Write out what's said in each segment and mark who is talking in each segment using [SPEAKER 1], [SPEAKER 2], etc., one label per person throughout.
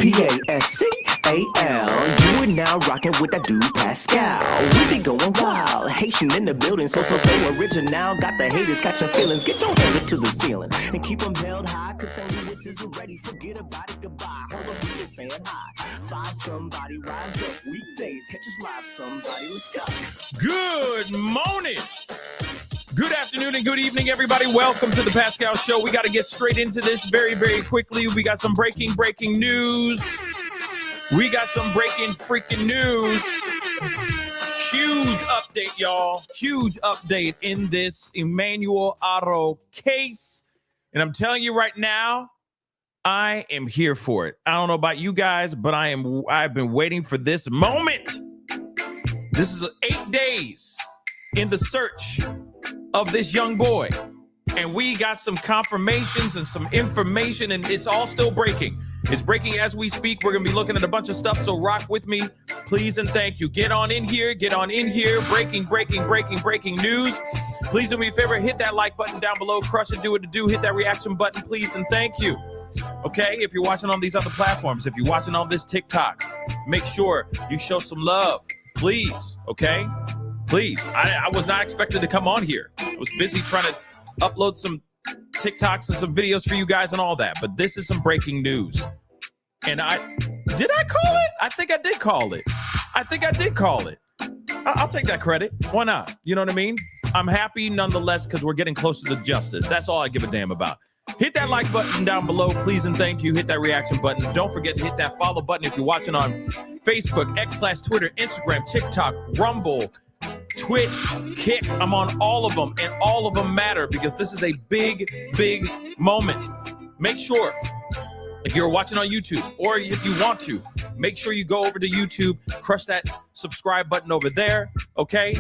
[SPEAKER 1] Pascal. You are now rocking with that dude Pascal. We be going wild, Haitian in the building, so original. Got the haters catching feelings. Get your hands up to the ceiling and keep them held high. Cause St. Louis is ready. Forget about it, goodbye. Hold up, we just saying hi. Five somebody, rise up. Weekdays, catch us live. Somebody, let's go.
[SPEAKER 2] Good morning. Good afternoon and good evening, everybody. Welcome to the Pascal Show. We got to get straight into this very, very quickly. We got some breaking news. We got some breaking freaking news. Huge update, y'all. Huge update in this Emmanuel Haro case. And I'm telling you right now, I am here for it. I don't know about you guys, but I've been waiting for this moment. This is 8 days in the search of this young boy. And we got some confirmations and some information, and it's all still breaking. It's breaking as we speak. We're going to be looking at a bunch of stuff, so rock with me, please and thank you. Get on in here. Breaking news. Please do me a favor, hit that like button down below. Crush it, do what to do. Hit that reaction button, please and thank you. Okay, if you're watching on these other platforms, if you're watching on this TikTok, make sure you show some love, please, okay? Please. I was not expected to come on here. I was busy trying to upload some TikToks and some videos for you guys and all that, but this is some breaking news. And did I call it? I think I did call it. I'll take that credit. Why not? You know what I mean? I'm happy nonetheless because we're getting closer to justice. That's all I give a damn about. Hit that like button down below, please and thank you. Hit that reaction button. Don't forget to hit that follow button if you're watching on Facebook, X/Twitter, Instagram, TikTok, Rumble, Twitch, Kick. I'm on all of them, and all of them matter because this is a big moment. Make sure, if you're watching on YouTube, or if you want to, make sure you go over to YouTube, crush that subscribe button over there, okay?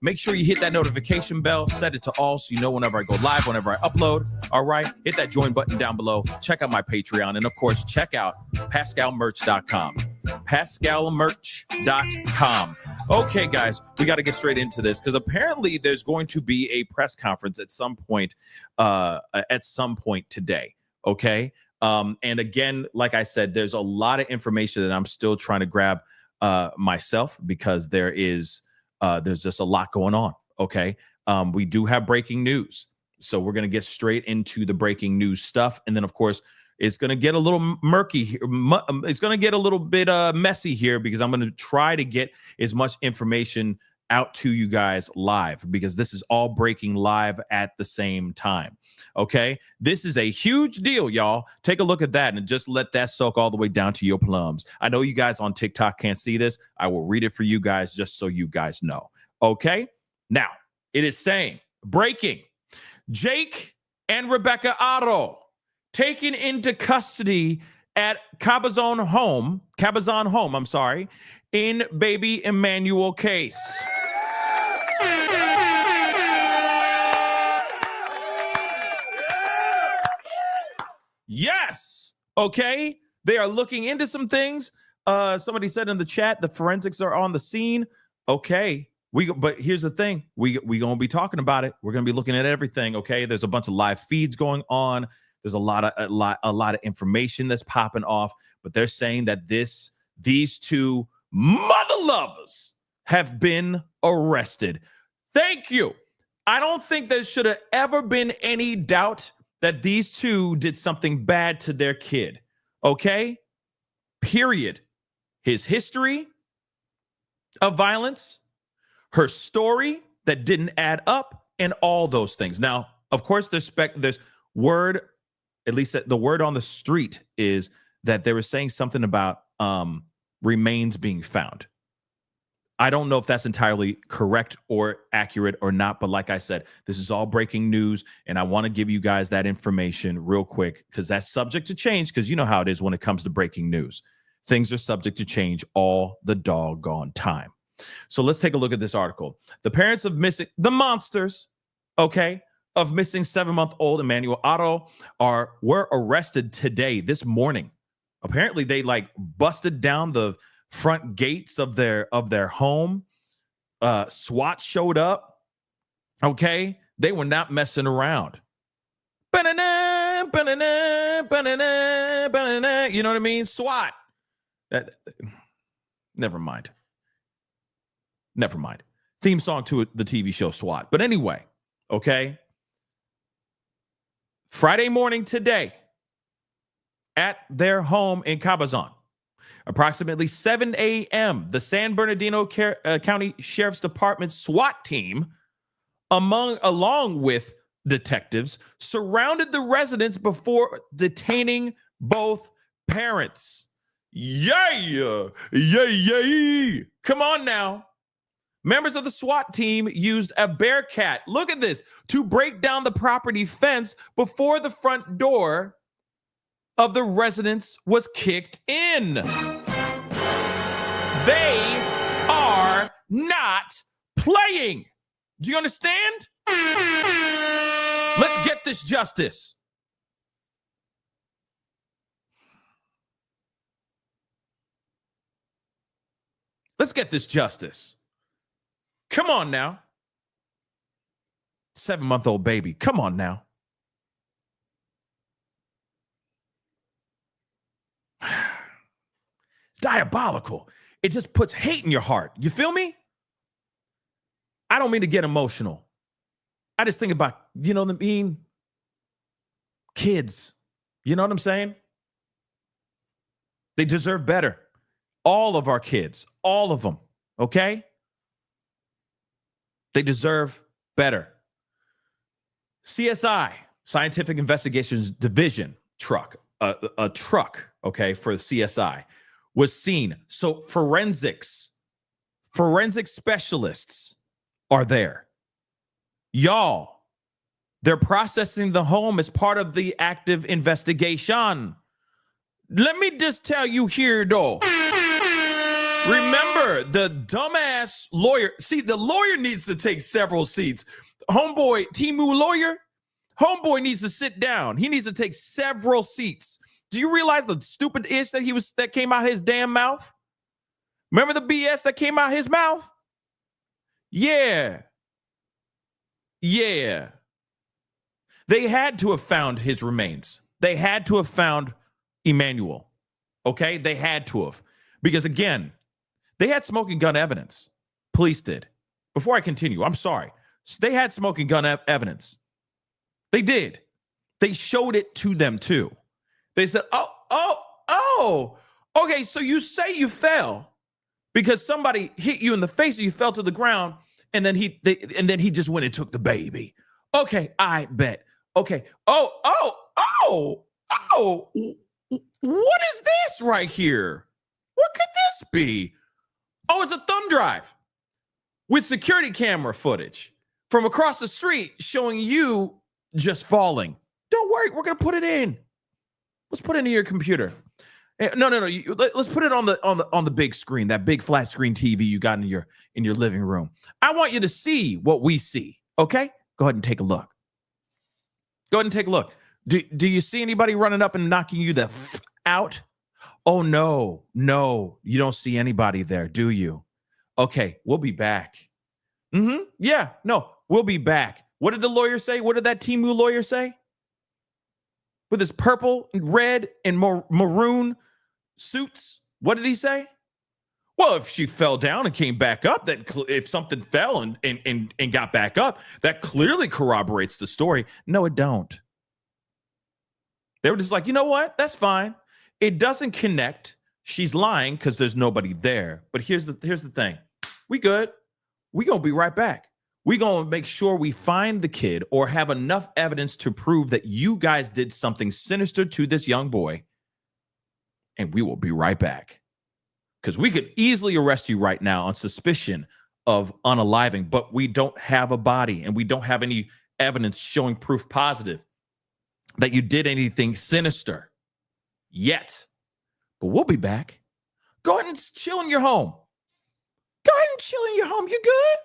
[SPEAKER 2] Make sure you hit that notification bell, set it to all so you know whenever I go live, whenever I upload, all right? Hit that join button down below. Check out my Patreon, and of course, check out PascalMerch.com. PascalMerch.com. Okay, guys, we got to get straight into this because apparently there's going to be a press conference at some point today, okay? And again, like I said, there's a lot of information that I'm still trying to grab myself because there's just a lot going on, okay? We do have breaking news, so we're going to get straight into the breaking news stuff, and then, of course, it's going to get a little murky here. It's going to get a little bit messy here because I'm going to try to get as much information out to you guys live because this is all breaking live at the same time. Okay, this is a huge deal, y'all. Take a look at that and just let that soak all the way down to your plums. I know you guys on TikTok can't see this. I will read it for you guys just so you guys know. Okay, now it is saying breaking: Jake and Rebecca Haro taken into custody at Cabazon home, in baby Emmanuel case. Yes. Okay. They are looking into some things. Somebody said in the chat, the forensics are on the scene. Okay. But here's the thing. We going to be talking about it. We're going to be looking at everything. Okay. There's a bunch of live feeds going on. There's a lot of information that's popping off, but they're saying that these two mother lovers have been arrested. Thank you. I don't think there should have ever been any doubt that these two did something bad to their kid. Okay? Period. His history of violence, her story that didn't add up, and all those things. Now, of course, there's word. At least the word on the street is that they were saying something about remains being found. I don't know if that's entirely correct or accurate or not, but like I said, this is all breaking news, and I want to give you guys that information real quick because that's subject to change because you know how it is when it comes to breaking news. Things are subject to change all the doggone time. So let's take a look at this article. The parents of missing the monsters, okay, of missing 7-month-old Emmanuel Haro were arrested today, this morning. Apparently, they busted down the front gates of their home. SWAT showed up. Okay, they were not messing around. Ba-na-na, ba-na-na, You know what I mean? SWAT. Never mind. Theme song to the TV show SWAT. But anyway, okay. Friday morning today at their home in Cabazon, approximately 7 a.m., the San Bernardino County Sheriff's Department SWAT team, along with detectives, surrounded the residence before detaining both parents. Yeah. Come on now. Members of the SWAT team used a Bearcat, look at this, to break down the property fence before the front door of the residence was kicked in. They are not playing. Do you understand? Let's get this justice. Let's get this justice. Come on now. 7-month-old baby. Come on now. It's diabolical. It just puts hate in your heart. You feel me? I don't mean to get emotional. I just think about, you know what I mean? Kids. You know what I'm saying? They deserve better. All of our kids. All of them. Okay? They deserve better. CSI, Scientific Investigations Division truck, a truck, okay, for the CSI was seen. So forensic specialists are there. Y'all, they're processing the home as part of the active investigation. Let me just tell you here, though. Remember, the dumbass lawyer. See, the lawyer needs to take several seats. Homeboy, Timu lawyer, homeboy needs to sit down. He needs to take several seats. Do you realize the stupid ish that came out his damn mouth? Remember the BS that came out his mouth? Yeah. They had to have found his remains. They had to have found Emmanuel. Okay? They had to have. Because again, they had smoking gun evidence. Police did. Before I continue, I'm sorry. They had smoking gun evidence. They did. They showed it to them too. They said, oh. Okay, so you say you fell because somebody hit you in the face and you fell to the ground, and then he just went and took the baby. Okay, I bet. Okay. Oh. What is this right here? What could this be? Oh, it's a thumb drive with security camera footage from across the street showing you just falling. Don't worry, we're gonna put it in. Let's put it into your computer. No. Let's put it on the big screen, that big flat screen TV you got in your living room. I want you to see what we see. Okay, go ahead and take a look. Do you see anybody running up and knocking you the out? Oh, no, you don't see anybody there, do you? Okay, we'll be back. Yeah, no, we'll be back. What did the lawyer say? What did that Timu lawyer say? With his purple, red, and maroon suits, what did he say? Well, if she fell down and came back up, if something fell and got back up, that clearly corroborates the story. No, it don't. They were just like, you know what? That's fine. It doesn't connect. She's lying because there's nobody there. But here's the thing. We good. We gonna be right back. We gonna make sure we find the kid or have enough evidence to prove that you guys did something sinister to this young boy. And we will be right back. Because we could easily arrest you right now on suspicion of unaliving, but we don't have a body and we don't have any evidence showing proof positive that you did anything sinister yet. But we'll be back. Go ahead and chill in your home. You good?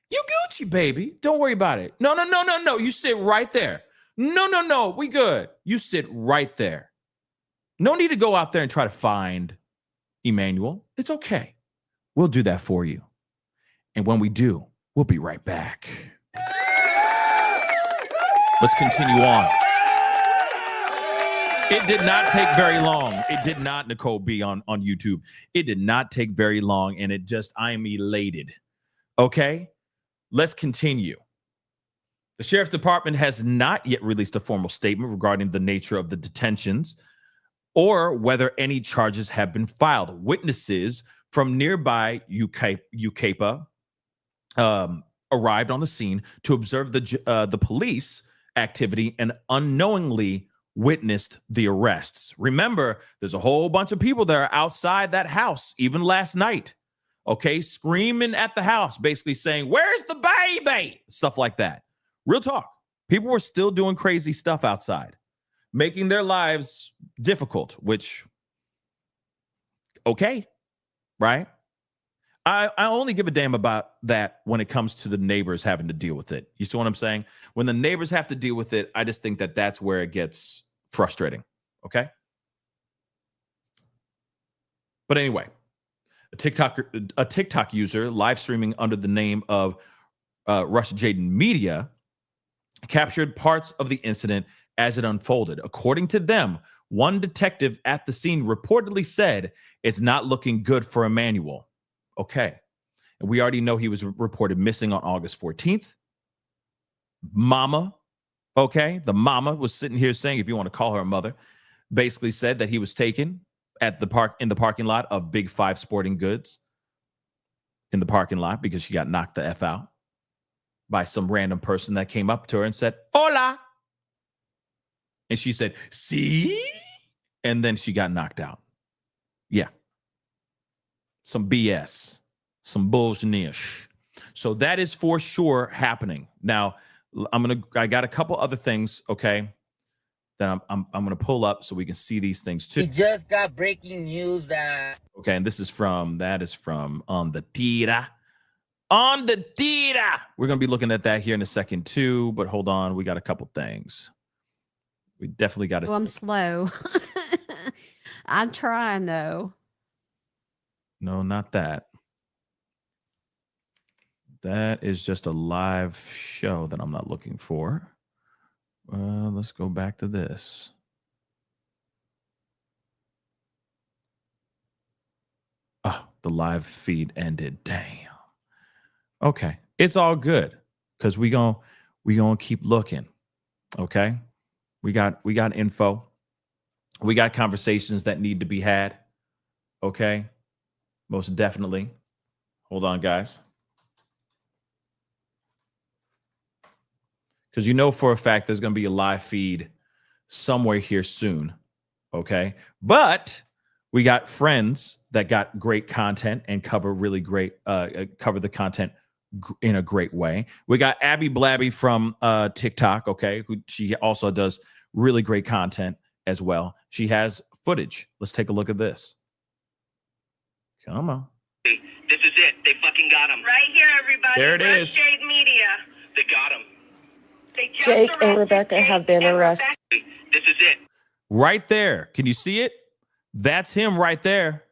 [SPEAKER 2] You Gucci, baby. Don't worry about it. No. You sit right there. No. We good. You sit right there. No need to go out there and try to find Emmanuel. It's okay. We'll do that for you. And when we do, we'll be right back. Let's continue on. It did not take very long. It did not, Nicole B on YouTube. It did not take very long, and I am elated. Okay, let's continue. The sheriff's department has not yet released a formal statement regarding the nature of the detentions or whether any charges have been filed. Witnesses from nearby Ucapa arrived on the scene to observe the police activity and unknowingly witnessed the arrests. Remember, there's a whole bunch of people that are outside that house, even last night, okay, screaming at the house, basically saying, "Where's the baby?" Stuff like that. Real talk. People were still doing crazy stuff outside, making their lives difficult, which, okay, right? I only give a damn about that when it comes to the neighbors having to deal with it. You see what I'm saying? When the neighbors have to deal with it, I just think that that's where it gets frustrating. Okay. But anyway, a TikTok user live streaming under the name of Rush Jaden Media captured parts of the incident as it unfolded. According to them, one detective at the scene reportedly said it's not looking good for Emmanuel. Okay. And we already know he was reported missing on August 14th. Mama, okay, the mama was sitting here saying, if you want to call her a mother, basically said that he was taken at the parking lot of Big Five Sporting Goods in the parking lot because she got knocked the F out by some random person that came up to her and said, "Hola." And she said, "See?" And then she got knocked out. Yeah. Some BS, some bullshit. So that is for sure happening. Now, I got a couple other things, okay, that I'm gonna pull up so we can see these things too.
[SPEAKER 3] We just got breaking news that
[SPEAKER 2] okay, and that is from On the Tira. On the Tira. We're gonna be looking at that here in a second too, but hold on, we got a couple things. We definitely got to.
[SPEAKER 4] Oh, I'm slow. I'm trying though.
[SPEAKER 2] No, not that. That is just a live show that I'm not looking for. Let's go back to this. Oh, the live feed ended. Damn. Okay, it's all good because we gonna keep looking. Okay, we got info. We got conversations that need to be had. Okay, most definitely. Hold on, guys. Because you know for a fact there's going to be a live feed somewhere here soon, okay? But we got friends that got great content and cover really great, cover the content in a great way. We got Abby Blabby from TikTok, okay? Who she also does really great content as well. She has footage. Let's take a look at this. Come on.
[SPEAKER 5] This is it. They fucking got him. Right here, everybody.
[SPEAKER 2] There it is.
[SPEAKER 5] Shade Media. They got him.
[SPEAKER 6] Jake and Rebecca have been arrested.
[SPEAKER 5] This is it.
[SPEAKER 2] Right there. Can you see it? That's him right there.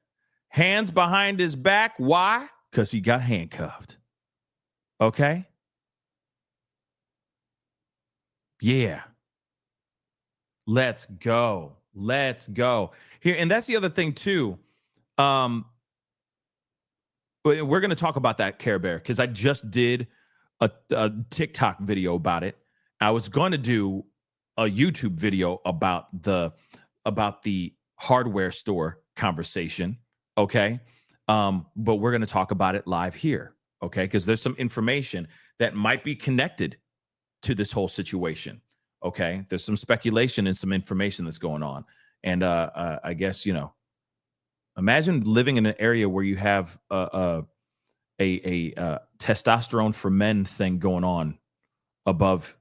[SPEAKER 2] Hands behind his back. Why? Because he got handcuffed. Okay? Yeah. Let's go. Let's go. Here, and that's the other thing too. We're going to talk about that, Care Bear, because I just did a TikTok video about it. I was going to do a YouTube video about the hardware store conversation, okay? But we're going to talk about it live here, okay? Because there's some information that might be connected to this whole situation, okay? There's some speculation and some information that's going on. And I guess, imagine living in an area where you have a testosterone for men thing going on above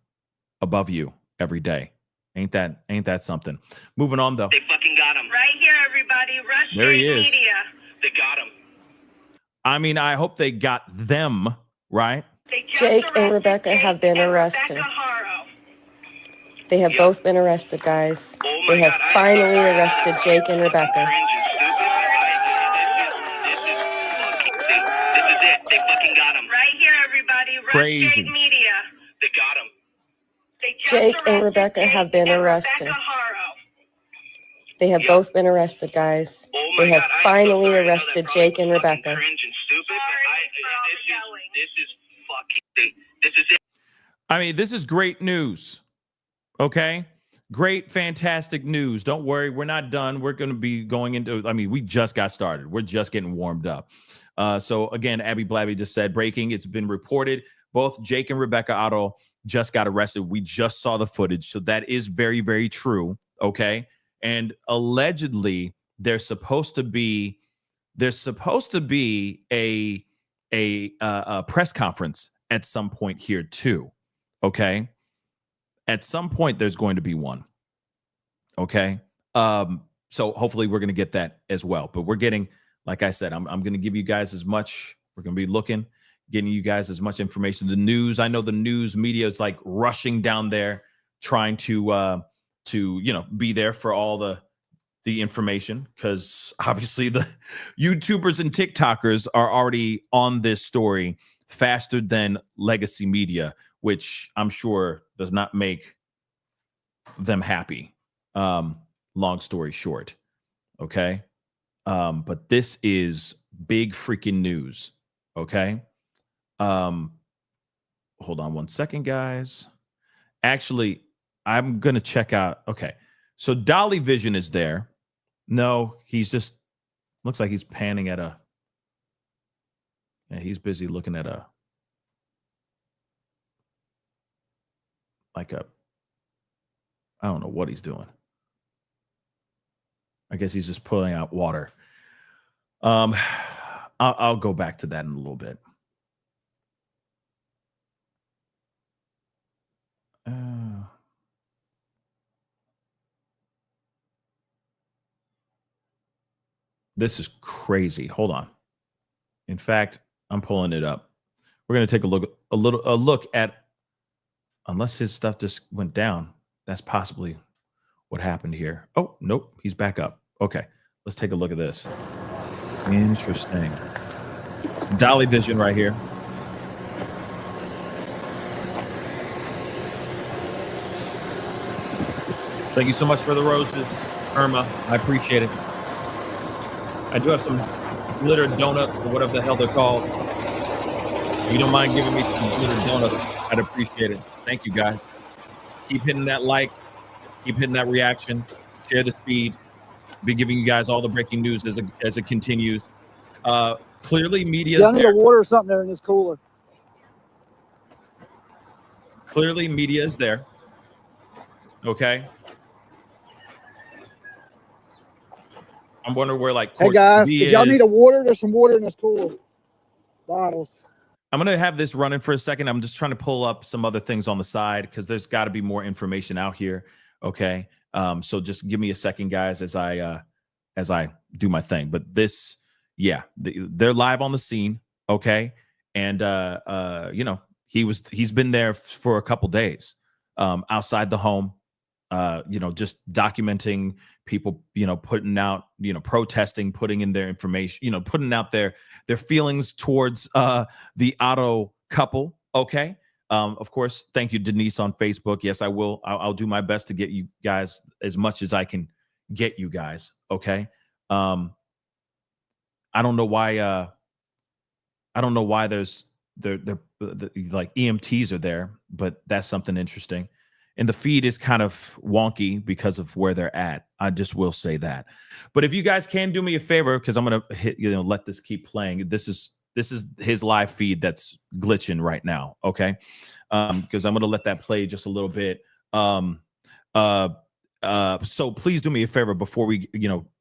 [SPEAKER 2] you every day. Ain't that something? Moving on though.
[SPEAKER 5] They fucking got him. Right here, everybody. Rush
[SPEAKER 2] There he
[SPEAKER 5] Shade
[SPEAKER 2] is.
[SPEAKER 5] Media. They got him.
[SPEAKER 2] I mean, I hope they got them, right?
[SPEAKER 6] Jake and Rebecca have been arrested. They have both been arrested, guys.
[SPEAKER 5] Oh my
[SPEAKER 6] They have
[SPEAKER 5] God,
[SPEAKER 6] finally arrested Jake and Rebecca.
[SPEAKER 5] This is it. They fucking got him. Right here, everybody. Rush
[SPEAKER 2] Crazy.
[SPEAKER 5] Shade Media. They got him.
[SPEAKER 6] Jake and Rebecca have been arrested. They have both been arrested, guys. They have finally arrested Jake and Rebecca.
[SPEAKER 5] Cringe and stupid, but this is fucking. This is it.
[SPEAKER 2] I mean, this is great news. Okay. Great, fantastic news. Don't worry. We're not done. We're going to be going into, I mean, we just got started. We're just getting warmed up. So again, Abby Blabby just said breaking. It's been reported. Both Jake and Rebecca Otto just got arrested. We just saw the footage. So that is very, very true. Okay. And allegedly there's supposed to be a press conference at some point here too. Okay. At some point, there's going to be one. Okay. So hopefully we're going to get that as well. But we're getting, like I said, I'm going to give you guys as much. We're going to be getting you guys as much information. The news, I know the news media is like rushing down there, trying to be there for all the information, because obviously the YouTubers and TikTokers are already on this story faster than legacy media, which I'm sure does not make them happy. Long story short. Okay. But this is big freaking news. Okay. Hold on one second, guys. Actually, I'm going to check out. Okay. So Dolly Vision is there. No, he's just looks like he's panning at he's busy looking at I don't know what he's doing. I guess he's just pulling out water. I'll go back to that in a little bit. This is crazy. Hold on. In fact, I'm pulling it up. We're going to take a look at, unless his stuff just went down, that's possibly what happened here. Oh, nope. He's back up. Okay. Let's take a look at this. Interesting. It's Dolly Vision right here. Thank you so much for the roses, Irma. I appreciate it. I do have some glitter donuts or whatever the hell they're called. If you don't mind giving me some glitter donuts, I'd appreciate it. Thank you, guys. Keep hitting that like. Keep hitting that reaction. Share the speed. Be giving you guys all the breaking news as it continues. Clearly, media is there.
[SPEAKER 7] Need a water or something there in this cooler.
[SPEAKER 2] Clearly, media is there. Okay. I'm wondering where, like,
[SPEAKER 7] hey guys, if y'all need a water, there's some water in this cooler. Bottles.
[SPEAKER 2] I'm going to have this running for a second. I'm just trying to pull up some other things on the side because there's got to be more information out here. Okay. So just give me a second, guys, as I do my thing. But this, yeah, they're live on the scene. Okay. And, he's been there for a couple days outside the home, just documenting people, putting out, protesting, putting in their information, putting out their feelings towards the Otto couple. Okay. Of course, thank you, Denise, on Facebook. Yes, I will. I'll do my best to get you guys as much as I can get you guys. Okay. I don't know why. There's like EMTs are there, but that's something interesting. And the feed is kind of wonky because of where they're at. I just will say that. But if you guys can do me a favor, because I'm gonna let this keep playing. This is his live feed that's glitching right now. Okay, because I'm gonna let that play just a little bit. So please do me a favor before we,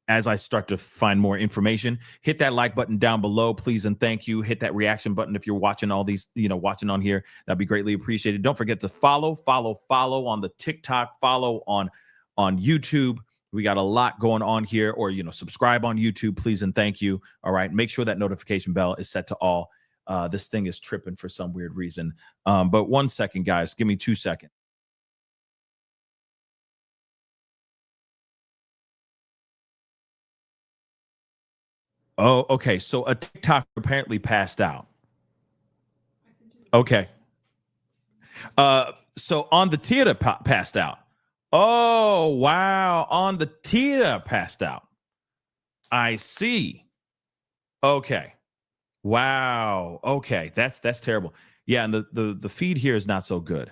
[SPEAKER 2] as I start to find more information, hit that like button down below, please, and thank you. Hit that reaction button if you're watching all these, watching on here. That'd be greatly appreciated. Don't forget to follow on the TikTok, follow on YouTube. We got a lot going on here, or subscribe on YouTube, please, and thank you. All right, make sure that notification bell is set to all. This thing is tripping for some weird reason. But 1 second, guys, give me 2 seconds. Oh, okay. So a TikTok apparently passed out. Okay. So on the theater passed out. Oh, wow. On the Tita passed out. I see. Okay. Wow. Okay. That's terrible. Yeah, and the feed here is not so good.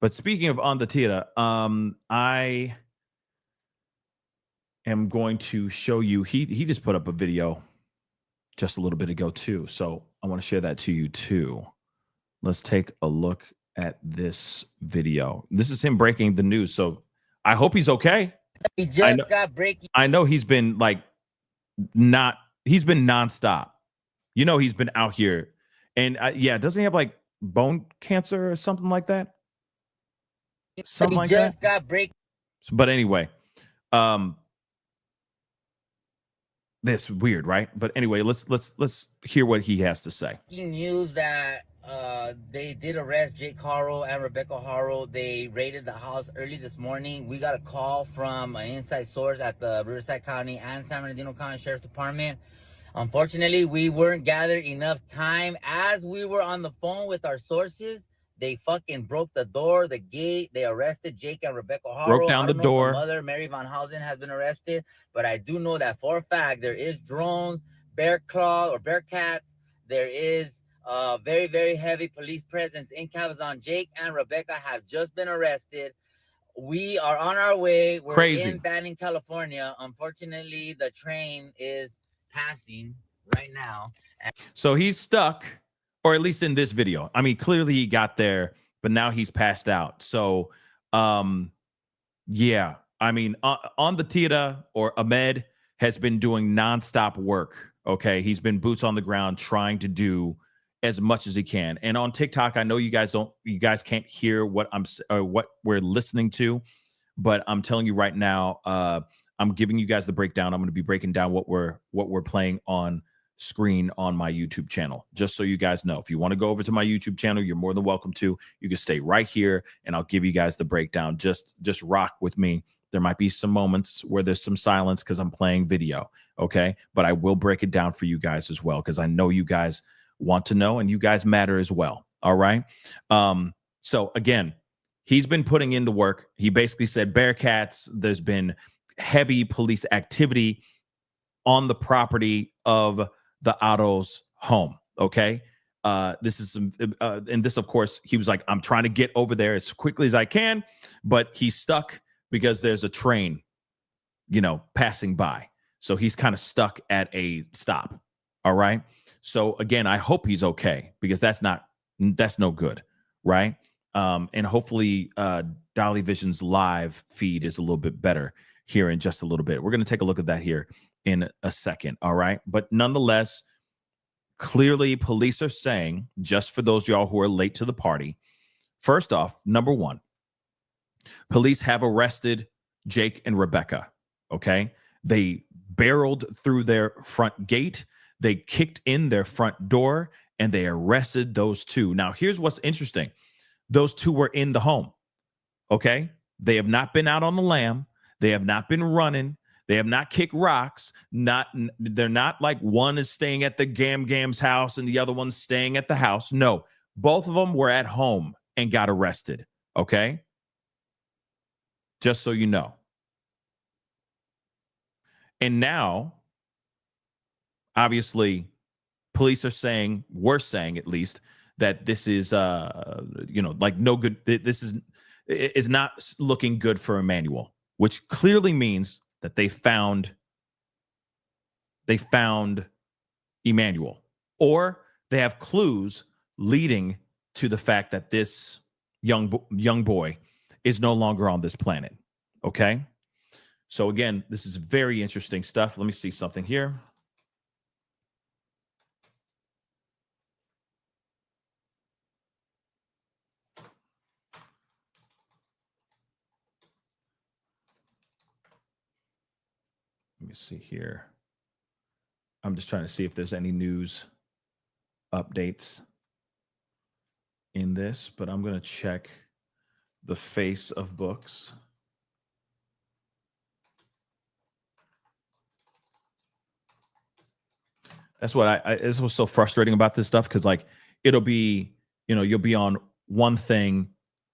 [SPEAKER 2] But speaking of on the Tita, I am going to show you. He just put up a video just a little bit ago too. So I want to share that to you too. Let's take a look at this video. This is him breaking the news. So I hope he's okay.
[SPEAKER 3] He just got breaking.
[SPEAKER 2] I know he's been he's been nonstop. You know, he's been out here. And yeah, doesn't he have like bone cancer or something like that? Something like that.
[SPEAKER 3] He just got breaking.
[SPEAKER 2] But anyway, this weird, right? But anyway, let's hear what he has to say.
[SPEAKER 3] News that they did arrest Jake Haro and Rebecca Haro. They raided the house early this morning. We got a call from an inside source at the Riverside County and San Bernardino County Sheriff's Department. Unfortunately, we weren't gathered enough time. As we were on the phone with our sources, they fucking broke the door, the gate. They arrested Jake and Rebecca Haro.
[SPEAKER 2] Broke down the door.
[SPEAKER 3] Mother, Mary Van Housen, has been arrested. But I do know that for a fact there is drones, bear claw or bear cats. There is very, very heavy police presence in Cabazon. Jake and Rebecca have just been arrested. We are on our way. We're in Banning, California. Unfortunately, the train is passing right now.
[SPEAKER 2] So he's stuck, or at least in this video. I mean, clearly he got there, but now he's passed out. So, yeah, I mean, on the Tita or Ahmed has been doing nonstop work. Okay, he's been boots on the ground trying to do as much as he can. And on TikTok, I know you guys can't hear what what we're listening to, but I'm telling you right now, I'm giving you guys the breakdown. I'm going to be breaking down what we're playing on screen on my YouTube channel, just so you guys know. If you want to go over to my YouTube channel, you're more than welcome to. You can stay right here and I'll give you guys the breakdown. Just rock with me. There might be some moments where there's some silence because I'm playing video, okay? But I will break it down for you guys as well, because I know you guys want to know and you guys matter as well, all right? So again, he's been putting in the work. He basically said Bearcats, there's been heavy police activity on the property of the Otto's home, okay? This is some, and this, of course, he was like, I'm trying to get over there as quickly as I can, but he's stuck because there's a train, passing by. So he's kind of stuck at a stop, all right? So again, I hope he's okay, because that's no good, right? And hopefully Dolly Vision's live feed is a little bit better here in just a little bit. We're going to take a look at that here in a second, all right? But nonetheless, clearly police are saying, just for those of y'all who are late to the party, first off, number one, police have arrested Jake and Rebecca, okay? They barreled through their front gate, they kicked in their front door, and they arrested those two. Now, here's what's interesting. Those two were in the home, okay? They have not been out on the lam. They have not been running. They have not kicked rocks. They're not like one is staying at the Gam's house and the other one's staying at the house. No, both of them were at home and got arrested, okay? Just so you know. And now, obviously, police are saying, we're saying at least, that this is, like no good. This is not looking good for Emmanuel, which clearly means that they found Emmanuel, or they have clues leading to the fact that this young boy is no longer on this planet. Okay. So again, this is very interesting stuff. Let me see something here. Let me see here. I'm just trying to see if there's any news updates in this, but I'm going to check the face of books. That's what this was so frustrating about this stuff, because like it'll be, you'll be on one thing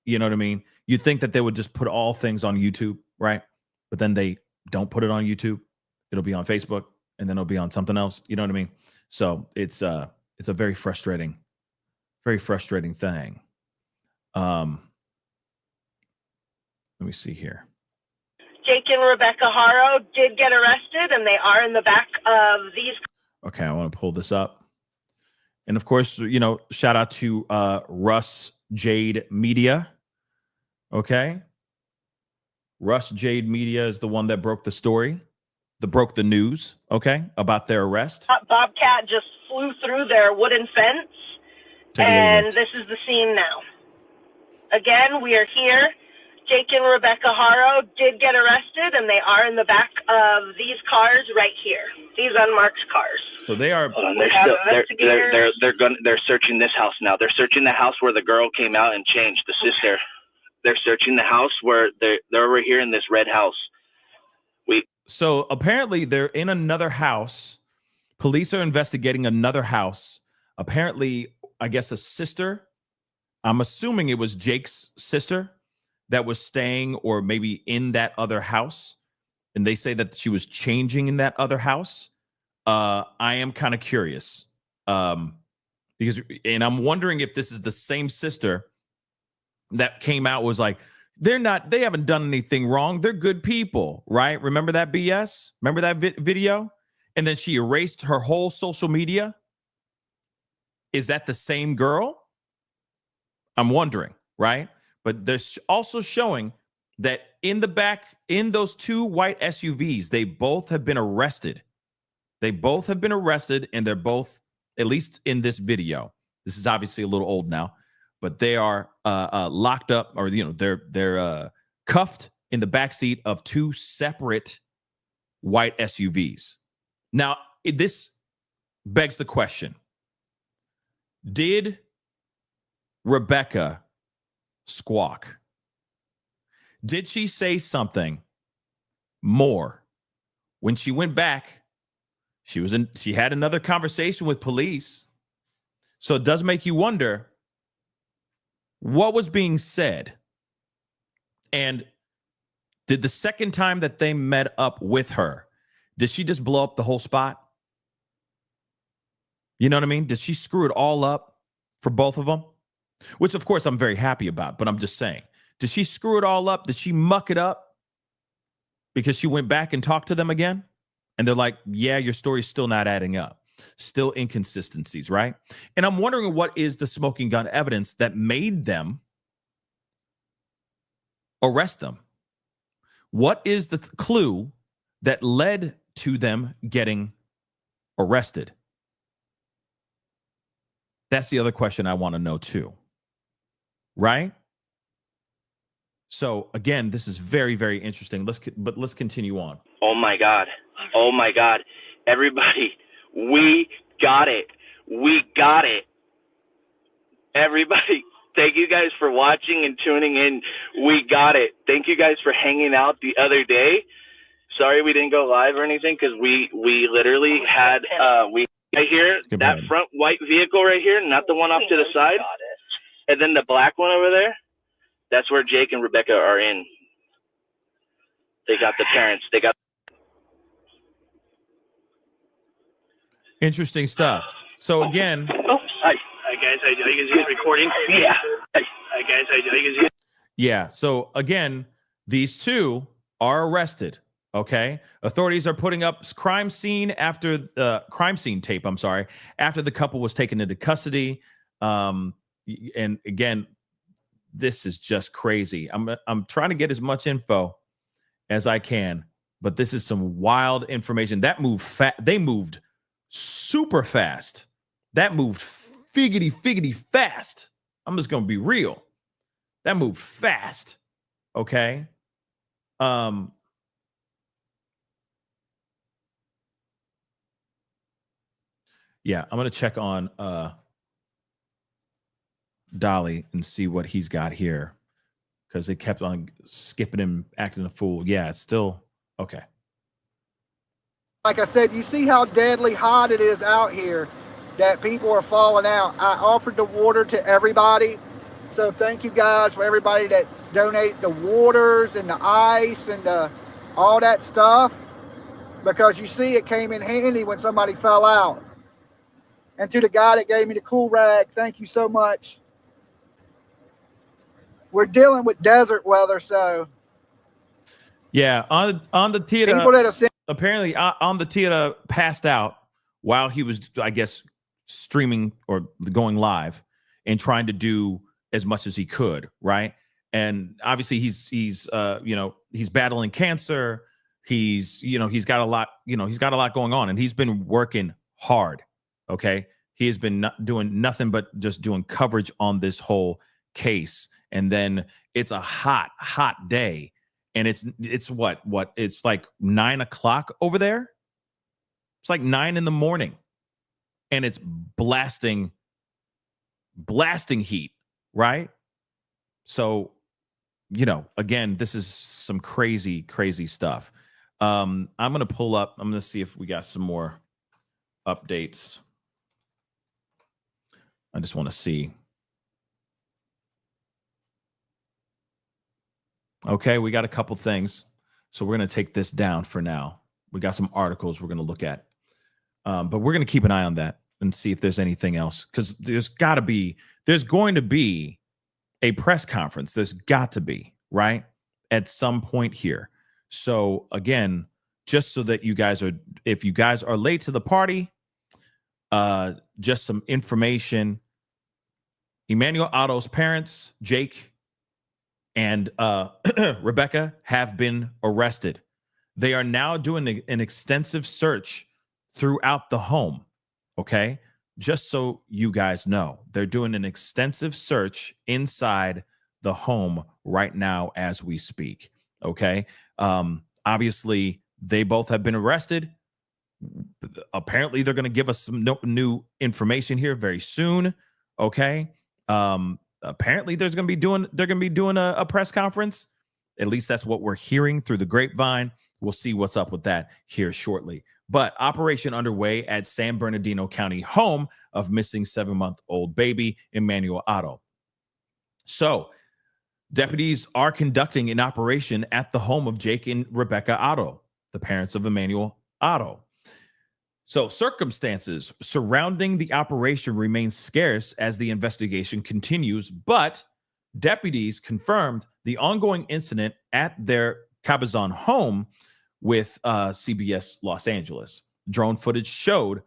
[SPEAKER 2] You know what I mean? You'd think that they would just put all things on YouTube, right? But then they don't put it on YouTube. It'll be on Facebook, and then it'll be on something else. You know what I mean? So it's a very frustrating thing. Let me see here.
[SPEAKER 8] Jake and Rebecca Haro did get arrested, and they are in the back of these.
[SPEAKER 2] Okay, I want to pull this up. And of course, you know, shout out to Russ Jade Media. Okay. Russ Jade Media is the one that broke the story, broke the news, okay, about their arrest.
[SPEAKER 8] Bobcat just flew through their wooden fence, and this is the scene now. Again, we are here. Jake and Rebecca Haro did get arrested, and they are in the back of these cars right here. These unmarked cars.
[SPEAKER 2] So they are.
[SPEAKER 5] Hold on, they're searching this house now. They're searching the house where the girl came out and changed, the sister. They're searching the house where they're over here in this red house.
[SPEAKER 2] So apparently they're in another house. Police are investigating another house. Apparently, I guess a sister. I'm assuming it was Jake's sister that was staying or maybe in that other house. And they say that she was changing in that other house. I am kind of curious because I'm wondering if this is the same sister that came out was like, they haven't done anything wrong. They're good people, right? Remember that BS? Remember that video? And then she erased her whole social media. Is that the same girl? I'm wondering, right? But they're also showing that in the back, in those two white SUVs, they both have been arrested. They both have been arrested, and they're both, at least in this video, this is obviously a little old now, but they are locked up, or they're cuffed in the backseat of two separate white SUVs. Now, this begs the question: did Rebecca squawk? Did she say something more when she went back? She had another conversation with police. So it does make you wonder what was being said. And did the second time that they met up with her, did she just blow up the whole spot? You know what I mean? Did she screw it all up for both of them? Which, of course, I'm very happy about, but I'm just saying, did she screw it all up? Did she muck it up because she went back and talked to them again? And they're like, yeah, your story's still not adding up. Still inconsistencies, right? And I'm wondering what is the smoking gun evidence that made them arrest them? What is the clue that led to them getting arrested? That's the other question I want to know too. Right? So again, this is very, very interesting. Let's continue on.
[SPEAKER 5] Oh my God. Oh my God. Everybody, we got it. We got it. Everybody, thank you guys for watching and tuning in. We got it. Thank you guys for hanging out the other day. Sorry we didn't go live or anything because we literally had right here, that front white vehicle right here, not the one off to the side. And then the black one over there, that's where Jake and Rebecca are in. They got the parents. They got.
[SPEAKER 2] Interesting stuff. So again.
[SPEAKER 5] Oh, hi guys. Are you guys recording? Yeah. Hi guys. Are you guys?
[SPEAKER 2] Yeah. So again, these two are arrested. Okay. Authorities are putting up crime scene tape. I'm sorry. After the couple was taken into custody. And again, this is just crazy. I'm trying to get as much info as I can, but this is some wild information that moved they moved super fast. That moved figgity fast. I'm just going to be real. That moved fast. Okay. Yeah, I'm going to check on Dolly and see what he's got here, because they kept on skipping him, acting a fool. Yeah, it's still okay.
[SPEAKER 7] Like I said, you see how deadly hot it is out here, that people are falling out. I offered the water to everybody, So thank you guys for everybody that donate the waters and the ice and all that stuff, because you see it came in handy when somebody fell out. And to the guy that gave me the cool rag, thank you so much. We're dealing with desert weather, so
[SPEAKER 2] Yeah, on the theater,
[SPEAKER 7] people that have
[SPEAKER 2] apparently on the theater passed out while he was, I guess, streaming or going live and trying to do as much as he could, right? And obviously he's battling cancer. He's got a lot going on, and he's been working hard. Okay, he has been doing nothing but just doing coverage on this whole case. And then it's a hot day, and it's what it's like 9 o'clock over there. It's like 9 a.m, and it's blasting heat, right? So, again, this is some crazy stuff. I'm gonna pull up. I'm gonna see if we got some more updates. I just want to see. Okay, we got a couple things. So we're going to take this down for now. We got some articles we're going to look at. But we're going to keep an eye on that and see if there's anything else. Because there's going to be a press conference. There's got to be, right? At some point here. So again, just so that if you guys are late to the party, just some information. Emmanuel Haro's parents, Jake and Rebecca, have been arrested. They are now doing an extensive search throughout the home. Okay. Just so you guys know, they're doing an extensive search inside the home right now as we speak. Okay. Obviously, they both have been arrested. Apparently, they're going to give us some new information here very soon. Okay. Apparently, they're going to be doing a press conference. At least that's what we're hearing through the grapevine. We'll see what's up with that here shortly. But operation underway at San Bernardino County home of missing 7-month-old baby Emmanuel Haro. So deputies are conducting an operation at the home of Jake and Rebecca Haro, the parents of Emmanuel Haro. So circumstances surrounding the operation remain scarce as the investigation continues, but deputies confirmed the ongoing incident at their Cabazon home with CBS Los Angeles. Drone footage showed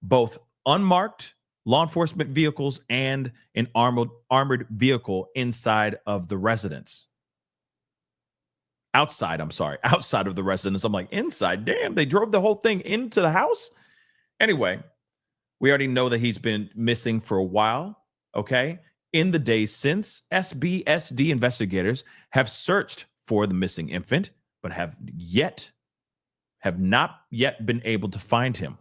[SPEAKER 2] both unmarked law enforcement vehicles and an armored vehicle inside of the residence. Outside of the residence. I'm like, inside? Damn, they drove the whole thing into the house? Anyway, we already know that he's been missing for a while, okay? In the days since, SBSD investigators have searched for the missing infant, but have not yet been able to find him.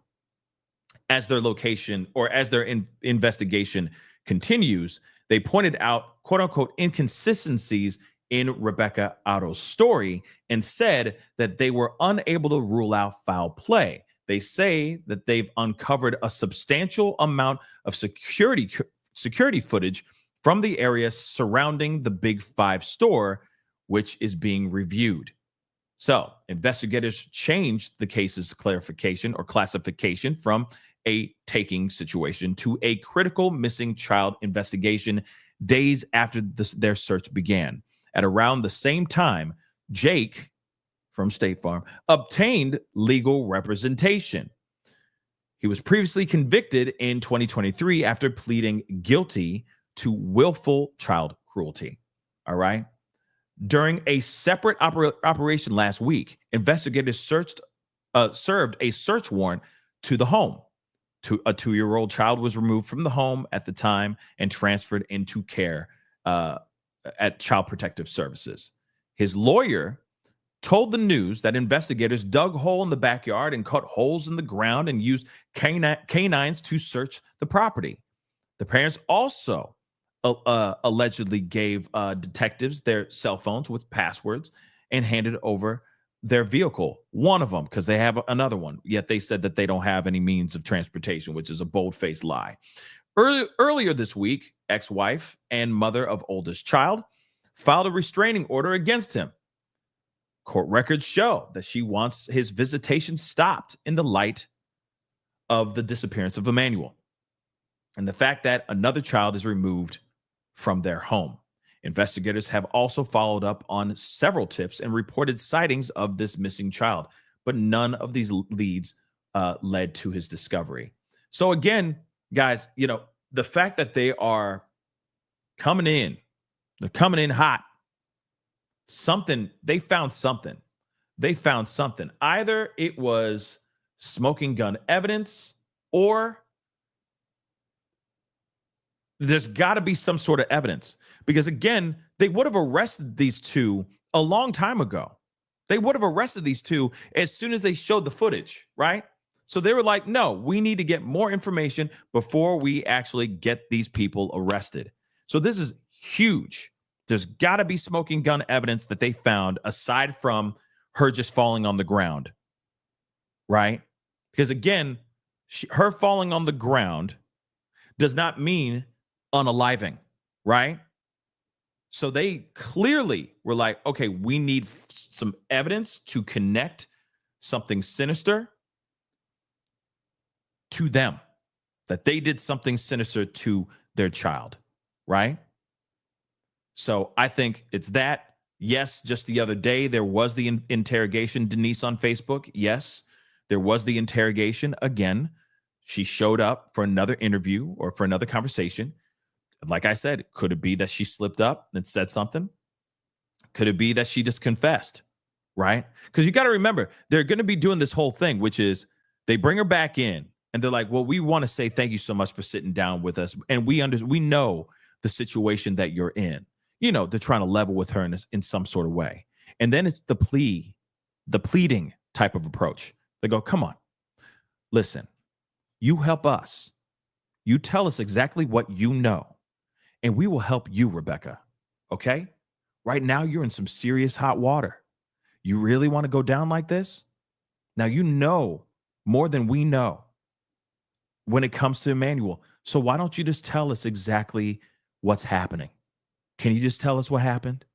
[SPEAKER 2] As their investigation continues, they pointed out, quote unquote, inconsistencies in Rebecca Haro's story and said that they were unable to rule out foul play. They say that they've uncovered a substantial amount of security footage from the area surrounding the Big Five store, which is being reviewed. So investigators changed the case's classification from a taking situation to a critical missing child investigation days after their search began. At around the same time, Jake from State Farm obtained legal representation. He was previously convicted in 2023 after pleading guilty to willful child cruelty. All right. During a separate operation last week, investigators served a search warrant to the home. A 2-year-old child was removed from the home at the time and transferred into care at Child Protective Services. His lawyer told the news that investigators dug a hole in the backyard and cut holes in the ground and used canines to search the property. The parents also allegedly gave detectives their cell phones with passwords and handed over their vehicle, one of them, because they have another one. Yet they said that they don't have any means of transportation, which is a bold-faced lie. Earlier this week, ex-wife and mother of oldest child, filed a restraining order against him. Court records show that she wants his visitation stopped in the light of the disappearance of Emmanuel and the fact that another child is removed from their home. Investigators have also followed up on several tips and reported sightings of this missing child, but none of these leads led to his discovery. So again, guys, the fact that they are coming in, they're coming in hot. They found something. Either it was smoking gun evidence or there's got to be some sort of evidence, because again, they would have arrested these two a long time ago. They would have arrested these two as soon as they showed the footage, right? So they were like, no, we need to get more information before we actually get these people arrested. So this is huge. There's got to be smoking gun evidence that they found aside from her just falling on the ground, right? Because again, her falling on the ground does not mean unaliving, right? So they clearly were like, okay, we need some evidence to connect something sinister to them, that they did something sinister to their child, right? So I think it's that. Yes, just the other day, there was the interrogation, Denise on Facebook. Yes, there was the interrogation again. She showed up for another interview or for another conversation. Like I said, could it be that she slipped up and said something? Could it be that she just confessed, right? Because you got to remember, they're going to be doing this whole thing, which is they bring her back in and they're like, well, we want to say thank you so much for sitting down with us. And we know the situation that you're in. They're trying to level with her in some sort of way. And then it's the pleading type of approach. They go, come on, listen, you help us. You tell us exactly what you know, and we will help you, Rebecca. Okay? Right now, you're in some serious hot water. You really want to go down like this? Now, you know more than we know when it comes to Emmanuel. So why don't you just tell us exactly what's happening? Can you just tell us what happened?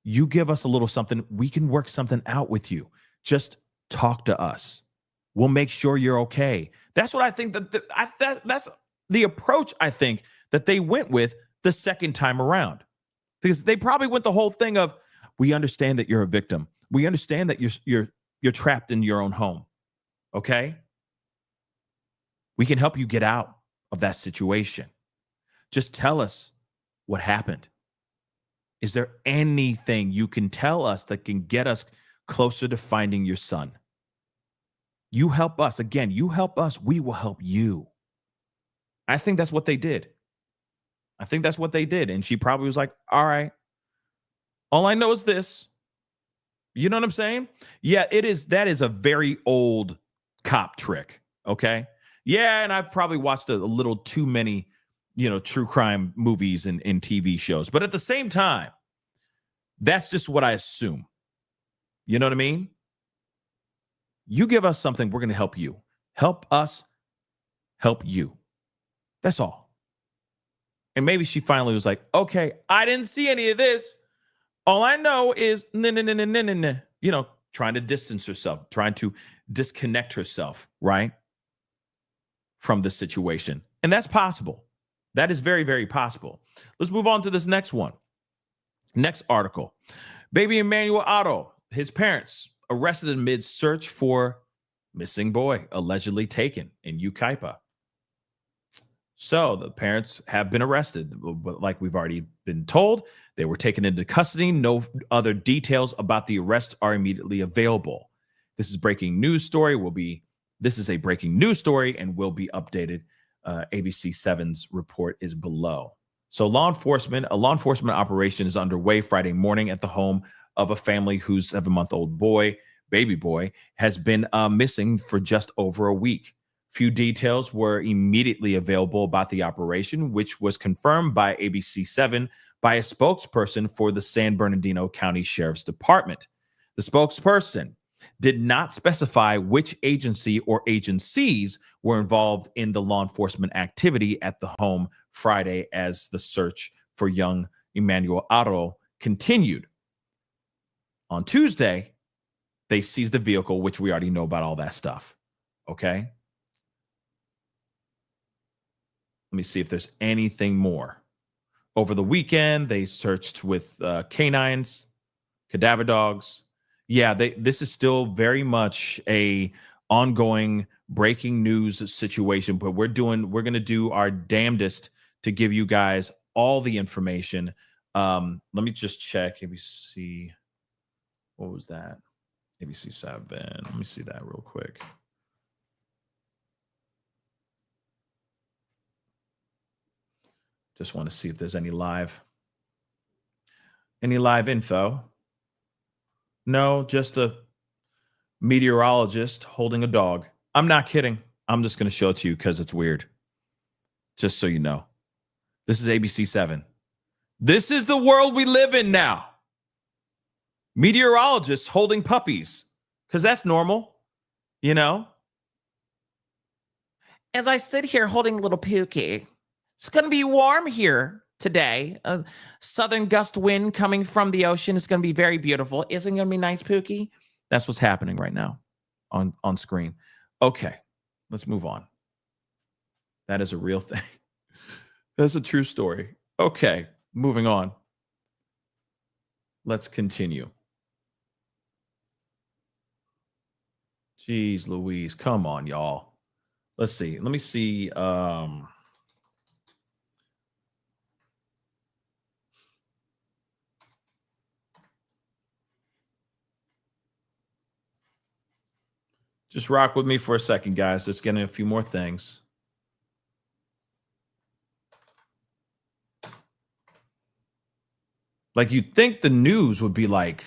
[SPEAKER 2] You give us a little something. We can work something out with you. Just talk to us. We'll make sure you're okay. That's what I think that's the approach I think that they went with the second time around. Because they probably went the whole thing of, we understand that you're a victim. We understand that you're trapped in your own home. Okay? We can help you get out of that situation. Just tell us what happened. Is there anything you can tell us that can get us closer to finding your son? You help us. Again, you help us, we will help you. I think that's what they did. And she probably was like, all right, all I know is this. You know what I'm saying? Yeah, that is a very old cop trick. Okay. Yeah. And I've probably watched a little too many, true crime movies and TV shows. But at the same time, that's just what I assume. You know what I mean? You give us something, we're going to help you. Help us help you. That's all. And maybe she finally was like, okay, I didn't see any of this. All I know is, trying to distance herself, trying to disconnect herself, right, from the situation. And that's possible. That is very, very possible. Let's move on to this next one. Next article. Baby Emmanuel Haro, his parents arrested amid search for missing boy allegedly taken in Yucaipa. So the parents have been arrested, but like we've already been told, they were taken into custody. No other details about the arrest are immediately available. This is breaking news story. This is a breaking news story and will be updated. ABC 7's report is below. So a law enforcement operation is underway Friday morning at the home of a family whose 7-month-old baby boy, has been missing for just over a week. Few details were immediately available about the operation, which was confirmed by ABC 7 by a spokesperson for the San Bernardino County Sheriff's Department. The spokesperson did not specify which agency or agencies were involved in the law enforcement activity at the home Friday as the search for young Emmanuel Haro continued. On Tuesday, they seized the vehicle, which we already know about all that stuff. Okay. Let me see if there's anything more. Over the weekend, they searched with canines, cadaver dogs. Yeah, this is still very much a ongoing breaking news situation, but we're going to do our damnedest to give you guys all the information. Let me just check ABC. What was that? ABC 7. Let me see that real quick. Just want to see if there's any live info. No, just a meteorologist holding a dog. I'm not kidding. I'm just going to show it to you because it's weird. Just so you know. This is ABC 7. This is the world we live in now. Meteorologists holding puppies, because that's normal, you know? As I sit here holding little Pookie, it's going to be warm here today. A southern gust wind coming from the ocean. It's going to be very beautiful. Isn't it going to be nice, Pookie? That's what's happening right now on screen. Okay, let's move on. That is a real thing. That's a true story. Okay, moving on. Let's continue. Jeez Louise, come on, y'all. Let's see. Let me see. Just rock with me for a second, guys. Just getting a few more things. Like, you'd think the news would be like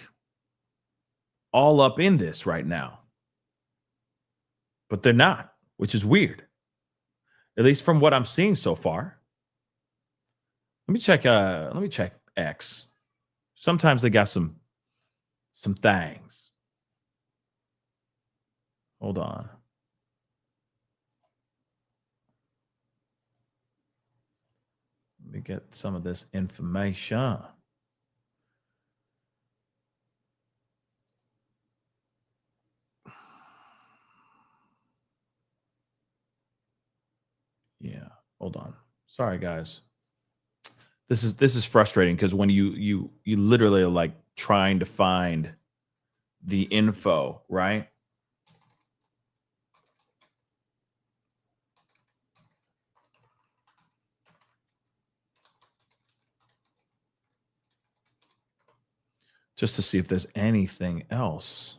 [SPEAKER 2] all up in this right now. But they're not, which is weird. At least from what I'm seeing so far. Let me check X. Sometimes they got some things. Hold on. Let me get some of this information. Yeah, hold on. Sorry, guys. This is frustrating because when you literally are like trying to find the info, right? Just to see if there's anything else.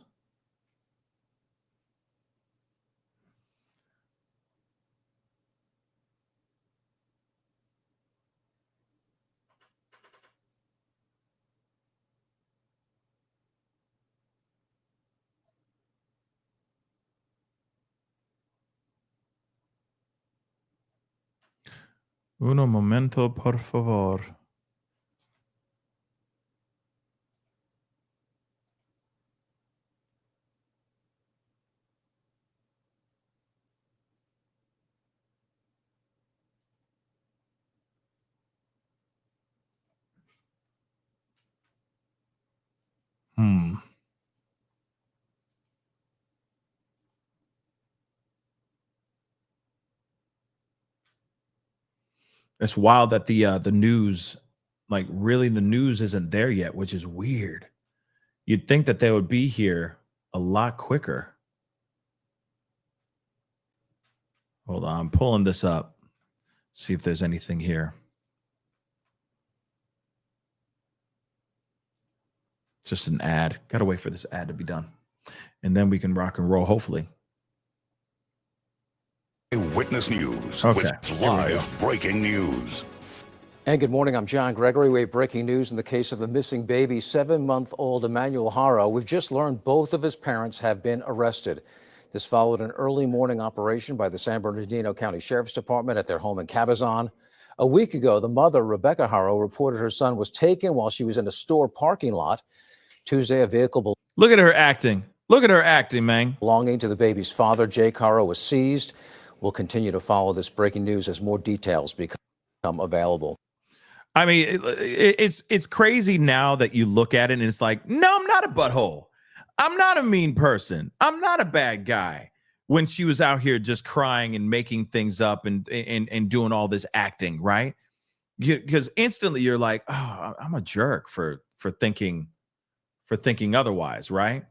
[SPEAKER 2] Uno momento, por favor. It's wild that the news, like really the news isn't there yet, which is weird. You'd think that they would be here a lot quicker. Hold on, I'm pulling this up. See if there's anything here. It's just an ad. Gotta wait for this ad to be done. And then we can rock and roll, hopefully.
[SPEAKER 9] Witness News
[SPEAKER 2] Okay.
[SPEAKER 9] with live breaking news.
[SPEAKER 10] And good morning, I'm John Gregory. We have breaking news in the case of the missing baby, 7-month-old Emmanuel Haro. We've just learned both of his parents have been arrested. This followed an early morning operation by the San Bernardino County Sheriff's Department at their home in Cabazon. A week ago, the mother, Rebecca Haro, reported her son was taken while she was in a store parking lot. Tuesday, a vehicle
[SPEAKER 2] Look at her acting. Look at her acting, man.
[SPEAKER 10] belonging to the baby's father, Jake Haro, was seized. We'll continue to follow this breaking news as more details become. available.
[SPEAKER 2] I mean, it's crazy now that you look at it and it's like, no, I'm not a butthole. I'm not a mean person. I'm not a bad guy. When she was out here just crying and making things up and doing all this acting, right? Because instantly you're like, oh, I'm a jerk for thinking otherwise, right?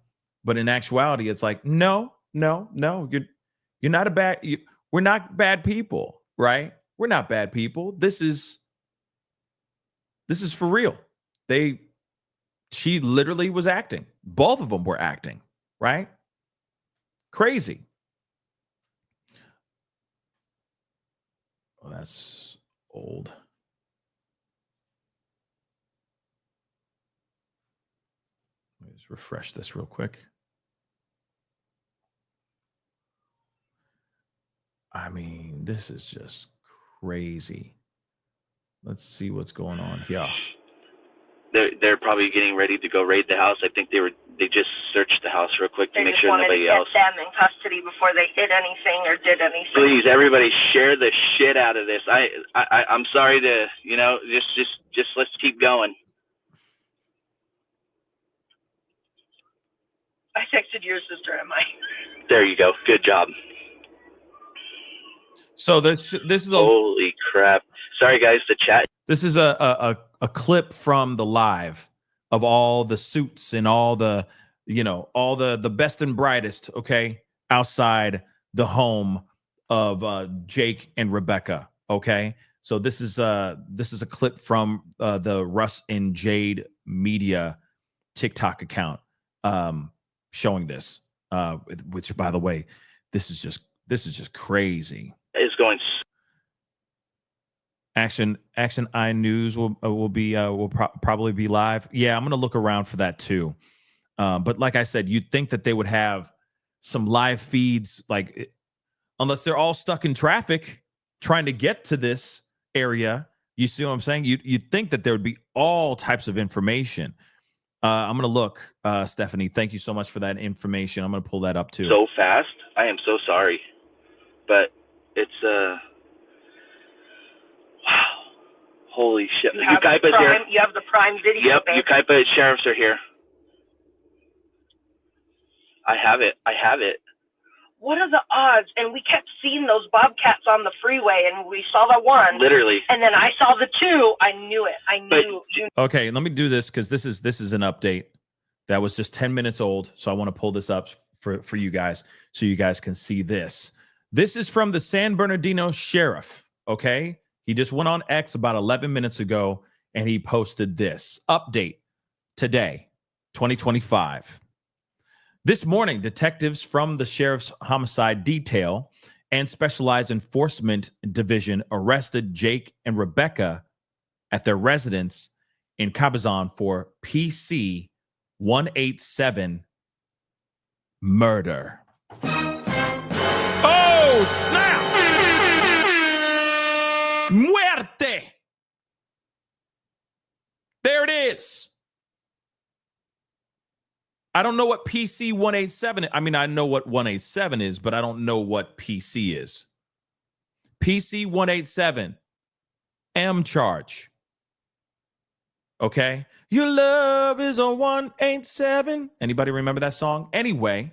[SPEAKER 2] But in actuality, it's like, no, you're not a bad. We're not bad people, right? We're not bad people. This is for real. She literally was acting. Both of them were acting, right? Crazy. Oh, that's old. Let me just refresh this real quick. I mean, this is just crazy. Let's see what's going on here.
[SPEAKER 5] They're probably getting ready to go raid the house. I think they just searched the house real quick to make sure nobody else.
[SPEAKER 8] They just wanted to get them in custody before they hit anything or did anything.
[SPEAKER 5] Please, everybody, share the shit out of this. I'm sorry to, just let's keep going.
[SPEAKER 8] I texted your sister, Emma.
[SPEAKER 5] There you go. Good job.
[SPEAKER 2] So this is
[SPEAKER 5] holy crap. Sorry guys, the chat.
[SPEAKER 2] This is a clip from the live of all the suits and all the all the best and brightest, okay, outside the home of Jake and Rebecca, okay? So this is a clip from the Russ and Jade Media TikTok account showing this, which, by the way, this is just crazy.
[SPEAKER 5] It's going.
[SPEAKER 2] Action iNews will probably be live. Yeah, I'm gonna look around for that too. But like I said, you'd think that they would have some live feeds, like unless they're all stuck in traffic trying to get to this area. You see what I'm saying? You'd think that there would be all types of information. I'm gonna look, Stephanie. Thank you so much for that information. I'm gonna pull that up too.
[SPEAKER 5] So fast. I am so sorry, but it's wow. Holy shit. Ukaipa's here.
[SPEAKER 8] You have the Prime Video.
[SPEAKER 5] Yep, Ukaipa sheriffs are here. I have it.
[SPEAKER 8] What are the odds? And we kept seeing those bobcats on the freeway, and we saw the one.
[SPEAKER 5] Literally.
[SPEAKER 8] And then I saw the two. I knew it.
[SPEAKER 2] Okay, let me do this because this is an update that was just 10 minutes old. So I want to pull this up for you guys so you guys can see this. This is from the San Bernardino sheriff, okay? He just went on X about 11 minutes ago, and he posted this update today, 2025. This morning, detectives from the Sheriff's Homicide Detail and Specialized Enforcement Division arrested Jake and Rebecca at their residence in Cabazon for PC 187 murder. Oh, snap! Muerte! There it is. I don't know what PC 187 is. I mean, I know what 187 is, but I don't know what PC is. PC 187 M charge. Okay? Your love is a 187. Anybody remember that song? Anyway,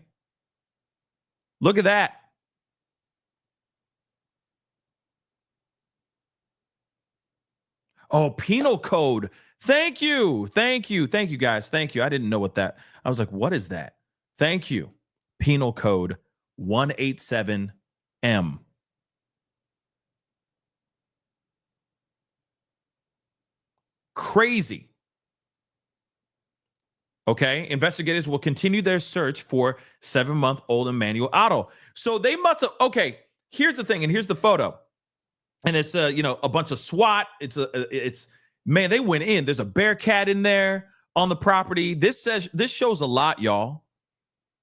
[SPEAKER 2] look at that. Oh, penal code. Thank you, guys. Thank you. I didn't know what that. I was like, what is that? Thank you. Penal code 187M. Crazy. Okay. Investigators will continue their search for 7-month-old Emmanuel Haro. So they must have. Okay. Here's the thing, and here's the photo. And it's a bunch of SWAT. It's man, they went in. There's a bearcat in there on the property. This shows a lot, y'all.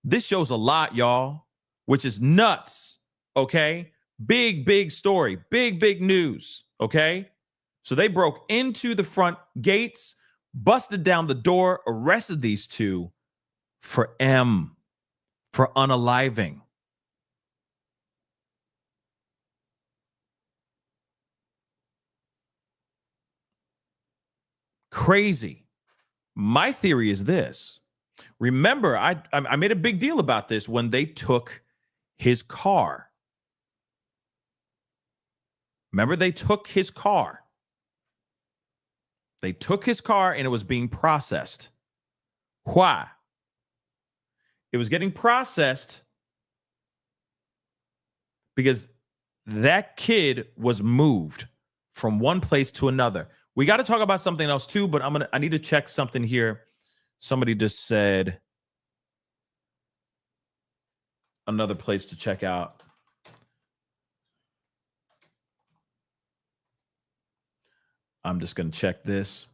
[SPEAKER 2] This shows a lot, y'all, which is nuts. Okay. Big story. Big news. Okay. So they broke into the front gates, busted down the door, arrested these two for unaliving. Crazy. My theory is this. Remember, I made a big deal about this when they took his car. Remember, they took his car. They took his car and it was being processed. Why? It was getting processed because that kid was moved from one place to another. We got to talk about something else too, but I need to check something here. Somebody just said another place to check out. I'm just going to check this.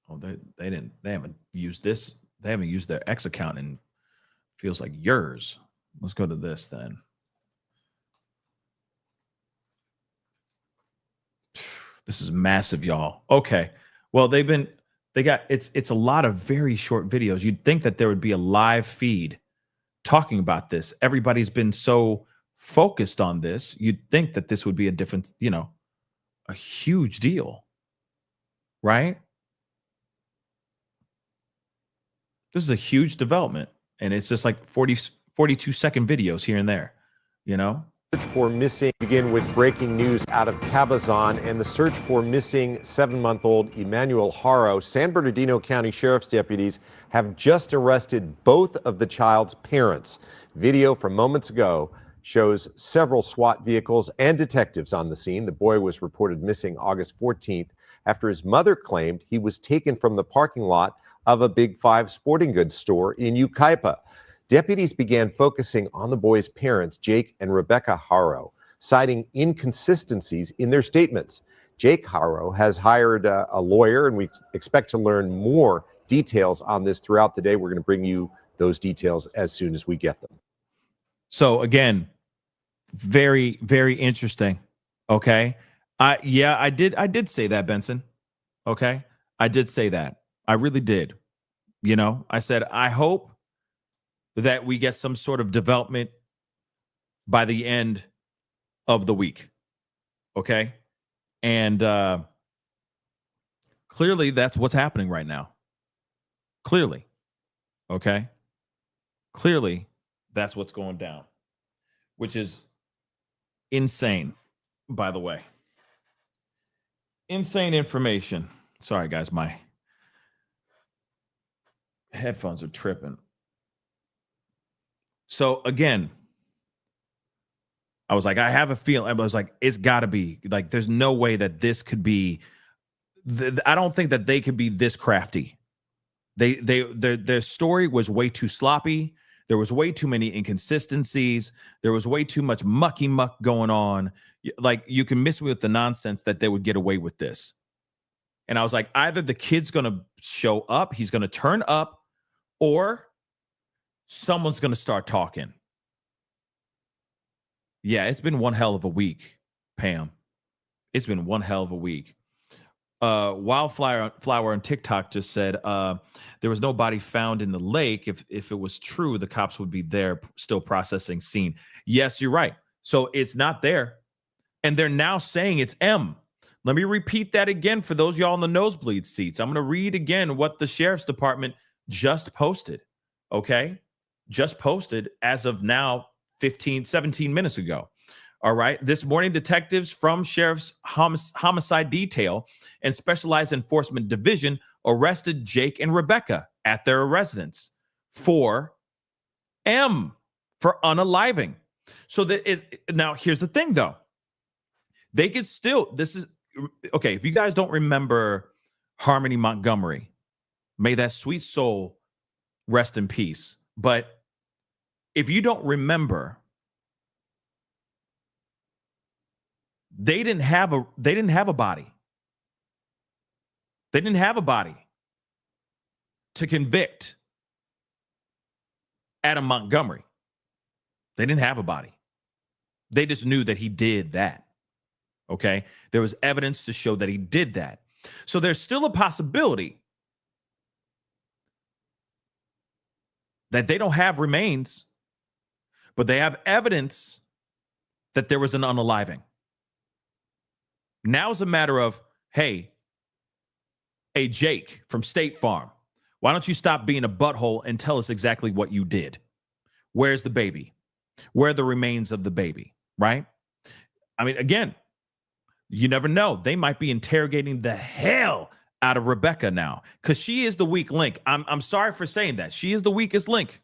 [SPEAKER 2] Oh, they haven't used this. They haven't used their X account and feels like yours. Let's go to this then. This is massive, y'all. Okay. Well, it's a lot of very short videos. You'd think that there would be a live feed talking about this. Everybody's been so focused on this. You'd think that this would be a different, a huge deal, right? This is a huge development, and it's just like 42-second videos here and there,
[SPEAKER 11] Search for missing begin with breaking news out of Cabazon and the search for missing 7-month-old Emmanuel Haro. San Bernardino County Sheriff's deputies have just arrested both of the child's parents. Video from moments ago shows several SWAT vehicles and detectives on the scene. The boy was reported missing August 14th after his mother claimed he was taken from the parking lot of a Big Five sporting goods store in Yucaipa. Deputies began focusing on the boy's parents, Jake and Rebecca Haro, citing inconsistencies in their statements. Jake Haro has hired a lawyer, and we expect to learn more details on this throughout the day. We're going to bring you those details as soon as we get them.
[SPEAKER 2] So again, very, very interesting. Okay. I did say that, Benson. Okay. I did say that. I really did. I said, I hope that we get some sort of development by the end of the week. Okay. And clearly that's what's happening right now. Clearly. Okay. Clearly that's what's going down, which is insane, by the way. Insane information. Sorry, guys. My headphones are tripping. So again, I was like, I have a feeling. I was like, it's got to be like, there's no way that this could be. I don't think that they could be this crafty. Their story was way too sloppy. There was way too many inconsistencies. There was way too much mucky muck going on. Like, you can miss me with the nonsense that they would get away with this. And I was like, either the kid's going to show up, he's going to turn up, or someone's going to start talking. Yeah, it's been one hell of a week, Pam. It's been one hell of a week. Wildflower on TikTok just said there was no body found in the lake. If it was true, the cops would be there still processing scene. Yes, you're right. So it's not there. And they're now saying it's M. Let me repeat that again for those y'all in the nosebleed seats. I'm going to read again what the sheriff's department just posted. Okay? Just posted as of now 17 minutes ago. All right. This morning, detectives from Sheriff's Homicide Detail and Specialized Enforcement Division arrested Jake and Rebecca at their residence for M, for unaliving. So that is, now here's the thing though. They could still, this is, okay, if you guys don't remember Harmony Montgomery, may that sweet soul rest in peace. But if you don't remember, they didn't have a body. They didn't have a body to convict Adam Montgomery. They didn't have a body. They just knew that he did that. Okay? There was evidence to show that he did that. So there's still a possibility that they don't have remains, but they have evidence that there was an unaliving. Now it's a matter of, hey, Jake from State Farm, why don't you stop being a butthole and tell us exactly what you did? Where's the baby? Where are the remains of the baby, right? I mean, again, you never know. They might be interrogating the hell out of Rebecca now because she is the weak link. I'm sorry for saying that. She is the weakest link.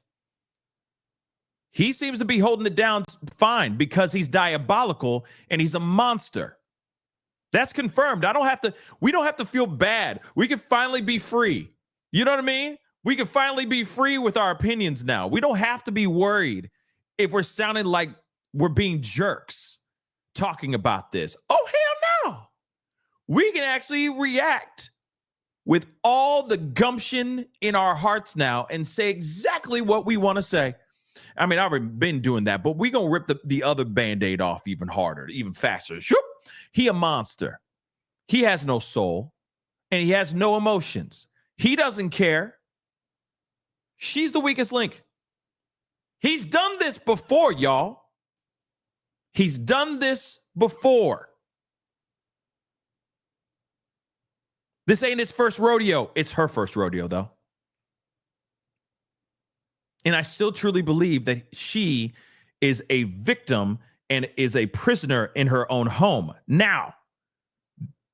[SPEAKER 2] He seems to be holding it down fine because he's diabolical and he's a monster. That's confirmed. We don't have to feel bad. We can finally be free. You know what I mean? We can finally be free with our opinions now. We don't have to be worried if we're sounding like we're being jerks talking about this. Oh, hell no. We can actually react with all the gumption in our hearts now and say exactly what we want to say. I mean, I've already been doing that, but we're going to rip the other Band-Aid off even harder, even faster. Shoop. He a monster. He has no soul, and he has no emotions. He doesn't care. She's the weakest link. He's done this before, y'all. He's done this before. This ain't his first rodeo. It's her first rodeo, though. And I still truly believe that she is a victim and is a prisoner in her own home. Now,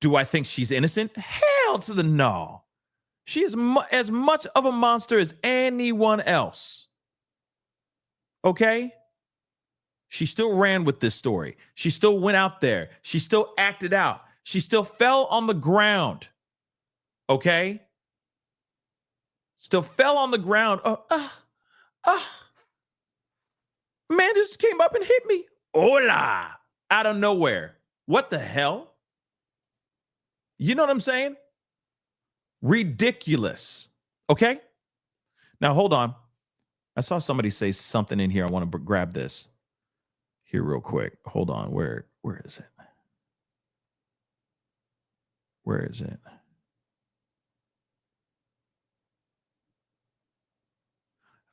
[SPEAKER 2] do I think she's innocent? Hell to the no. She is as much of a monster as anyone else. Okay? She still ran with this story. She still went out there. She still acted out. She still fell on the ground. Okay? Still fell on the ground. Man just came up and hit me. Hola. Out of nowhere. What the hell? You know what I'm saying? Ridiculous. Okay? Now, hold on. I saw somebody say something in here. I want to grab this here real quick. Hold on. Where is it? Where is it? I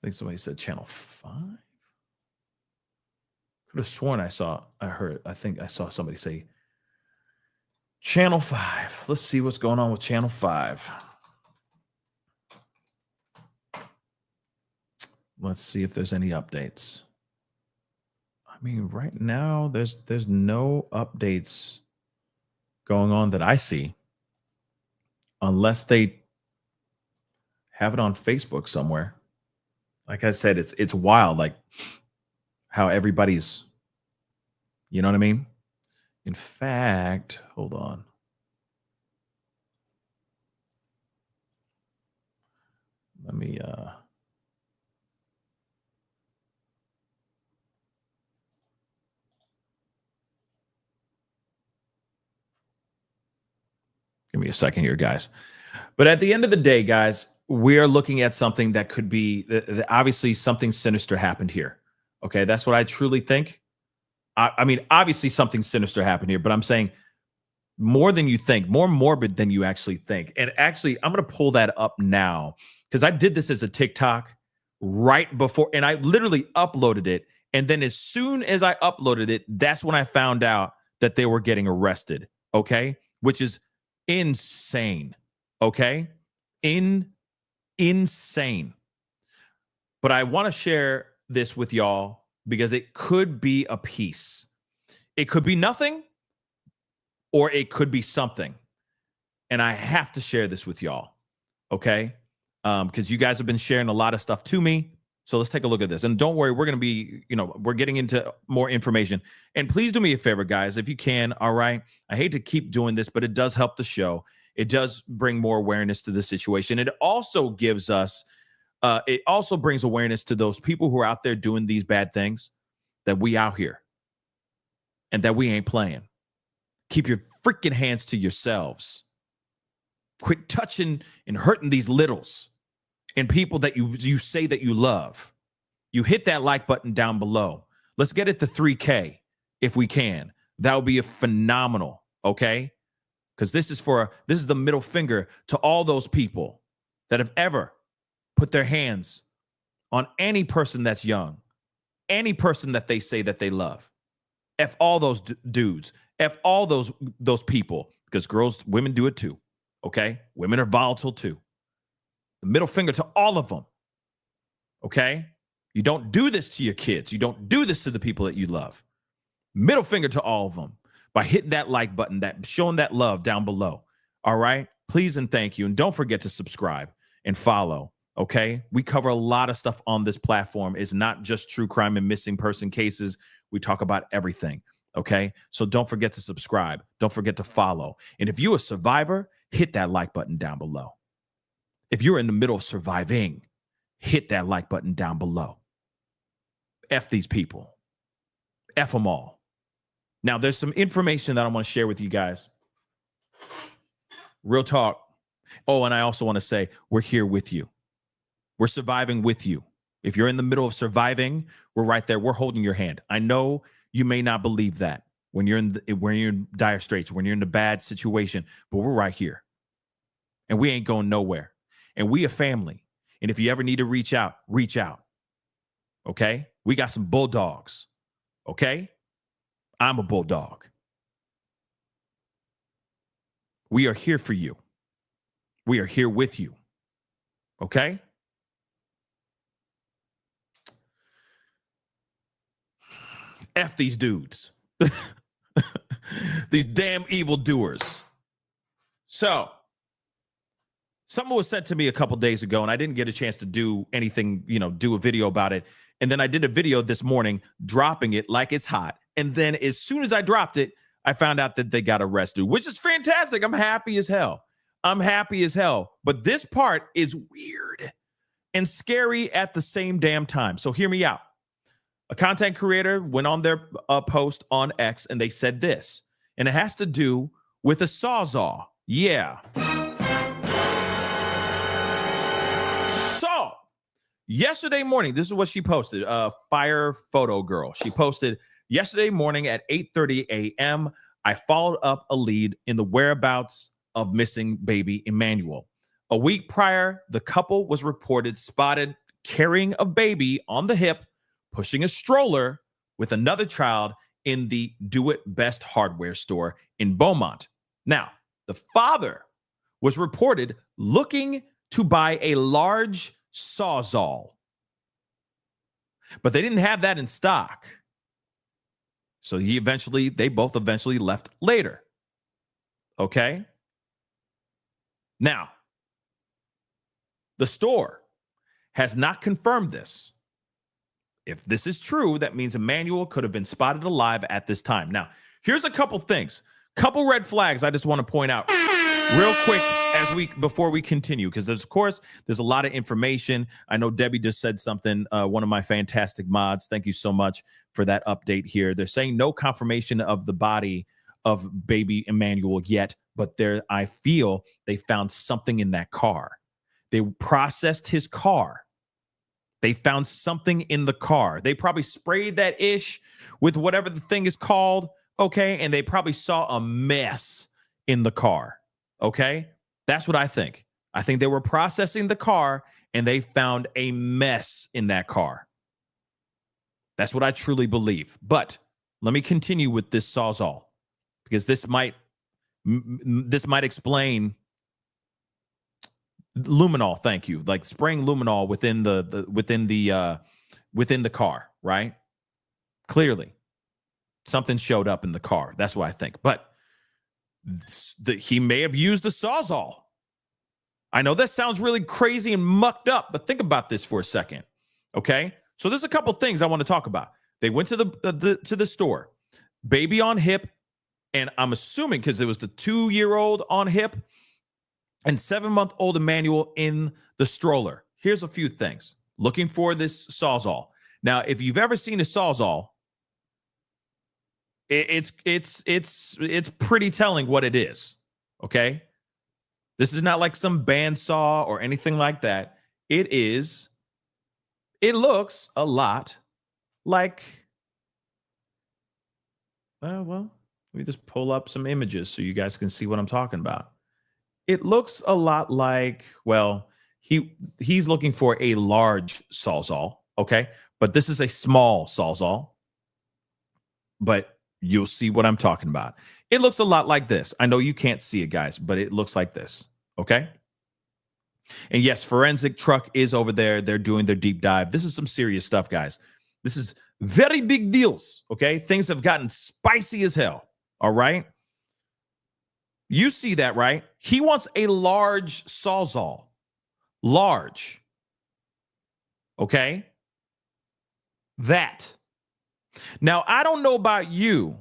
[SPEAKER 2] think somebody said channel 5. Could have sworn I saw somebody say channel 5. Let's see what's going on with channel 5. Let's see if there's any updates. I mean, right now there's no updates going on that I see, unless they have it on Facebook somewhere. Like I said, it's wild, like how everybody's, you know what I mean? In fact, hold on. Let me give me a second here, guys. But at the end of the day, guys, we are looking at something that could be obviously something sinister happened here. Okay, that's what I truly think. I mean, obviously something sinister happened here, but I'm saying more than you think, more morbid than you actually think. And actually, I'm going to pull that up now because I did this as a TikTok right before, and I literally uploaded it. And then as soon as I uploaded it, that's when I found out that they were getting arrested. Okay, which is insane. Okay, insane. But I want to share this with y'all because it could be a piece. It could be nothing, or it could be something. And I have to share this with y'all, okay? Because you guys have been sharing a lot of stuff to me. So let's take a look at this. And don't worry, we're going to be, we're getting into more information. And please do me a favor, guys, if you can, all right? I hate to keep doing this, but it does help the show. It does bring more awareness to the situation. It also gives us, it also brings awareness to those people who are out there doing these bad things, that we out here and that we ain't playing. Keep your freaking hands to yourselves. Quit touching and hurting these littles and people that you say that you love. You hit that like button down below. Let's get it to 3K if we can. That would be phenomenal, okay? Because this is the middle finger to all those people that have ever put their hands on any person that's young, any person that they say that they love. F all those dudes. F all those people, because women do it too. Okay? Women are volatile too. The middle finger to all of them. Okay? You don't do this to your kids. You don't do this to the people that you love. Middle finger to all of them by hitting that like button, showing that love down below. All right? Please and thank you. And don't forget to subscribe and follow. Okay? We cover a lot of stuff on this platform. It's not just true crime and missing person cases. We talk about everything. Okay? So don't forget to subscribe. Don't forget to follow. And if you're a survivor, hit that like button down below. If you're in the middle of surviving, hit that like button down below. F these people. F them all. Now, there's some information that I want to share with you guys. Real talk. Oh, and I also want to say we're here with you. We're surviving with you. If you're in the middle of surviving, we're right there. We're holding your hand. I know you may not believe that when you're in dire straits, when you're in a bad situation, but we're right here. And we ain't going nowhere. And we a family. And if you ever need to reach out, reach out. Okay? We got some bulldogs. Okay? I'm a bulldog. We are here for you. We are here with you. Okay? F these dudes. These damn evildoers. So, something was sent to me a couple days ago, and I didn't get a chance to do anything, do a video about it. And then I did a video this morning, dropping it like it's hot. And then as soon as I dropped it, I found out that they got arrested, which is fantastic. I'm happy as hell. But this part is weird and scary at the same damn time. So hear me out. A content creator went on their post on X, and they said this. And it has to do with a sawzall. Yeah. So, yesterday morning, this is what she posted. Fire photo girl. She posted, yesterday morning at 8:30 a.m., I followed up a lead in the whereabouts of missing baby Emmanuel. A week prior, the couple was reported spotted carrying a baby on the hip, pushing a stroller with another child in the Do It Best hardware store in Beaumont. Now, the father was reported looking to buy a large sawzall, but they didn't have that in stock. So they both eventually left later. Okay? Now, the store has not confirmed this. If this is true, that means Emmanuel could have been spotted alive at this time. Now, here's a couple things, couple red flags I just want to point out real quick before we continue, because there's a lot of information. I know Debbie just said something, one of my fantastic mods. Thank you so much for that update here. They're saying no confirmation of the body of baby Emmanuel yet, but I feel they found something in that car. They processed his car. They found something in the car. They probably sprayed that ish with whatever the thing is called, okay? And they probably saw a mess in the car, okay? That's what I think. I think they were processing the car and they found a mess in that car. That's what I truly believe. But let me continue with this sawzall, because this might explain luminol. Thank you. Like spraying luminol within the car, right? Clearly, something showed up in the car. That's what I think. But he may have used a sawzall. I know that sounds really crazy and mucked up, but think about this for a second. Okay, so there's a couple things I want to talk about. They went to the store, baby on hip, and I'm assuming because it was the 2-year-old on hip and 7-month-old Emmanuel in the stroller. Here's a few things. Looking for this sawzall. Now, if you've ever seen a sawzall, it's pretty telling what it is. Okay, this is not like some bandsaw or anything like that. It looks a lot like. Well, let me just pull up some images so you guys can see what I'm talking about. It looks a lot like, well, he's looking for a large sawzall, okay? But this is a small sawzall. But you'll see what I'm talking about. It looks a lot like this. I know you can't see it, guys, but it looks like this. Okay. And yes, forensic truck is over there. They're doing their deep dive. This is some serious stuff, guys. This is very big deals. Okay. Things have gotten spicy as hell. All right. You see that, right? He wants a large sawzall. Large. Okay. That. Now, I don't know about you,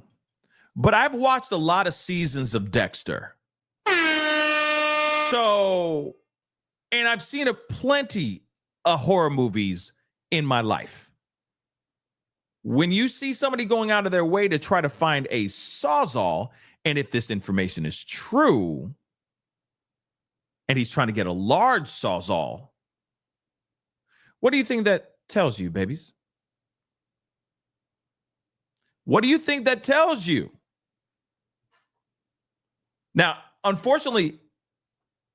[SPEAKER 2] but I've watched a lot of seasons of Dexter. So, and I've seen plenty of horror movies in my life. When you see somebody going out of their way to try to find a sawzall, and if this information is true, and he's trying to get a large sawzall, what do you think that tells you, babies? What do you think that tells you? Now, unfortunately,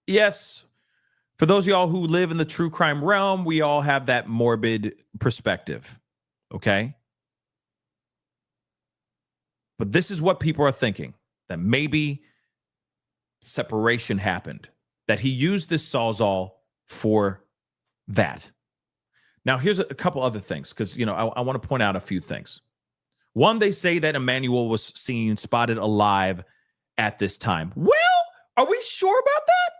[SPEAKER 2] yes, for those of y'all who live in the true crime realm, we all have that morbid perspective, okay? But this is what people are thinking, that maybe separation happened, that he used this sawzall for that. Now, here's a couple other things, because, you know, I want to point out a few things. One, they say that Emmanuel was seen spotted alive at this time. Well, are we sure about that?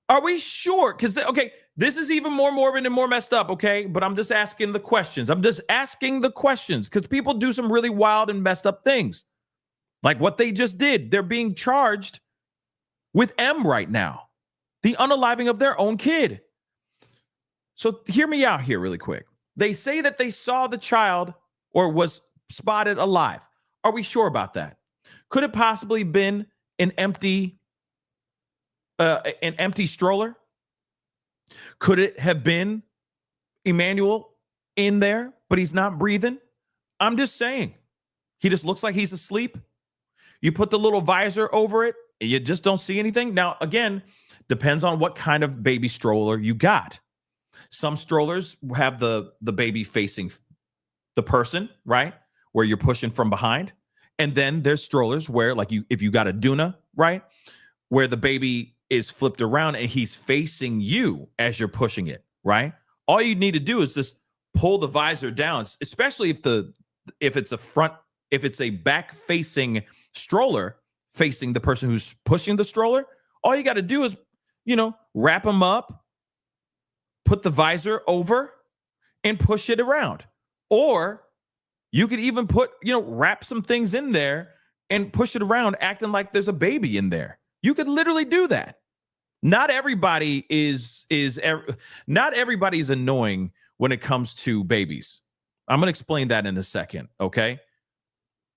[SPEAKER 2] Are we sure? Because, okay, this is even more morbid and more messed up, okay? But I'm just asking the questions. I'm just asking the questions because people do some really wild and messed up things. Like what they just did. They're being charged with M right now. The unaliving of their own kid. So hear me out here really quick. They say that they saw the child or was spotted alive. Are we sure about that? Could it possibly been an empty stroller? Could it have been Emmanuel in there, but he's not breathing? I'm just saying. He just looks like he's asleep. You put the little visor over it, and you just don't see anything. Now, again, depends on what kind of baby stroller you got. Some strollers have the baby facing the person, right? Where you're pushing from behind. And then there's strollers where, like, if you got a Duna, right? Where the baby is flipped around and he's facing you as you're pushing it, right? All you need to do is just pull the visor down, especially if it's a back facing stroller facing the person who's pushing the stroller. All you got to do is, wrap them up, put the visor over, and push it around. Or you could even wrap some things in there and push it around, acting like there's a baby in there. You could literally do that. Not everybody is annoying when it comes to babies. I'm going to explain that in a second, okay?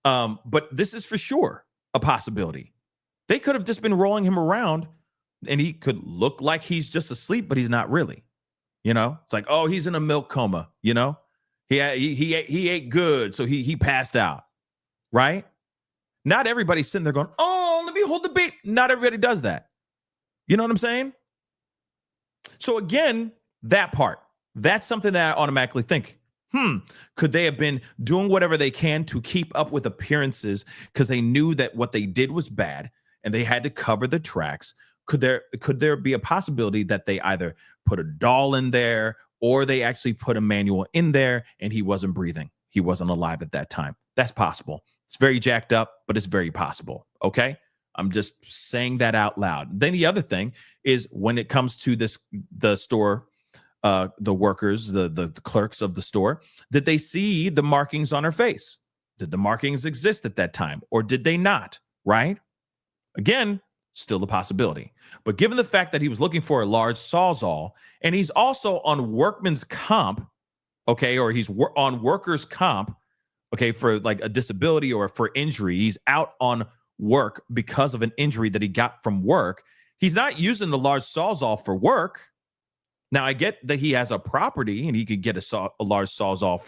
[SPEAKER 2] But this is for sure a possibility. They could have just been rolling him around and he could look like he's just asleep, but he's not really. It's like, oh, he's in a milk coma, He ate good, so he passed out, right? Not everybody's sitting there going, oh, let me hold the baby. Not everybody does that. You know what I'm saying? So again, that part, that's something that I automatically think, could they have been doing whatever they can to keep up with appearances because they knew that what they did was bad and they had to cover the tracks? Could there be a possibility that they either put a doll in there or they actually put Emmanuel in there and he wasn't breathing? He wasn't alive at that time. That's possible. It's very jacked up, but it's very possible. Okay? I'm just saying that out loud. Then the other thing is when it comes to the store, the workers, the clerks of the store, did they see the markings on her face? Did the markings exist at that time or did they not? Right? Again, still a possibility. But given the fact that he was looking for a large sawzall and he's also on workman's comp, okay, or he's on workers' comp, okay, for like a disability or for injury, he's out on work because of an injury that he got from work. He's not using the large sawzall for work. Now, I get that he has a property and he could get a large sawzall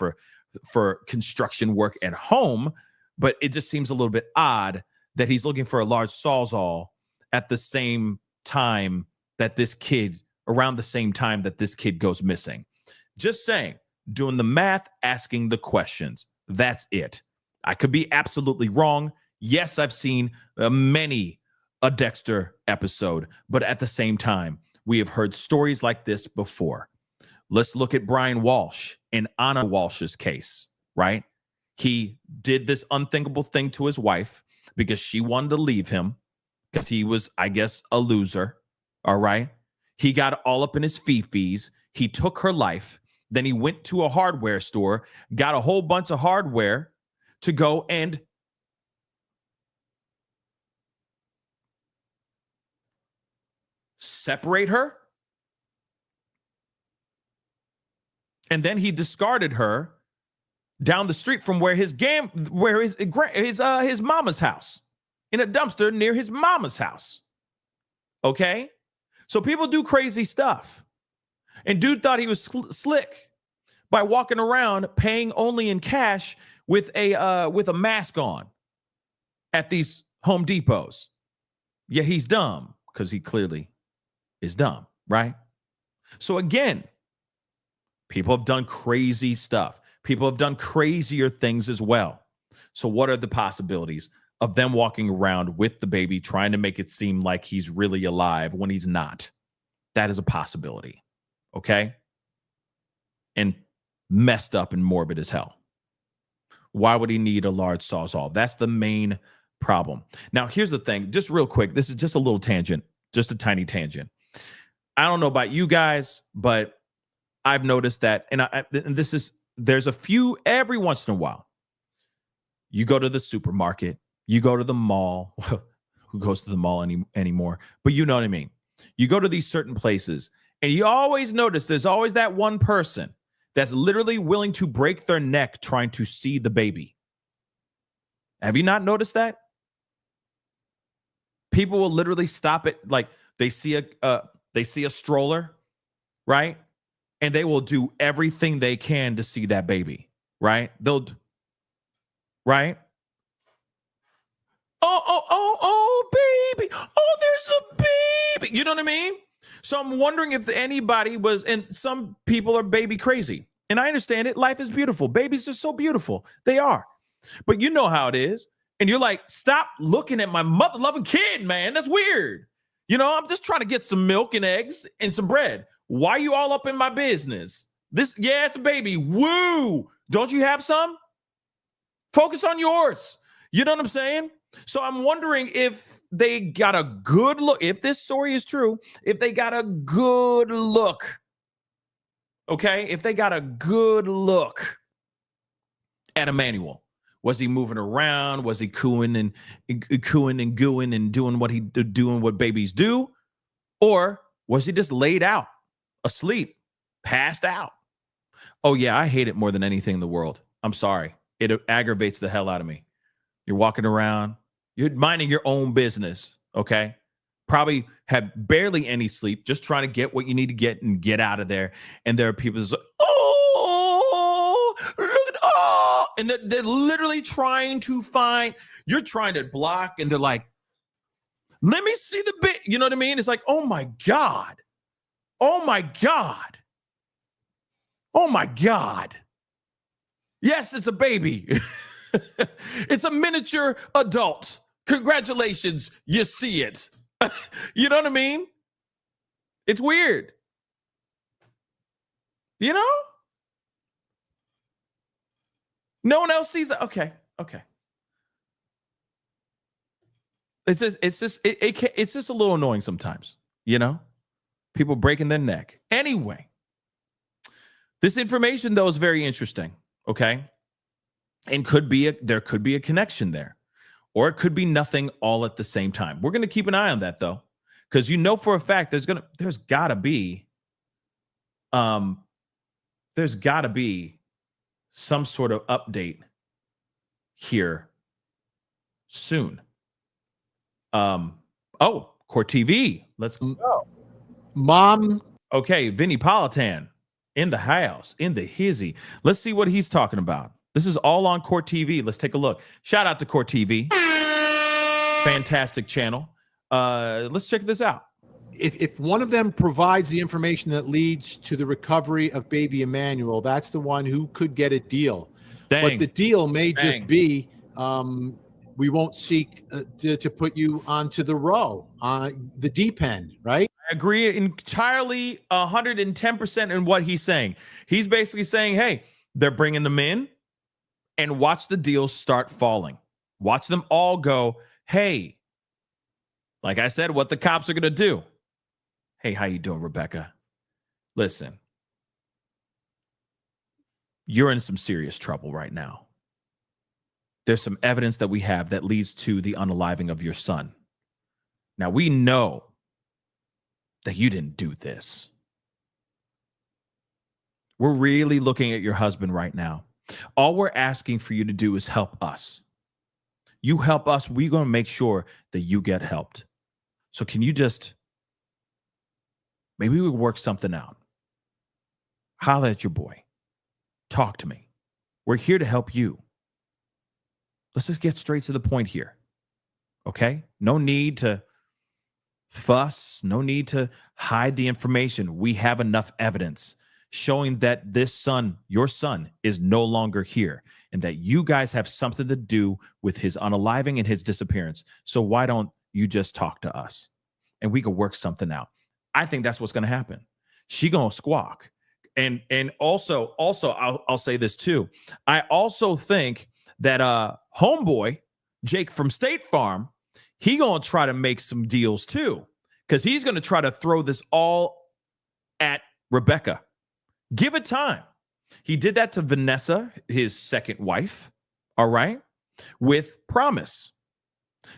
[SPEAKER 2] for construction work at home, but it just seems a little bit odd that he's looking for a large sawzall at the same time that around the same time that this kid goes missing. Just saying, doing the math, asking the questions. That's it. I could be absolutely wrong. Yes, I've seen many a Dexter episode, but at the same time, we have heard stories like this before. Let's look at Brian Walsh and Anna Walsh's case, right? He did this unthinkable thing to his wife because she wanted to leave him because he was, I guess, a loser. All right. He got all up in his fee-fees. He took her life. Then he went to a hardware store, got a whole bunch of hardware to go and separate her. And then he discarded her down the street from where his mama's house, in a dumpster near his mama's house. Okay? So people do crazy stuff. And dude thought he was slick by walking around paying only in cash with a mask on at these Home Depots. Yet he's dumb because he clearly is dumb, right? So again, people have done crazy stuff. People have done crazier things as well. So what are the possibilities of them walking around with the baby, trying to make it seem like he's really alive when he's not? That is a possibility. Okay? And messed up and morbid as hell. Why would he need a large sawzall? That's the main problem. Now, here's the thing. Just real quick. This is just a little tangent. Just a tiny tangent. I don't know about you guys, but I've noticed that, and there's a few every once in a while. You go to the supermarket, you go to the mall. Who goes to the mall anymore? But you know what I mean. You go to these certain places, and you always notice there's always that one person that's literally willing to break their neck trying to see the baby. Have you not noticed that? People will literally stop it, like they see a stroller, right? And they will do everything they can to see that baby, right? Right? Oh, baby. Oh, there's a baby. You know what I mean? So I'm wondering if anybody was, and some people are baby crazy. And I understand it. Life is beautiful. Babies are so beautiful. They are. But you know how it is. And you're like, stop looking at my mother-loving kid, man. That's weird. You know, I'm just trying to get some milk and eggs and some bread. Why are you all up in my business? It's a baby. Woo! Don't you have some? Focus on yours. You know what I'm saying? So I'm wondering if they got a good look. If this story is true, if they got a good look. Okay? If they got a good look at Emmanuel. Was he moving around? Was he cooing and gooing and doing what babies do? Or was he just laid out, asleep, passed out? Oh, yeah, I hate it more than anything in the world. I'm sorry. It aggravates the hell out of me. You're walking around, you're minding your own business, okay? Probably have barely any sleep, just trying to get what you need to get and get out of there. And there are people that's like, oh, look at, oh, and they're literally trying to find, you're trying to block, and they're like, let me see the bit. You know what I mean? It's like, oh my God. Oh my God. Oh my God. Yes, it's a baby. It's a miniature adult. Congratulations, you see it. You know what I mean? It's weird. You know? No one else sees it. Okay. It's just a little annoying sometimes, you know? People breaking their neck. Anyway, this information, though, is very interesting, okay? And there could be a connection there. Or it could be nothing all at the same time. We're going to keep an eye on that, though, because you know for a fact there's got to be some sort of update here soon. Court TV. Let's go.
[SPEAKER 12] Mom.
[SPEAKER 2] Okay, Vinny Politan in the house, in the hizzy. Let's see what he's talking about. This is all on Court TV. Let's take a look. Shout out to Court TV. Fantastic channel. Let's check this out.
[SPEAKER 12] If one of them provides the information that leads to the recovery of baby Emmanuel, that's the one who could get a deal. But the deal may just be we won't seek to put you onto the row, on the deep end, right?
[SPEAKER 2] I agree entirely 110% in what he's saying. He's basically saying, hey, they're bringing them in and watch the deals start falling. Watch them all go, hey, like I said, what the cops are going to do. Hey, how you doing, Rebecca? Listen, you're in some serious trouble right now. There's some evidence that we have that leads to the unaliving of your son. Now, we know that you didn't do this. We're really looking at your husband right now. All we're asking for you to do is help us. You help us, we're going to make sure that you get helped. So can you just, maybe we work something out. Holler at your boy. Talk to me. We're here to help you. Let's just get straight to the point here. Okay? No need to fuss. No need to hide the information. We have enough evidence showing that this son, your son, is no longer here and that you guys have something to do with his unaliving and his disappearance. So why don't you just talk to us and we can work something out? I think that's what's going to happen. She going to squawk. And also I'll say this too. I also think that homeboy Jake from State Farm, he gonna try to make some deals too, because he's gonna try to throw this all at Rebecca. Give it time. He did that to Vanessa, his second wife, all right, with promise.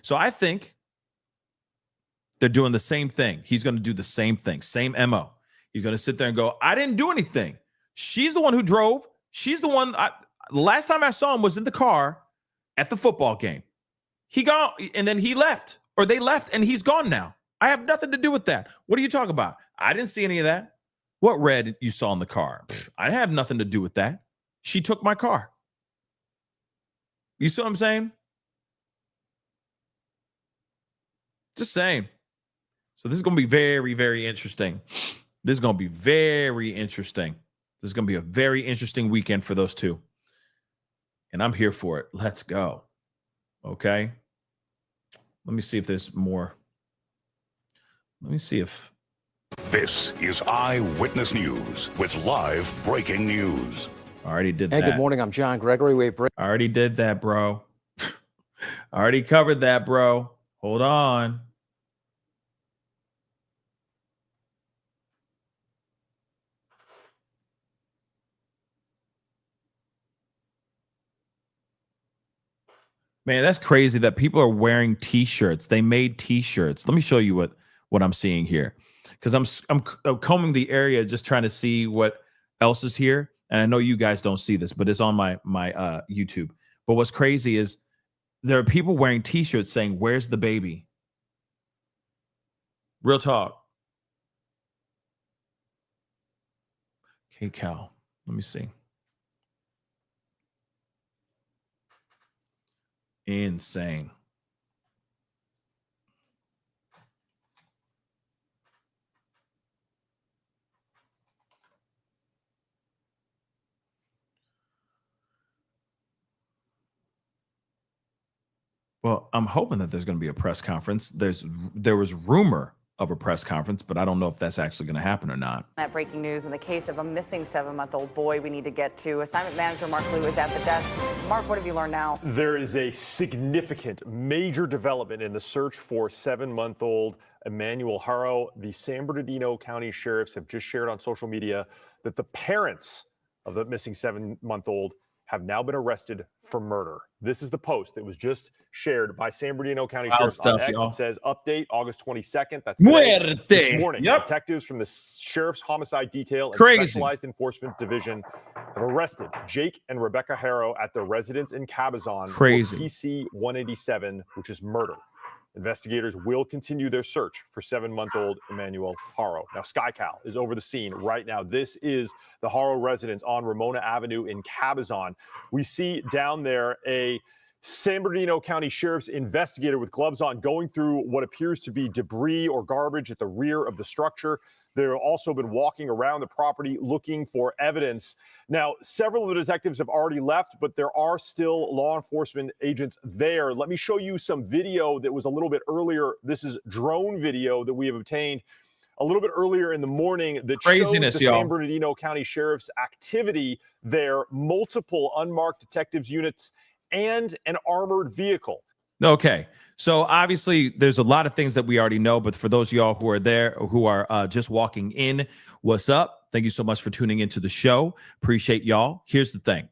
[SPEAKER 2] So I think they're doing the same thing. He's gonna do the same thing, same MO. He's gonna sit there and go, I didn't do anything. She's the one who drove. She's the one. The last time I saw him was in the car at the football game. He gone, and then he left, or they left, and he's gone now. I have nothing to do with that. What are you talking about? I didn't see any of that. What red you saw in the car? I have nothing to do with that. She took my car. You see what I'm saying? Just saying. So this is going to be very, very interesting. This is going to be very interesting. This is going to be a very interesting weekend for those two. And I'm here for it. Let's go. Okay. Let me see if there's more. Let me see if.
[SPEAKER 9] This is Eyewitness News with live breaking news.
[SPEAKER 2] I already did
[SPEAKER 10] that.
[SPEAKER 2] Hey,
[SPEAKER 10] good morning. I'm John Gregory.
[SPEAKER 2] I already did that, bro. I already covered that, bro. Hold on. Man, that's crazy that people are wearing T-shirts. They made T-shirts. Let me show you what I'm seeing here, because I'm combing the area just trying to see what else is here. And I know you guys don't see this, but it's on my YouTube. But what's crazy is there are people wearing T-shirts saying, "Where's the baby?" Real talk. Okay, Cal. Let me see. Insane. Well, I'm hoping that there's going to be a press conference. There was rumor of a press conference, but I don't know if that's actually going to happen or not.
[SPEAKER 13] That breaking news in the case of a missing 7-month-old boy we need to get to. Assignment manager Mark Liu is at the desk. Mark, what have you learned now?
[SPEAKER 14] There is a significant major development in the search for 7-month-old Emmanuel Haro. The San Bernardino County sheriffs have just shared on social media that the parents of the missing 7-month-old have now been arrested for murder. This is the post that was just shared by San Bernardino County Sheriff's on X. It says, update August 22nd. That's today. This morning. Detectives from the Sheriff's Homicide Detail and Specialized Enforcement Division have arrested Jake and Rebecca Haro at their residence in Cabazon for PC 187, which is murder. Investigators will continue their search for 7-month-old Emmanuel Haro. Now, SkyCal is over the scene right now. This is the Haro residence on Ramona Avenue in Cabazon. We see down there a San Bernardino County Sheriff's investigator with gloves on going through what appears to be debris or garbage at the rear of the structure. They've also been walking around the property looking for evidence. Now, several of the detectives have already left, but there are still law enforcement agents there. Let me show you some video that was a little bit earlier. This is drone video that we have obtained a little bit earlier in the morning that shows the San Bernardino County Sheriff's activity there, multiple unmarked detectives units, and an armored vehicle.
[SPEAKER 2] Okay. So obviously there's a lot of things that we already know, but for those of y'all who are there, who are just walking in, what's up? Thank you so much for tuning into the show. Appreciate y'all. Here's the thing.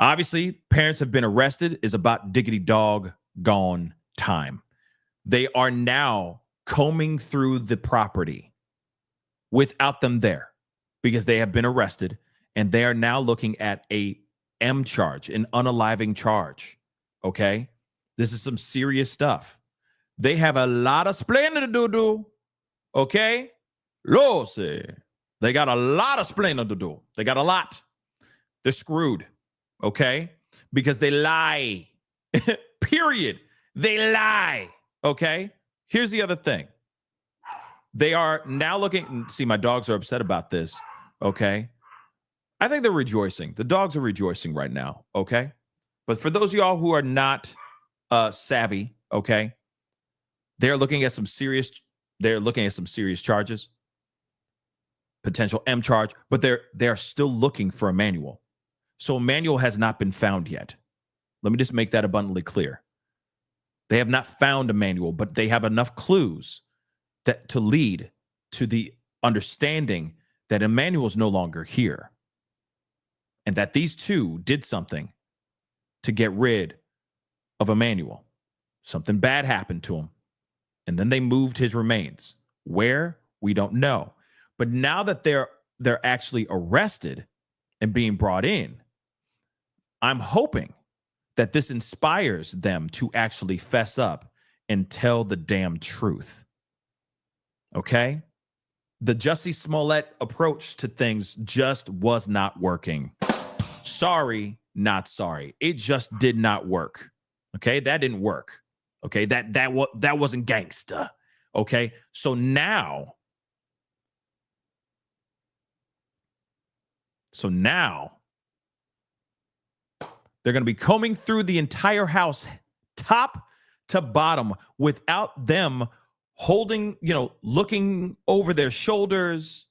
[SPEAKER 2] Obviously, parents have been arrested is about diggity dog gone time. They are now combing through the property without them there because they have been arrested, and they are now looking at a M charge, an unaliving charge. Okay? This is some serious stuff. They have a lot of splaining to do. Okay? Lo say. They got a lot of splaining to do. They got a lot. They're screwed. Okay? Because they lie. Period. They lie. Okay? Here's the other thing. They are now looking. See, my dogs are upset about this. Okay? I think they're rejoicing. The dogs are rejoicing right now. Okay? But for those of y'all who are not savvy, okay, they're looking at some serious charges, potential M charge, but they're still looking for Emmanuel. So Emmanuel has not been found yet. Let me just make that abundantly clear. They have not found Emmanuel, but they have enough clues that to lead to the understanding that Emmanuel's no longer here, and that these two did something to get rid of Emmanuel. Something bad happened to him, and then they moved his remains. Where? We don't know. But now that they're actually arrested and being brought in, I'm hoping that this inspires them to actually fess up and tell the damn truth. Okay? The Jussie Smollett approach to things just was not working. Sorry, not sorry. It just did not work. Okay? That didn't work. Okay? That wasn't gangsta. Okay? So now they're going to be combing through the entire house, top to bottom, without them holding, looking over their shoulders,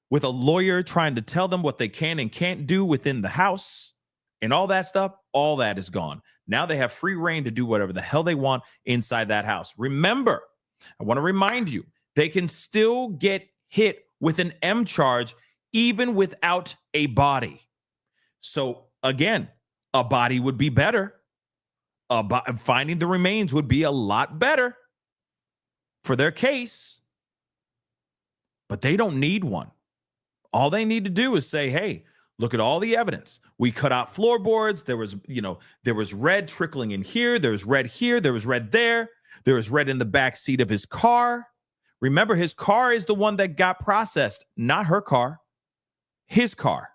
[SPEAKER 2] with a lawyer trying to tell them what they can and can't do within the house and all that stuff. All that is gone. Now they have free reign to do whatever the hell they want inside that house. Remember, I want to remind you, they can still get hit with an M charge even without a body. So again, a body would be better. Finding the remains would be a lot better for their case. But they don't need one. All they need to do is say, hey, look at all the evidence. We cut out floorboards. There was red trickling in here. There was red here. There was red there. There was red in the back seat of his car. Remember, his car is the one that got processed, not her car. His car.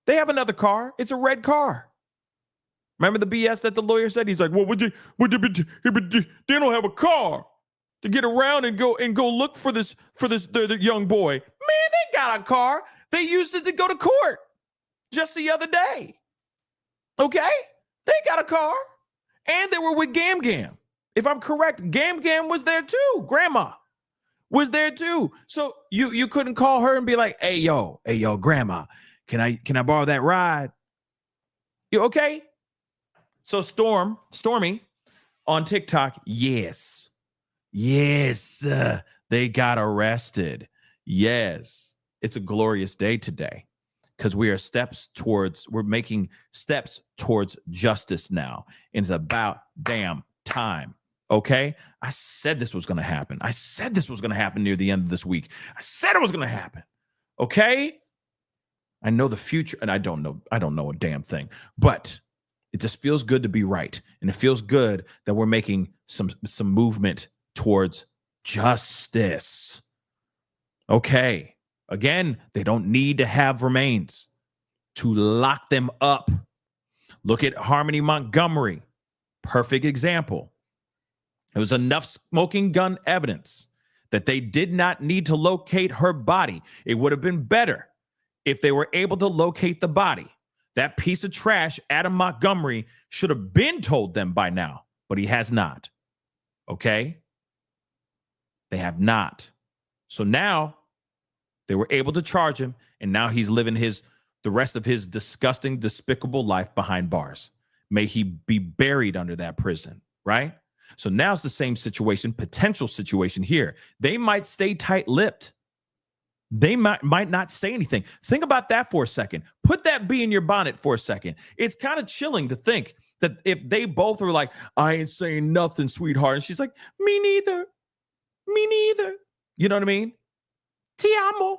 [SPEAKER 2] They have another car. It's a red car. Remember the BS that the lawyer said? He's like, well, they don't have a car to get around and go look for this the young boy. Man, they got a car. They used it to go to court just the other day. Okay? They got a car. And they were with Gam Gam. If I'm correct, Gam Gam was there too. Grandma was there too. So you couldn't call her and be like, hey yo, grandma, can I borrow that ride? You okay? So Stormy on TikTok, yes, they got arrested. Yes, it's a glorious day today because we're making steps towards justice now. And it's about damn time. Okay? I said this was going to happen. I said this was going to happen near the end of this week. I said it was going to happen. Okay? I know the future, and I don't know a damn thing, but it just feels good to be right. And it feels good that we're making some movement towards justice. Okay. Again, they don't need to have remains to lock them up. Look at Harmony Montgomery. Perfect example. There was enough smoking gun evidence that they did not need to locate her body. It would have been better if they were able to locate the body. That piece of trash, Adam Montgomery, should have been told them by now, but he has not. Okay? They have not. So now they were able to charge him, and now he's living the rest of his disgusting, despicable life behind bars. May he be buried under that prison, right? So now it's the same situation, potential situation here. They might stay tight-lipped. They might not say anything. Think about that for a second. Put that bee in your bonnet for a second. It's kind of chilling to think that if they both are like, I ain't saying nothing, sweetheart. And she's like, me neither. Me neither. You know what I mean? Ti amo,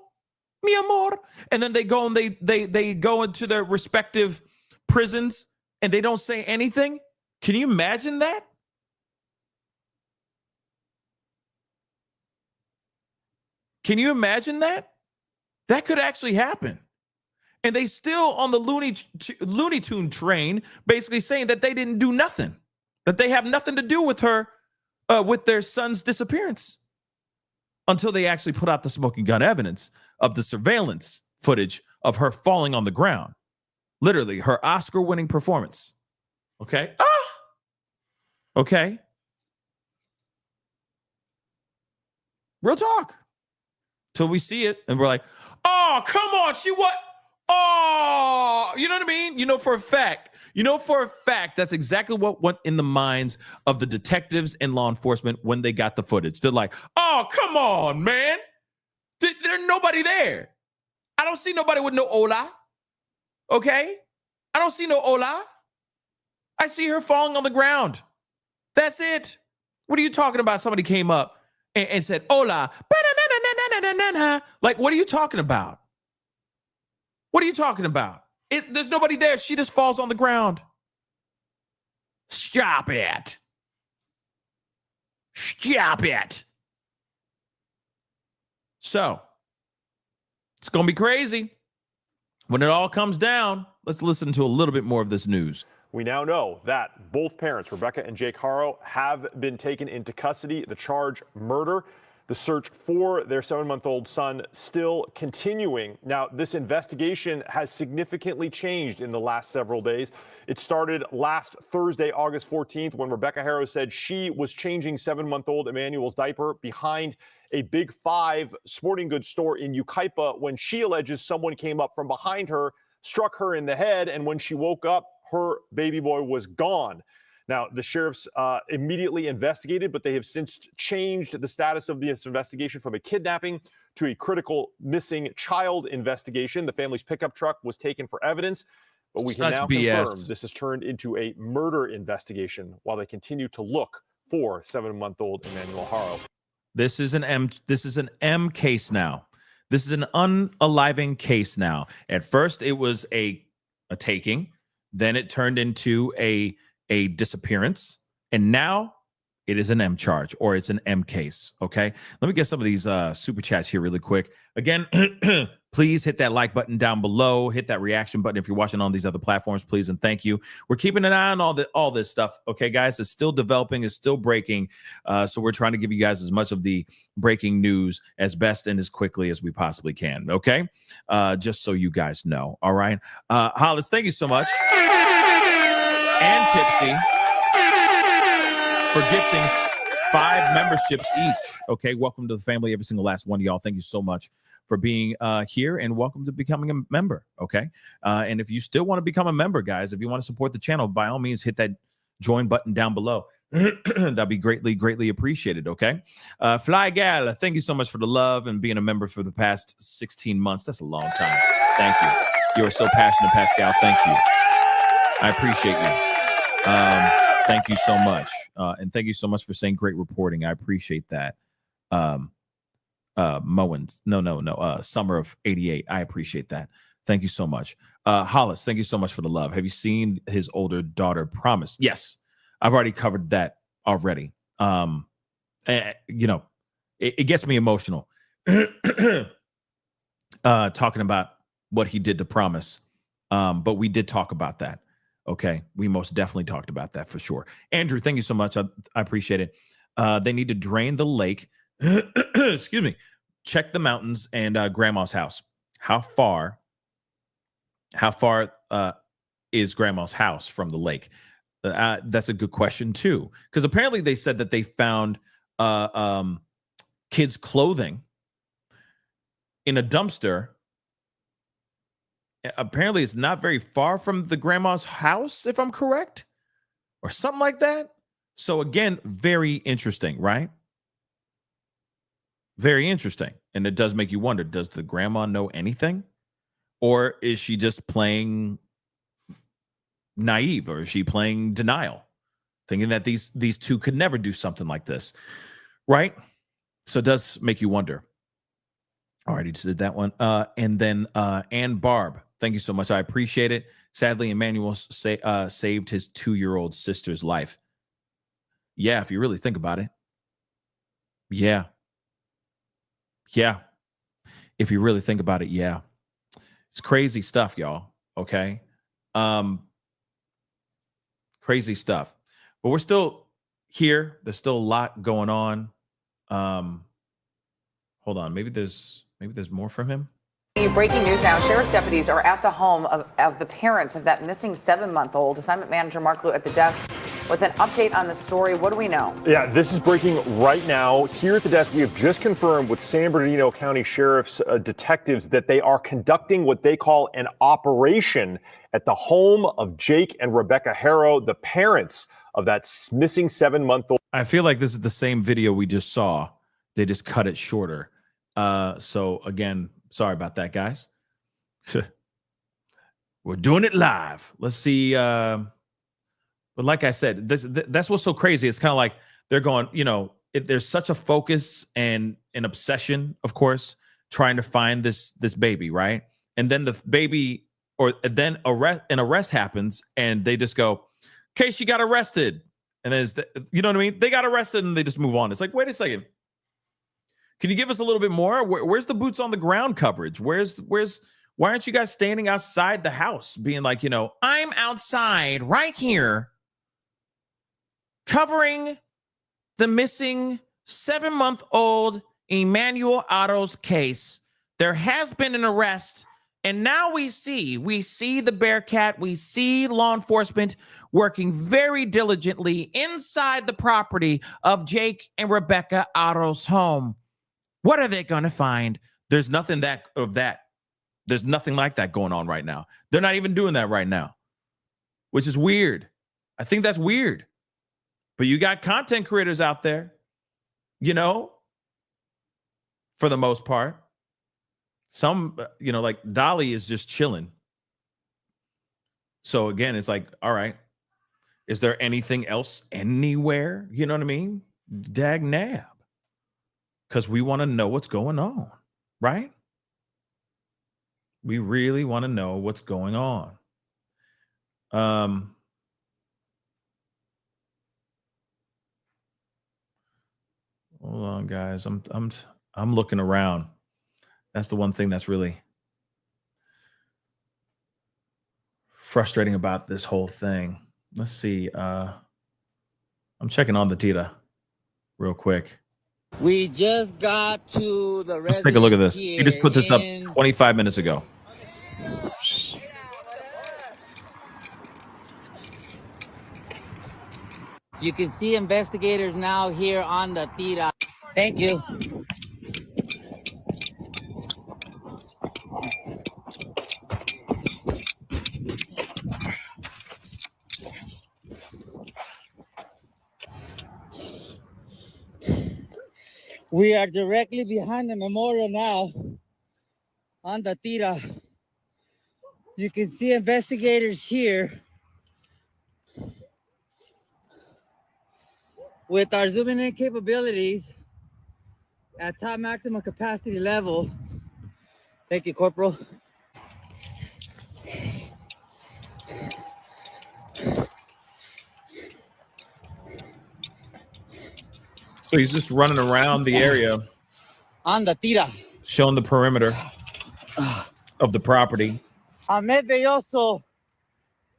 [SPEAKER 2] mi amor. And then they go and they go into their respective prisons and they don't say anything. Can you imagine that? Can you imagine that? That could actually happen. And they still on the Looney Tune train, basically saying that they didn't do nothing, that they have nothing to do with her, with their son's disappearance, until they actually put out the smoking gun evidence of the surveillance footage of her falling on the ground. Literally, her Oscar-winning performance. Okay? Okay. Real talk. Till we see it, and we're like, oh, come on, she what? Oh, you know what I mean? You know for a fact, that's exactly what went in the minds of the detectives and law enforcement when they got the footage. They're like, oh, come on, man. There's nobody there. I don't see nobody with no hola. Okay? I don't see no hola. I see her falling on the ground. That's it. What are you talking about? Somebody came up and said, hola. Like, what are you talking about? What are you talking about? There's nobody there. She just falls on the ground. Stop it. Stop it. So, it's going to be crazy. When it all comes down, let's listen to a little bit more of this news.
[SPEAKER 14] We now know that both parents, Rebecca and Jake Haro, have been taken into custody. The charge, murder. The search for their 7-month-old son still continuing. Now, this investigation has significantly changed in the last several days. It started last Thursday, August 14th, when Rebecca Haro said she was changing 7-month-old Emmanuel's diaper behind a Big Five sporting goods store in Yucaipa when she alleges someone came up from behind her, struck her in the head, and when she woke up, her baby boy was gone. Now, the sheriffs immediately investigated, but they have since changed the status of this investigation from a kidnapping to a critical missing child investigation. The family's pickup truck was taken for evidence, but we can now confirm this has turned into a murder investigation while they continue to look for 7-month-old Emmanuel Haro.
[SPEAKER 2] This is an M case now. This is an unaliving case now. At first, it was a taking. Then it turned into a disappearance, and now it is an M charge, or it's an M case. Okay, let me get some of these super chats here really quick. Again, please hit that like button down below, hit that reaction button if you're watching on these other platforms, please, and thank you. We're keeping an eye on all this stuff. Okay, guys, it's still developing, it's still breaking, so we're trying to give you guys as much of the breaking news as best and as quickly as we possibly can. Okay, just so you guys know. All right, Hollis, thank you so much. And Tipsy for gifting 5 memberships each. Okay, welcome to the family, every single last one of y'all. Thank you so much for being here, and welcome to becoming a member. Okay, and if you still want to become a member, guys, if you want to support the channel, by all means, hit that join button down below. That'd be greatly appreciated. Okay, Fly Gal, thank you so much for the love and being a member for the past 16 months. That's a long time. Thank you. You are so passionate, Pascal. Thank you. I appreciate you. Thank you so much. And thank you so much for saying great reporting. I appreciate that. Mowens. No. Summer of 88. I appreciate that. Thank you so much. Hollis, thank you so much for the love. Have you seen his older daughter, Promise? Yes. I've already covered that already. And, you know, it gets me emotional talking about what he did to Promise. But we did talk about that. Okay, we most definitely talked about that for sure. Andrew, thank you so much. I appreciate it. They need to drain the lake excuse me, check the mountains and grandma's house. How far is grandma's house from the lake? That's a good question too, because apparently they said that they found kids' clothing in a dumpster. Apparently it's not very far from the grandma's house, if I'm correct, or something like that. So again, very interesting, right? Very interesting. And it does make you wonder, does the grandma know anything? Or is she just playing naive, or is she playing denial, thinking that these two could never do something like this, right? So it does make you wonder. Already just did that one. And then Ann Barb, thank you so much. I appreciate it. Sadly, Emmanuel saved his 2-year-old sister's life. Yeah, if you really think about it. Yeah. Yeah. If you really think about it, yeah. It's crazy stuff, y'all. Okay. Crazy stuff. But we're still here. There's still a lot going on. Hold on. Maybe there's more from him.
[SPEAKER 13] Breaking news now. Sheriff's deputies are at the home of the parents of that missing 7-month-old. Assignment manager Mark Liu at the desk with an update on the story. What do we know?
[SPEAKER 14] Yeah, this is breaking right now. Here at the desk, we have just confirmed with San Bernardino County Sheriff's detectives that they are conducting what they call an operation at the home of Jake and Rebecca Haro, the parents of that missing 7-month-old.
[SPEAKER 2] I feel like this is the same video we just saw. They just cut it shorter. So again, sorry about that, guys. We're doing it live. Let's see. But like I said, that's what's so crazy. It's kind of like they're going, there's such a focus and an obsession, of course, trying to find this baby, right? And then the baby, or then an arrest happens, and they just go, "Okay, she got arrested," and then you know what I mean? They got arrested, and they just move on. It's like, wait a second. Can you give us a little bit more? Where's the boots on the ground coverage? Why aren't you guys standing outside the house being like, I'm outside right here covering the missing 7-month-old Emmanuel Haro's case. There has been an arrest, and now we see the Bearcat, we see law enforcement working very diligently inside the property of Jake and Rebecca Haro's home. What are they going to find? There's nothing There's nothing like that going on right now. They're not even doing that right now, which is weird. I think that's weird. But you got content creators out there, for the most part. Some, like Dolly is just chilling. So again, it's like, all right, is there anything else anywhere? You know what I mean? Dag nab. Because we want to know what's going on, right? We really want to know what's going on. Hold on, guys. I'm looking around. That's the one thing that's really frustrating about this whole thing. Let's see. I'm checking on the Tita real quick.
[SPEAKER 3] We just got to the
[SPEAKER 2] Let's take a look at this. He just put this up 25 minutes ago.
[SPEAKER 3] You can see investigators now here on the Tita. Thank you. We are directly behind the memorial now on the Tita. You can see investigators here with our zooming in capabilities at top maximum capacity level. Thank you, Corporal.
[SPEAKER 2] So he's just running around the area
[SPEAKER 3] on the Tita,
[SPEAKER 2] showing the perimeter of the property.
[SPEAKER 3] Ahmed Belloso,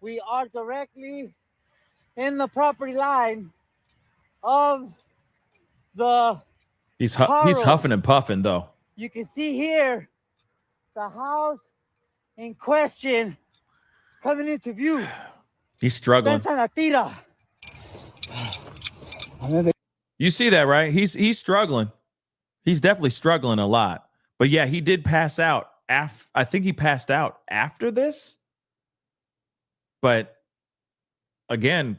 [SPEAKER 3] we are directly in the property line of the
[SPEAKER 2] He's huffing and puffing though.
[SPEAKER 15] You can see here the house in question coming into view.
[SPEAKER 2] He's struggling. You see that, right? He's struggling. He's definitely struggling a lot. But yeah, he did pass out. I think he passed out after this. But again,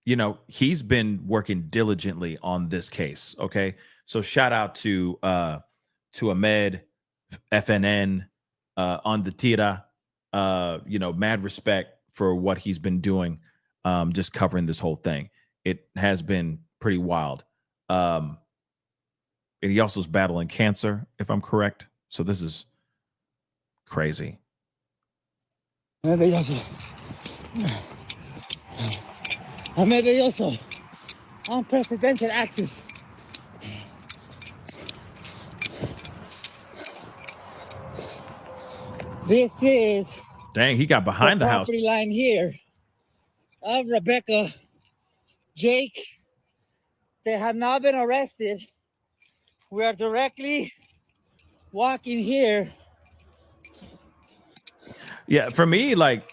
[SPEAKER 2] you know, he's been working diligently on this case. Okay. So shout out to Ahmed, FNN, on the Tira. You know, mad respect for what he's been doing, just covering this whole thing. It has been pretty wild. And he also is battling cancer, if I'm correct. So this is crazy.
[SPEAKER 15] Unprecedented access. This is
[SPEAKER 2] dang, he got behind the house.
[SPEAKER 15] Property line here of Rebecca, Jake. They have now been arrested. We are directly walking here.
[SPEAKER 2] Yeah, for me, like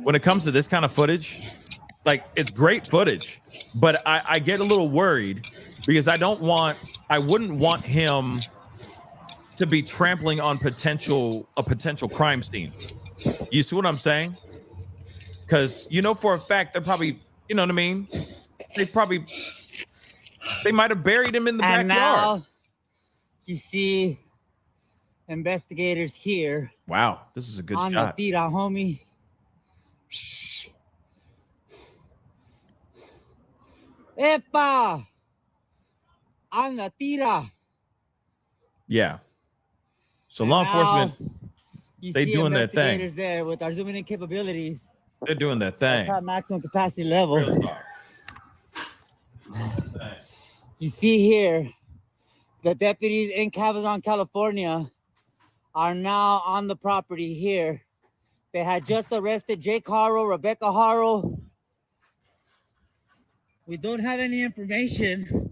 [SPEAKER 2] when it comes to this kind of footage, like it's great footage, but I get a little worried because I wouldn't want him to be trampling on a potential crime scene. You see what I'm saying? Because you know for a fact they're probably, you know what I mean? They might have buried him in the backyard.
[SPEAKER 15] Now you see investigators here.
[SPEAKER 2] Wow, this is a good
[SPEAKER 15] on
[SPEAKER 2] shot.
[SPEAKER 15] On the tira, homie. Epa! On the tira.
[SPEAKER 2] Yeah. So law enforcement, they doing their thing.
[SPEAKER 15] There with our zooming in capabilities.
[SPEAKER 2] They're doing their thing.
[SPEAKER 15] At maximum capacity level. You see here, the deputies in Cabazon, California, are now on the property here. They had just arrested Jake Haro, Rebecca Haro. We don't have any information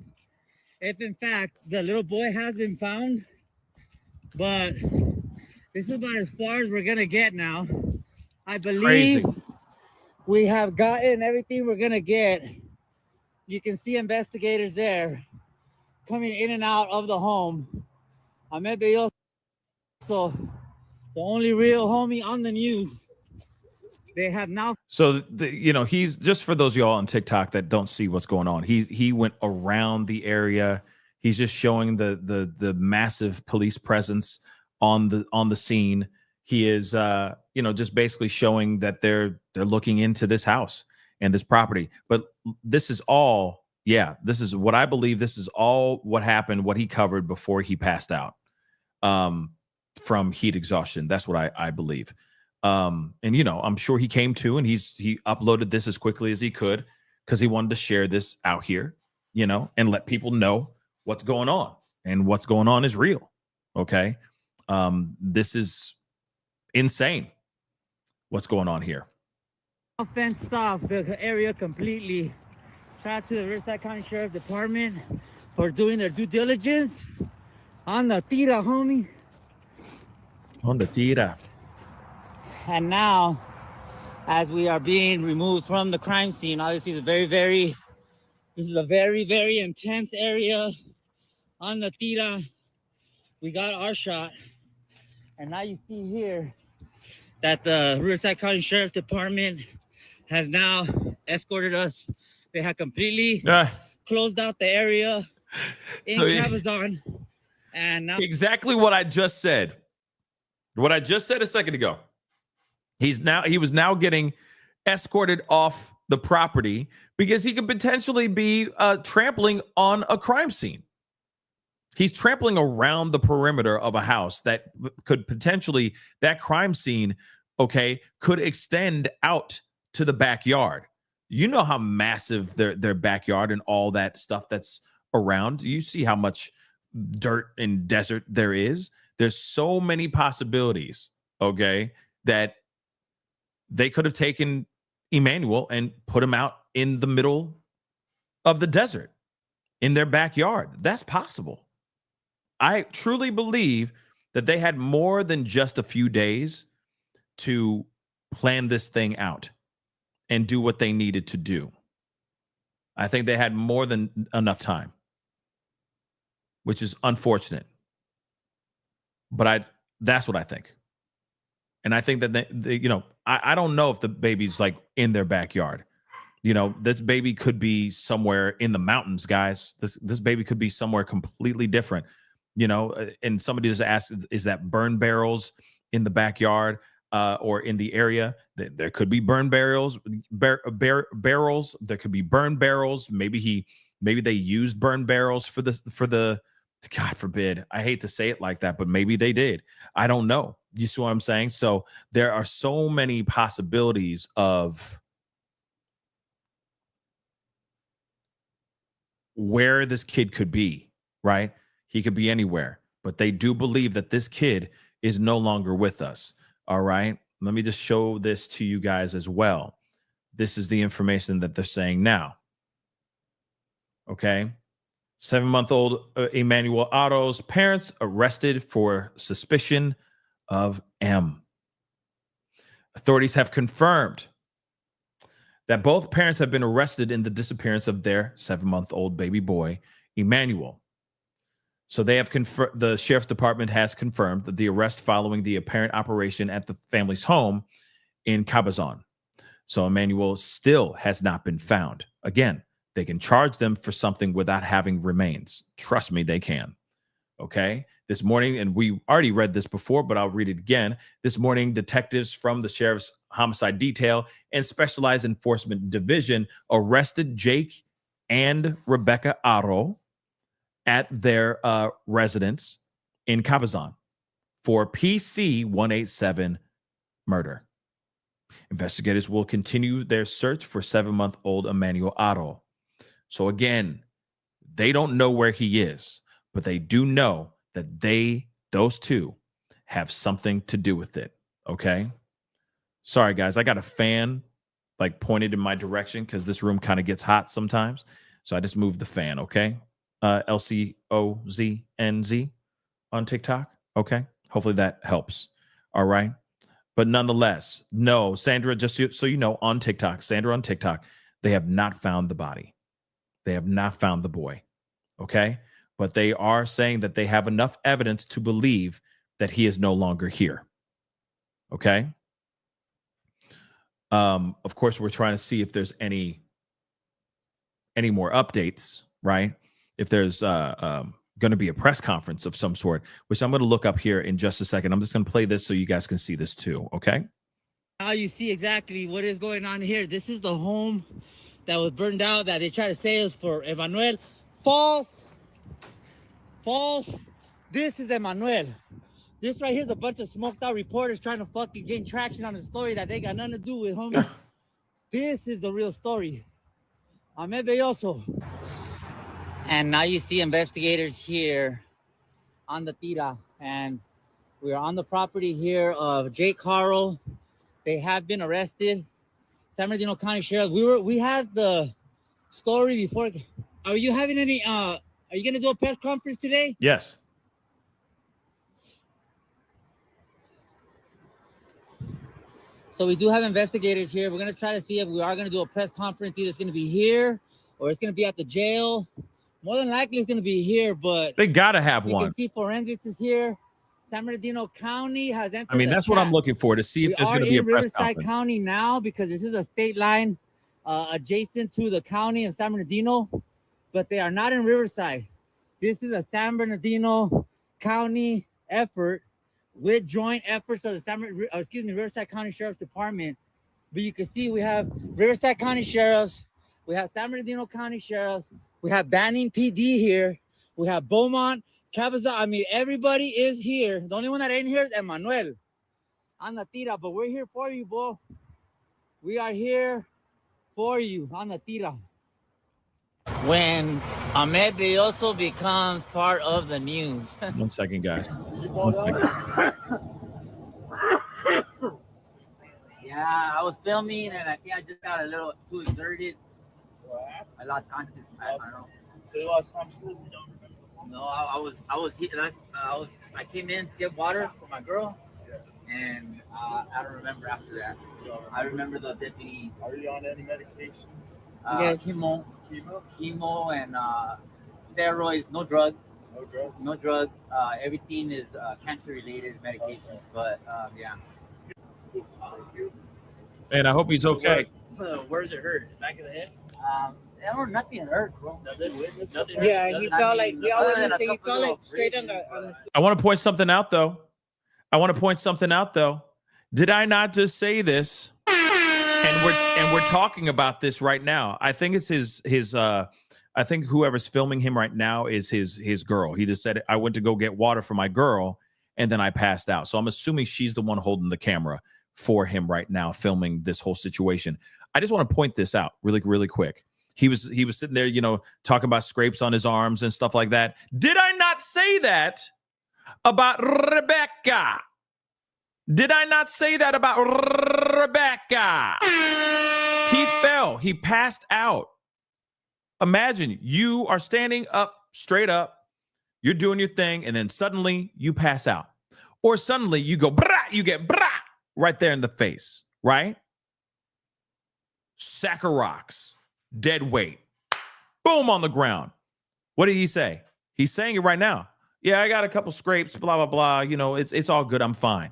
[SPEAKER 15] if, in fact, the little boy has been found, but this is about as far as we're gonna get now. I believe we have gotten everything we're gonna get. You can see investigators there coming in and out of the home. Ahmed Belloso, the only real homie on the news. They have now.
[SPEAKER 2] So, you know, he's just for those of y'all on TikTok that don't see what's going on. He went around the area. He's just showing the massive police presence on the scene. He is, you know, just basically showing that they're looking into this house and this property. But this is all, yeah, this is what I believe. This is all what happened, what he covered before he passed out from heat exhaustion. That's what I believe. And, you know, I'm sure he came to and he uploaded this as quickly as he could because he wanted to share this out here, you know, and let people know what's going on, and what's going on is real. Okay. This is insane. What's going on here?
[SPEAKER 15] Fenced off the area completely. Shout out to the Riverside County Sheriff Department for doing their due diligence on the tira, homie.
[SPEAKER 2] On the tira.
[SPEAKER 15] And now, as we are being removed from the crime scene, obviously this is a very, very intense area on the tira. We got our shot. And now you see here that the Riverside County Sheriff's Department has now escorted us. They have completely closed out the area in Cabazon. And now
[SPEAKER 2] exactly what I just said. What I just said a second ago. He was now getting escorted off the property because he could potentially be trampling on a crime scene. He's trampling around the perimeter of a house that could potentially, that crime scene, okay, could extend out to the backyard. You know how massive their backyard and all that stuff that's around. You see how much dirt and desert there is. There's so many possibilities, okay, that they could have taken Emmanuel and put him out in the middle of the desert in their backyard. That's possible. I truly believe that they had more than just a few days to plan this thing out and do what they needed to do. I think they had more than enough time, which is unfortunate. But that's what I think. And I think that they I don't know if the baby's like in their backyard. This baby could be somewhere in the mountains, guys. This baby could be somewhere completely different. And somebody just asked, is that burn barrels in the backyard or in the area? There could be burn barrels, barrels. There could be burn barrels. Maybe they used burn barrels for the God forbid. I hate to say it like that, but maybe they did. I don't know. You see what I'm saying? So there are so many possibilities of where this kid could be, right? He could be anywhere, but they do believe that this kid is no longer with us. All right. Let me just show this to you guys as well. This is the information that they're saying now. Okay. 7-month-old Emmanuel Haro's parents arrested for suspicion of M. Authorities have confirmed that both parents have been arrested in the disappearance of their 7-month-old baby boy, Emmanuel. So they have confirmed, the sheriff's department has confirmed that the arrest following the apparent operation at the family's home in Cabazon. So Emmanuel still has not been found. Again, they can charge them for something without having remains. Trust me, they can. Okay. This morning, and we already read this before, but I'll read it again. This morning, detectives from the Sheriff's Homicide Detail and Specialized Enforcement Division arrested Jake and Rebecca Haro at their residence in Cabazon for PC 187 murder. Investigators will continue their search for 7-month-old Emmanuel Haro. So again, they don't know where he is, but they do know that those two have something to do with it. Okay. Sorry, guys. I got a fan like pointed in my direction because this room kind of gets hot sometimes. So I just moved the fan. Okay. LCOZNZ on TikTok. Okay. Hopefully that helps. All right. But nonetheless, no, Sandra, just so you know, on TikTok, they have not found the body. They have not found the boy. Okay. But they are saying that they have enough evidence to believe that he is no longer here. Okay. Of course, we're trying to see if there's any more updates, right? If there's going to be a press conference of some sort, which I'm going to look up here in just a second. I'm just going to play this so you guys can see this too. Okay.
[SPEAKER 15] Now you see exactly what is going on here. This is the home that was burned out that they try to say is for Emmanuel. False. This is Emmanuel. This right here is a bunch of smoked out reporters trying to fucking gain traction on a story that they got nothing to do with, homie. This is the real story. Ahmed Belloso. And now you see investigators here on the Tira. And we are on the property here of Jake Haro. They have been arrested. San Bernardino County Sheriff. We had the story before. Are you having any are you gonna do a press conference today?
[SPEAKER 2] Yes.
[SPEAKER 15] So we do have investigators here. We're gonna try to see if we are gonna do a press conference. Either it's gonna be here or it's gonna be at the jail. More than likely it's gonna be here, but
[SPEAKER 2] they gotta have
[SPEAKER 15] you
[SPEAKER 2] one.
[SPEAKER 15] You can see forensics is here. San Bernardino County has entered.
[SPEAKER 2] I mean, that's what I'm looking for, to see if there's going to be a press conference.
[SPEAKER 15] Riverside County now, because this is a state line adjacent to the county of San Bernardino, but they are not in Riverside. This is a San Bernardino County effort with joint efforts of the Riverside County Sheriff's Department. But you can see we have Riverside County Sheriffs, we have San Bernardino County Sheriffs, we have Banning PD here, we have Beaumont, Cabazon. I mean, everybody is here. The only one that ain't here is Emmanuel on the Tira, but we're here for you, bro. We are here for you on the Tira. When Ahmed Belloso becomes part of the news.
[SPEAKER 2] 1 second, guys. 1 second.
[SPEAKER 15] Yeah, I was filming and I think I just got a little too exerted. I lost consciousness. I don't know. So you lost consciousness? You don't remember the phone? No, I came in to get water for my girl, and I don't remember after that. I remember the deputy. Are you on any medications? Yes. Chemo, and steroids. No drugs. No drugs. No drugs. Everything is cancer-related medication. But yeah.
[SPEAKER 2] And I hope he's okay.
[SPEAKER 15] Where's it hurt? Back of the head? Nothing hurts, bro. Nothing. Yeah, he felt like we always think he felt like straight on the.
[SPEAKER 2] I want to point something out, though. Did I not just say this? And we're talking about this right now. I think it's his. I think whoever's filming him right now is his girl. He just said, "I went to go get water for my girl, and then I passed out." So I'm assuming she's the one holding the camera for him right now, filming this whole situation. I just want to point this out really quick. He was sitting there, talking about scrapes on his arms and stuff like that. Did I not say that about Rebecca? Did I not say that about Rebecca? He fell. He passed out. Imagine you are standing up, straight up. You're doing your thing, and then suddenly you pass out. Or suddenly you go, brah, you get brah right there in the face, right? Sack of rocks, dead weight, boom on the ground. What did he say? He's saying it right now. Yeah, I got a couple scrapes, blah, blah, blah. It's all good. I'm fine.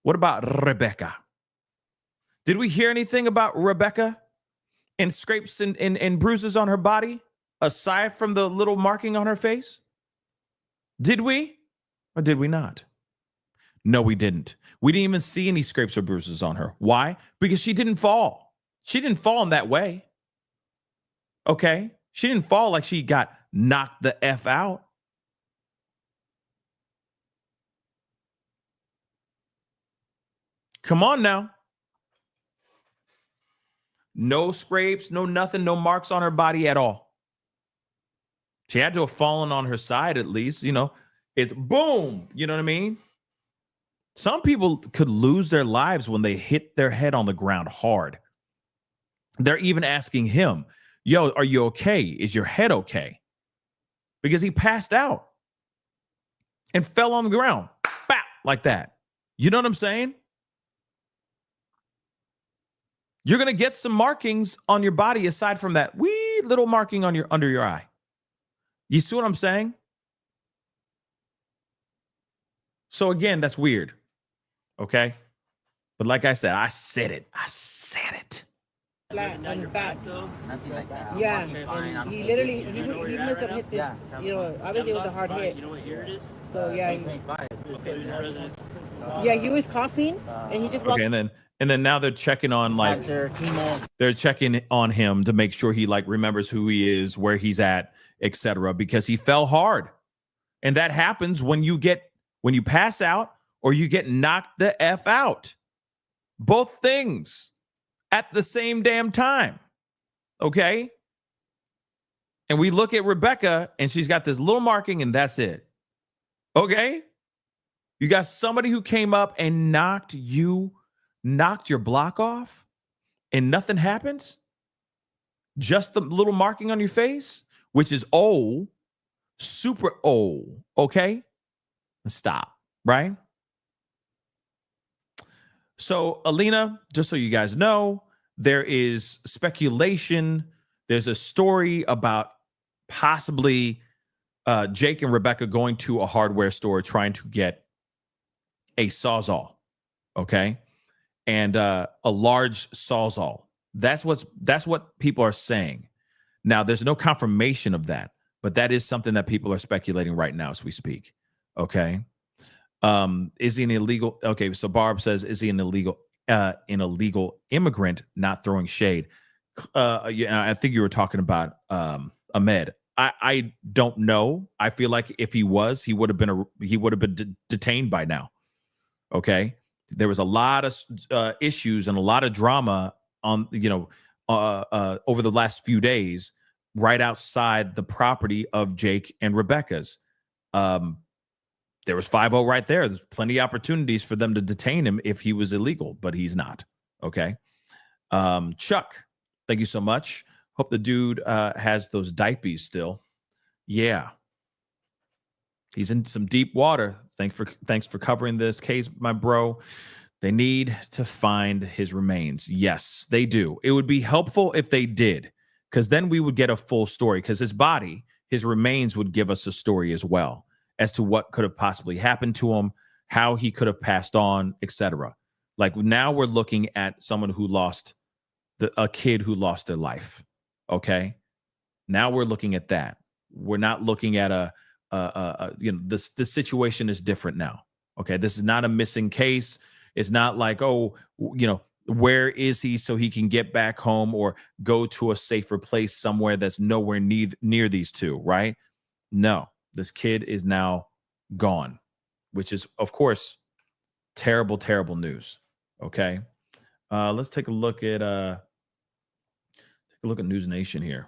[SPEAKER 2] What about Rebecca? Did we hear anything about Rebecca and scrapes and bruises on her body, aside from the little marking on her face? Did we? Or did we not? No, we didn't. We didn't even see any scrapes or bruises on her. Why? Because she didn't fall. She didn't fall in that way. Okay? She didn't fall like she got knocked the F out. Come on now. No scrapes, no nothing, no marks on her body at all. She had to have fallen on her side at least, It's boom, you know what I mean? Some people could lose their lives when they hit their head on the ground hard. They're even asking him, yo, are you okay? Is your head okay? Because he passed out and fell on the ground, bap, like that. You know what I'm saying? You're going to get some markings on your body aside from that wee little marking on under your eye. You see what I'm saying? So again, that's weird. Okay? But like I said it.
[SPEAKER 15] Flat on his back. Yeah, and he literally, he must have hit this, obviously it was a hard hit. You know what year it is? So yeah. He was coughing, and he just walked.
[SPEAKER 2] Okay, and then now they're checking on they're checking on him to make sure he remembers who he is, where he's at, etc. Because he fell hard, and that happens when you pass out or you get knocked the F out. Both things at the same damn time. Okay? And we look at Rebecca, and she's got this little marking, and that's it. Okay? You got somebody who came up and knocked your block off, and nothing happens? Just the little marking on your face, which is old, super old. Okay? Stop, right? So, Alina, just so you guys know, there is speculation. There's a story about possibly Jake and Rebecca going to a hardware store trying to get a Sawzall, okay? And a large Sawzall. That's what people are saying. Now, there's no confirmation of that, but that is something that people are speculating right now as we speak, okay? Is he an illegal? Okay, so Barb says, is he an illegal immigrant? Not throwing shade. I think you were talking about Ahmed. I don't know. I feel like if he was, he would have been detained by now. Okay, there was a lot of issues and a lot of drama on over the last few days right outside the property of Jake and Rebecca's. There was 5-0 right there. There's plenty of opportunities for them to detain him if he was illegal, but he's not. Okay. Chuck, thank you so much Hope the dude has those diapers still. Yeah. He's in some deep water. Thanks for covering this case, my bro. They need to find his remains. Yes, they do. It would be helpful if they did, because then we would get a full story, because his remains would give us a story as well as to what could have possibly happened to him, how he could have passed on, etc. Like now we're looking at someone who lost a kid who lost their life. Okay. Now we're looking at that. We're not looking at this situation is different now. Okay. This is not a missing case. It's not like, where is he so he can get back home or go to a safer place somewhere that's nowhere near these two, right? No, this kid is now gone, which is, of course, terrible, terrible news. Okay. Let's take a look at News Nation here.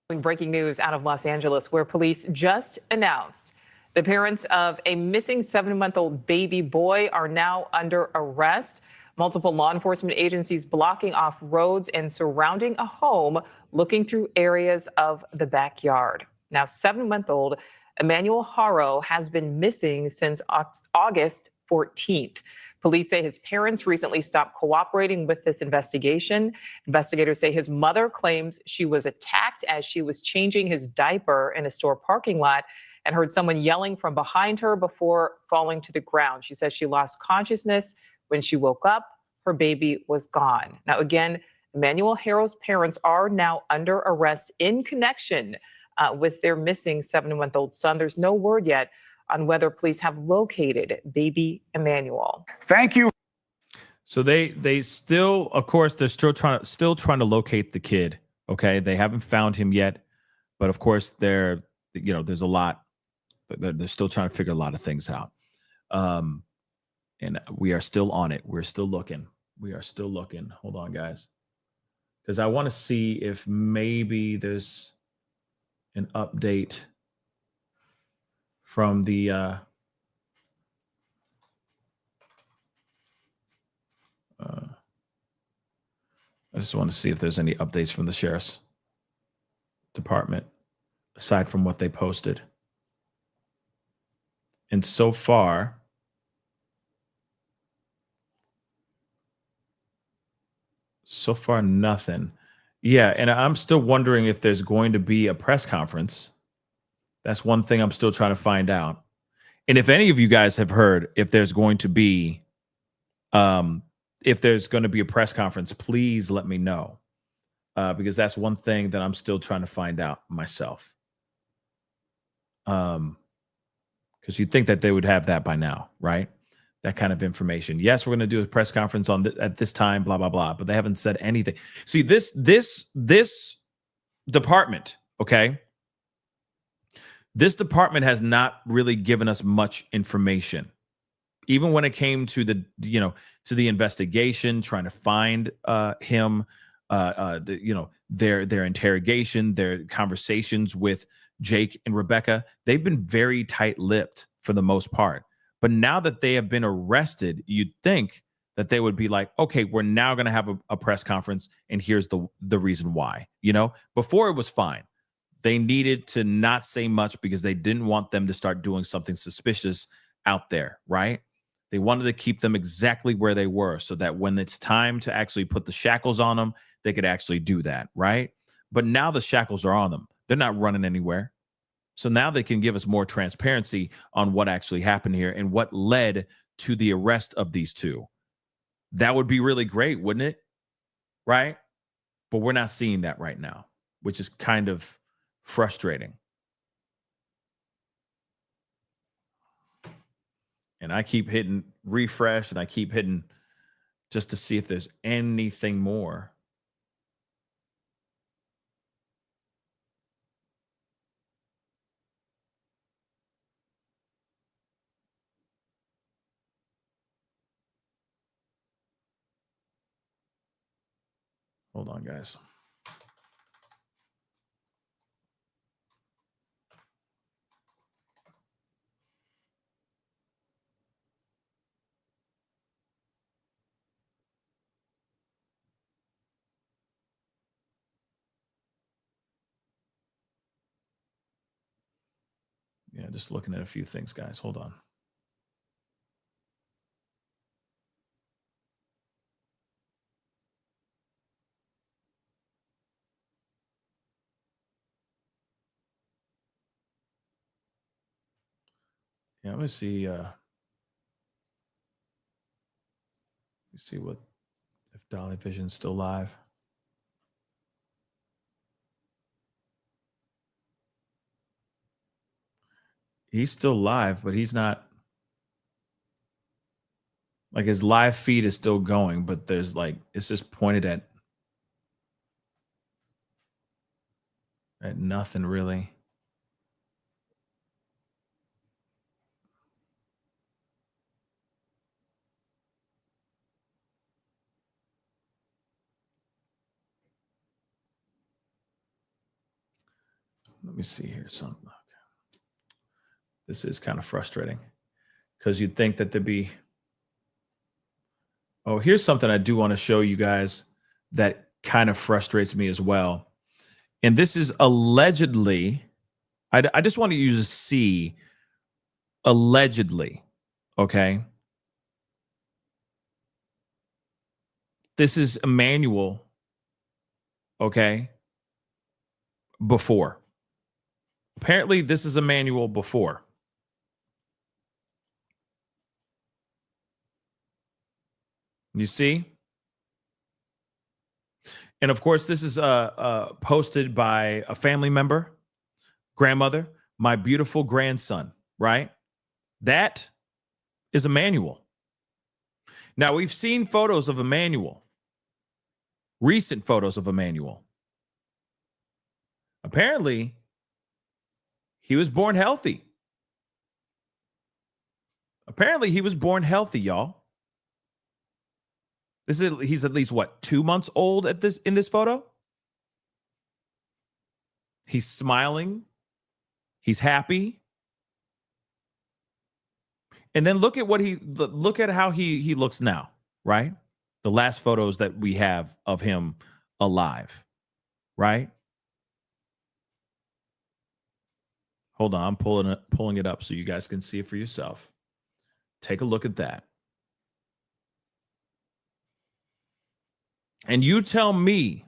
[SPEAKER 16] Breaking news out of Los Angeles, where police just announced the parents of a missing 7-month-old baby boy are now under arrest. Multiple law enforcement agencies blocking off roads and surrounding a home, looking through areas of the backyard. Now, 7-month-old Emmanuel Haro has been missing since August 14th. Police say his parents recently stopped cooperating with this investigation. Investigators say his mother claims she was attacked as she was changing his diaper in a store parking lot and heard someone yelling from behind her before falling to the ground. She says she lost consciousness. When she woke up, her baby was gone. Now, again, Emmanuel Haro's parents are now under arrest in connection with their missing 7-month-old son. There's no word yet on whether police have located baby Emmanuel.
[SPEAKER 2] Thank you. So they still, of course, they're still trying to locate the kid. Okay, they haven't found him yet, but of course, there's a lot. They're still trying to figure a lot of things out. And we are still on it. We're still looking. We are still looking. Hold on, guys, because I want to see if maybe there's an update from the I just want to see if there's any updates from the sheriff's department aside from what they posted. And so far, nothing. Yeah, and I'm still wondering if there's going to be a press conference. That's one thing I'm still trying to find out. And if any of you guys have heard if there's going to be a press conference, please let me know. Because that's one thing that I'm still trying to find out myself. Because you'd think that they would have that by now, right? That kind of information. Yes, we're going to do a press conference at this time, blah, blah, blah. But they haven't said anything. See, this department, okay? This department has not really given us much information. Even when it came to the investigation, trying to find him, their interrogation, their conversations with Jake and Rebecca, they've been very tight-lipped for the most part. But now that they have been arrested, you'd think that they would be like, okay, we're now going to have a press conference, and here's the reason why. Before it was fine. They needed to not say much because they didn't want them to start doing something suspicious out there, right? They wanted to keep them exactly where they were so that when it's time to actually put the shackles on them, they could actually do that, right? But now the shackles are on them. They're not running anywhere. So now they can give us more transparency on what actually happened here and what led to the arrest of these two. That would be really great, wouldn't it? Right? But we're not seeing that right now, which is kind of frustrating. And I keep hitting refresh and I keep hitting just to see if there's anything more. Hold on, guys. just looking at a few things, guys. Hold on. Yeah, let me see. Let me see what if Dolly Vision's still live. He's still live, but he's not. Like his live feed is still going, but there's like it's just pointed at nothing really. Let me see here. Something. This is kind of frustrating because you'd think that there'd be. Oh, here's something I do want to show you guys that kind of frustrates me as well. And this is allegedly, I just want you to see allegedly, okay? This is Emmanuel, okay? Before. Apparently, this is Emmanuel before. You see? And of course, this is posted by a family member, grandmother, my beautiful grandson, right? That is Emmanuel. Now, we've seen photos of Emmanuel, recent photos of Emmanuel. Apparently, he was born healthy. Apparently, he was born healthy, y'all. He's at least what, 2 months old in this photo? He's smiling. He's happy. And then look at how he looks now, right? The last photos that we have of him alive, right? Hold on, I'm pulling it up so you guys can see it for yourself. Take a look at that. And you tell me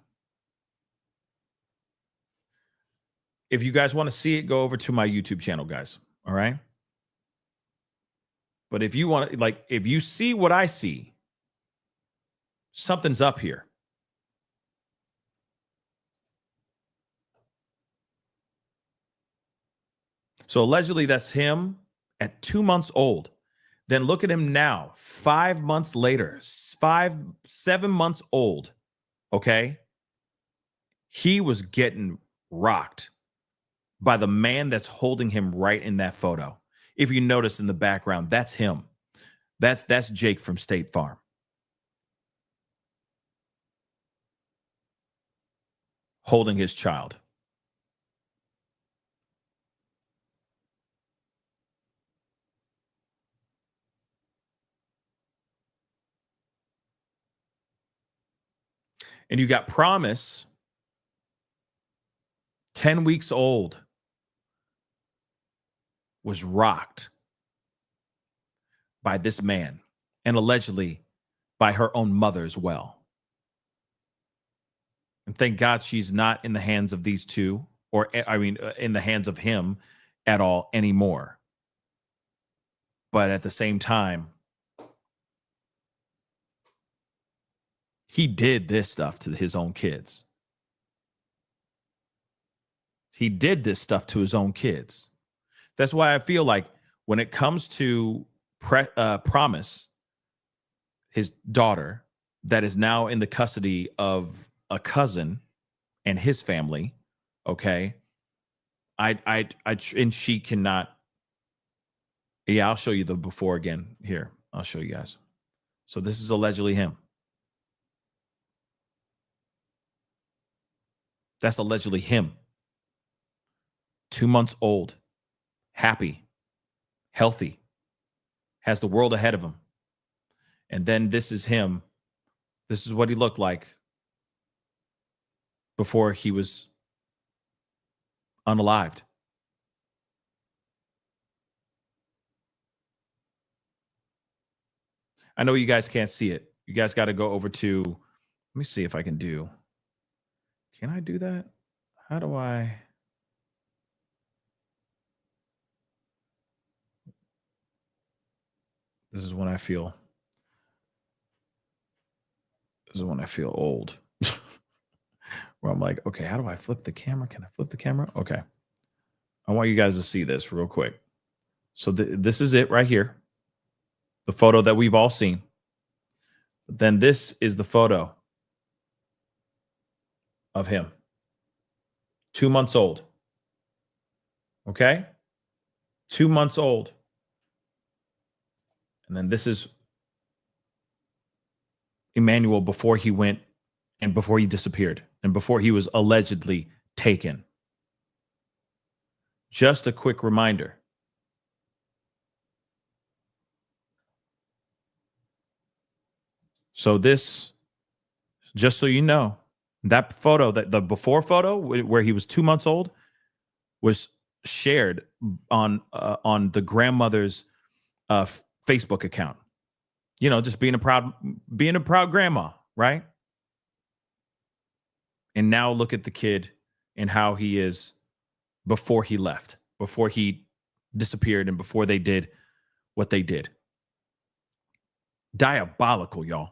[SPEAKER 2] if you guys want to see it, go over to my YouTube channel, guys. All right. But if you want to, like, if you see what I see, something's up here. So allegedly that's him at 2 months old. Then look at him now, 5 months later, 7 months old. Okay. He was getting rocked by the man that's holding him right in that photo. If you notice in the background, that's him. That's Jake from State Farm. Holding his child. And you got Promise, 10 weeks old, was rocked by this man and allegedly by her own mother as well. And thank God she's not in the hands of these two, or I mean, in the hands of him at all anymore. But at the same time, he did this stuff to his own kids. He did this stuff to his own kids. That's why I feel like when it comes to Promise, his daughter, that is now in the custody of a cousin and his family, okay, and she cannot. Yeah, I'll show you the before again. Here, I'll show you guys. So this is allegedly him. That's allegedly him. 2 months old, happy, healthy, has the world ahead of him. And then this is him. This is what he looked like before he was unalived. I know you guys can't see it. You guys got to go over to, let me see if I can do. Can I do that? How do I? This is when I feel old. Where I'm like, okay, how do I flip the camera? Can I flip the camera? Okay. I want you guys to see this real quick. So this is it right here. The photo that we've all seen. But then this is the photo of him. 2 months old. Okay? 2 months old. And then this is Emmanuel before he went and before he disappeared and before he was allegedly taken. Just a quick reminder. So this, just so you know, that photo, that the before photo where he was 2 months old, was shared on the grandmother's Facebook account. You know, just being a proud grandma, right? And now look at the kid and how he is before he left, before he disappeared, and before they did what they did. Diabolical, y'all.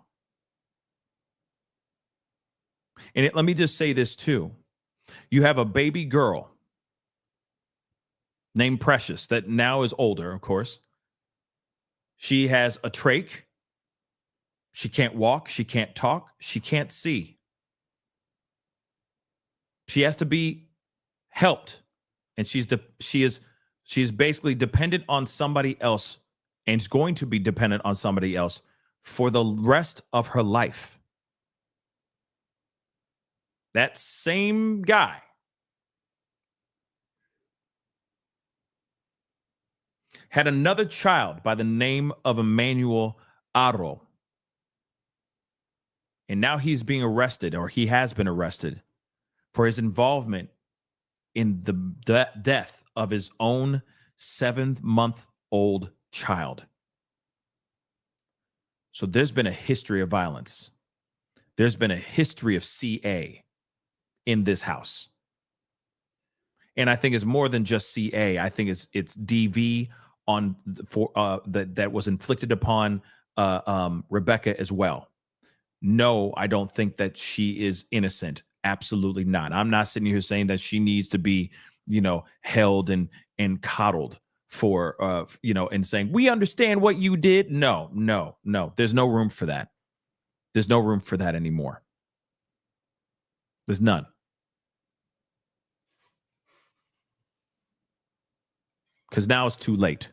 [SPEAKER 2] And let me just say this too. You have a baby girl named Precious that now is older, of course. She has a trach. She can't walk. She can't talk. She can't see. She has to be helped. And she is basically dependent on somebody else, and is going to be dependent on somebody else for the rest of her life. That same guy had another child by the name of Emmanuel Haro. And now he's being arrested, or he has been arrested, for his involvement in the death of his own 7-month-old child. So there's been a history of violence. There's been a history of CA in this house. And I think it's more than just CA. I think it's DV on that was inflicted upon Rebecca as well. No, I don't think that she is innocent. Absolutely not. I'm not sitting here saying that she needs to be, held and coddled for, and saying, we understand what you did. No. There's no room for that. There's no room for that anymore. There's none. Because now it's too late.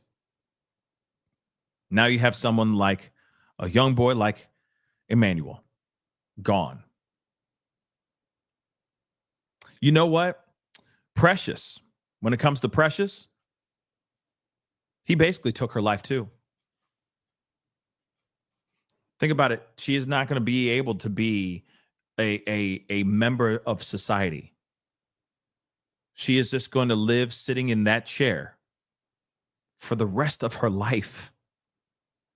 [SPEAKER 2] Now you have someone like a young boy like Emmanuel gone. You know what? Precious, when it comes to Precious, he basically took her life too. Think about it. She is not going to be able to be a member of society. She is just going to live sitting in that chair for the rest of her life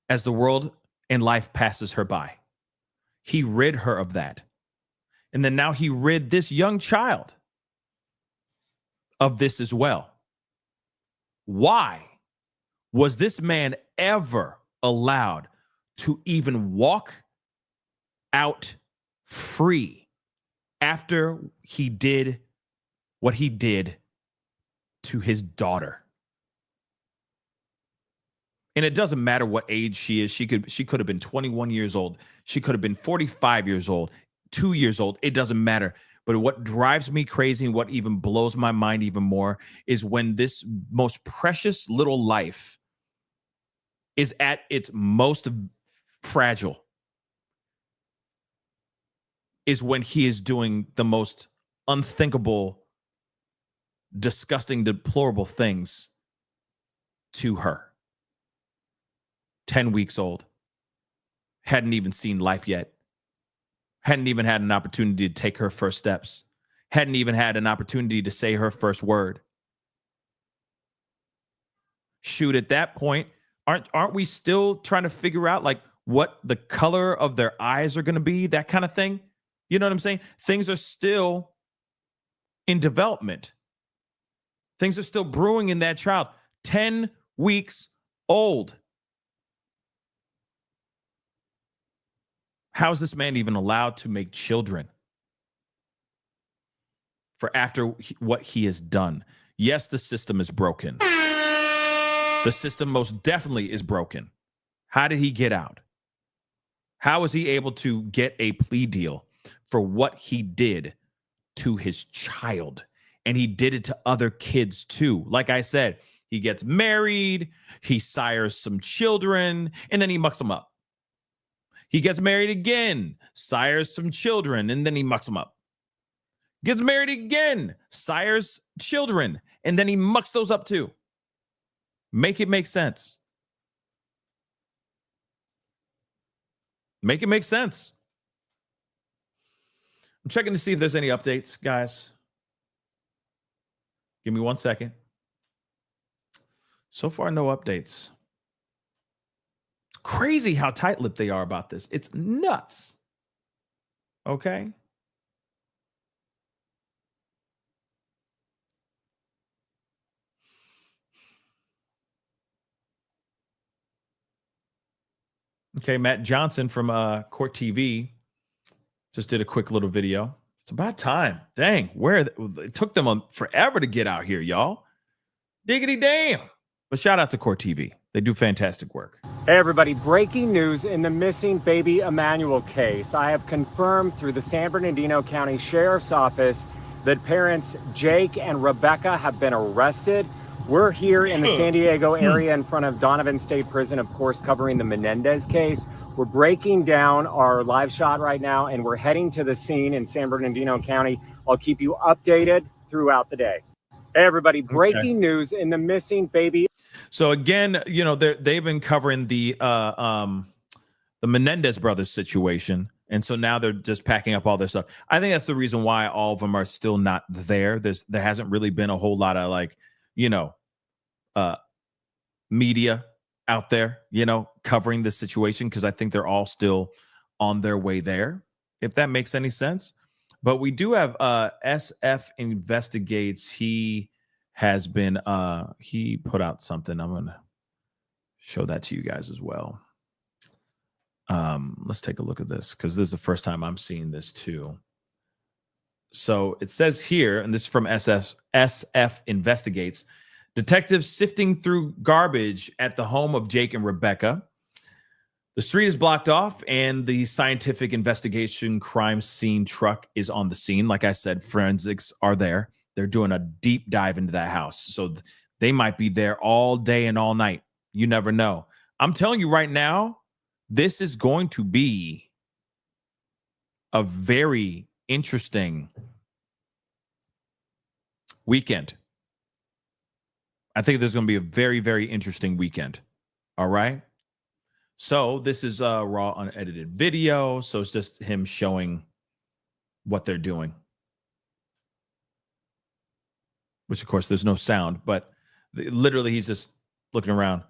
[SPEAKER 2] as the world and life passes her by. He rid her of that. And then now he rid this young child of this as well. Why was this man ever allowed to even walk out free after he did what he did to his daughter? And it doesn't matter what age she is. She could have been 21 years old. She could have been 45 years old, 2 years old. It doesn't matter. But what drives me crazy and what even blows my mind even more is when this most precious little life is at its most fragile, is when he is doing the most unthinkable, disgusting, deplorable things to her. 10 weeks old, hadn't even seen life yet, hadn't even had an opportunity to take her first steps, hadn't even had an opportunity to say her first word. Shoot, at that point, aren't we still trying to figure out, like, what the color of their eyes are going to be, that kind of thing. You know what I'm saying? Things are still in development. Things are still brewing in that child. 10 weeks old. How is this man even allowed to make children for after what he has done? Yes, the system is broken. The system most definitely is broken. How did he get out? How was he able to get a plea deal for what he did to his child? And he did it to other kids too. Like I said, he gets married, he sires some children, and then he mucks them up. He gets married again, sires some children, and then he mucks them up. Gets married again, sires children, and then he mucks those up too. Make it make sense. Make it make sense. I'm checking to see if there's any updates, guys. Give me 1 second. So far, no updates. It's crazy how tight-lipped they are about this. It's nuts. Okay? Okay, Matt Johnson from Court TV just did a quick little video. It's about time. Dang, it took them forever to get out here, y'all. Diggity damn. But shout out to Court TV. They do fantastic work.
[SPEAKER 17] Hey everybody, breaking news in the missing baby Emmanuel case. I have confirmed through the San Bernardino County Sheriff's Office that parents Jake and Rebecca have been arrested. We're here in the San Diego area in front of Donovan State Prison, of course, covering the Menendez case. We're breaking down our live shot right now, and we're heading to the scene in San Bernardino County. I'll keep you updated throughout the day. Hey everybody, breaking news in the missing baby.
[SPEAKER 2] So again, you know, they've been covering the Menendez brothers situation. And so now they're just packing up all their stuff. I think that's the reason why all of them are still not there. There hasn't really been a whole lot of media out there, covering the situation, because I think they're all still on their way there, if that makes any sense. But we do have SF Investigates. He has been, he put out something. I'm going to show that to you guys as well. Let's take a look at this, because this is the first time I'm seeing this too. So it says here, and this is from SF Investigates, detectives sifting through garbage at the home of Jake and Rebecca. The street is blocked off, and the scientific investigation crime scene truck is on the scene. Like I said, forensics are there. They're doing a deep dive into that house. So they might be there all day and all night. You never know. I'm telling you right now, this is going to be a very interesting weekend. I think there's going to be a very, very interesting weekend. All right. So this is a raw, unedited video. So it's just him showing what they're doing. Which, of course, there's no sound, but literally he's just looking around.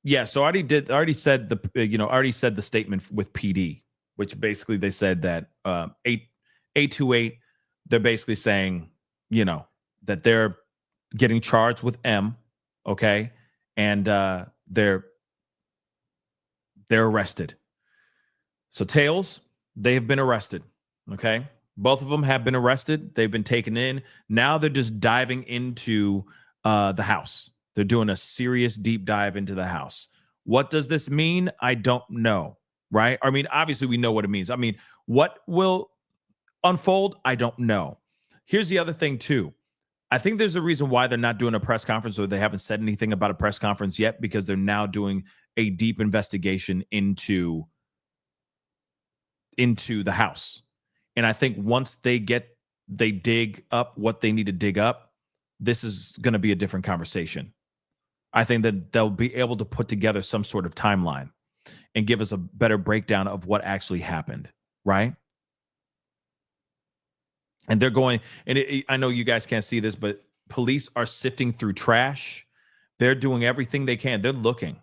[SPEAKER 2] Yeah. So I already said the statement with PD, which basically they said that 828, they're basically saying, that they're getting charged with M, okay, and they're arrested. So Tails, they have been arrested, okay. Both of them have been arrested. They've been taken in. Now they're just diving into the house. They're doing a serious deep dive into the house. What does this mean? I don't know, right? I mean, obviously we know what it means. I mean, what will unfold? I don't know. Here's the other thing too. I think there's a reason why they're not doing a press conference, or they haven't said anything about a press conference yet, because they're now doing a deep investigation into the house. And I think once they dig up what they need to dig up, this is going to be a different conversation. I think that they'll be able to put together some sort of timeline and give us a better breakdown of what actually happened, right? And they're going, and I know you guys can't see this, but police are sifting through trash. They're doing everything they can. They're looking.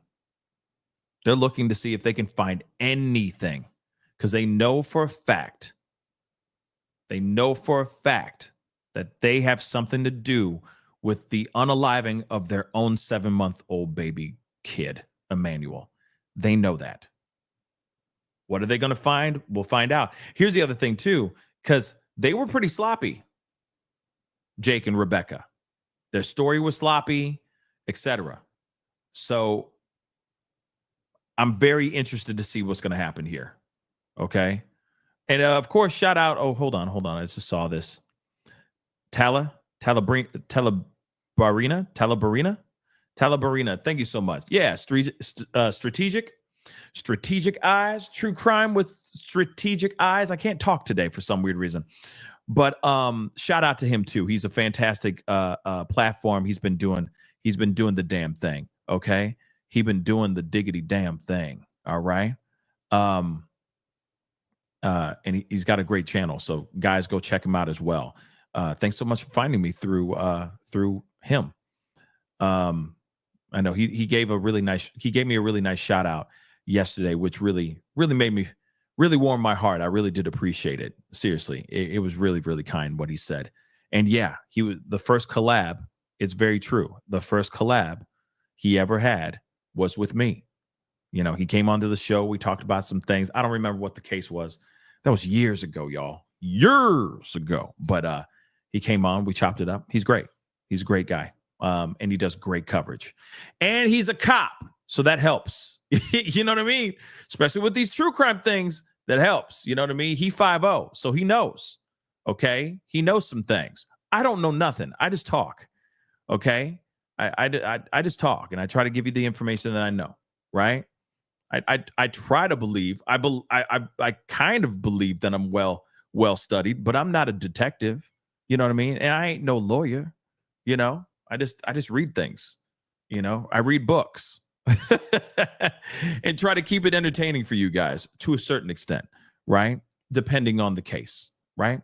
[SPEAKER 2] They're looking to see if they can find anything because they know for a fact that they have something to do with the unaliving of their own 7-month-old baby kid, Emmanuel. They know that. What are they going to find? We'll find out. Here's the other thing, too, because they were pretty sloppy, Jake and Rebecca. Their story was sloppy, etc. So I'm very interested to see what's going to happen here. Okay. And of course, shout out. Oh, hold on. I just saw this. Talabarina. Thank you so much. Yeah. Strategic eyes, true crime with strategic eyes. I can't talk today for some weird reason, but shout out to him too. He's a fantastic platform. He's been doing the damn thing. Okay. He's been doing the diggity damn thing. All right. And he's got a great channel. So guys, go check him out as well. Thanks so much for finding me through him. I know he gave me a really nice shout out yesterday, which really made me really warm my heart. I really did appreciate it. Seriously. It was really, really kind what he said. And yeah, he was the first collab. It's very true. The first collab he ever had was with me. You know, he came onto the show. We talked about some things. I don't remember what the case was. That was years ago, y'all. Years ago. But he came on. We chopped it up. He's great. He's a great guy. And he does great coverage. And he's a cop. So that helps. You know what I mean? Especially with these true crime things, that helps. You know what I mean? He 5-0. So he knows. Okay? He knows some things. I don't know nothing. I just talk. Okay? I just talk, and I try to give you the information that I know. Right? I try to believe. I kind of believe that I'm well studied, but I'm not a detective. You know what I mean? And I ain't no lawyer. You know, I just read things. You know, I read books and try to keep it entertaining for you guys to a certain extent, right? Depending on the case, right?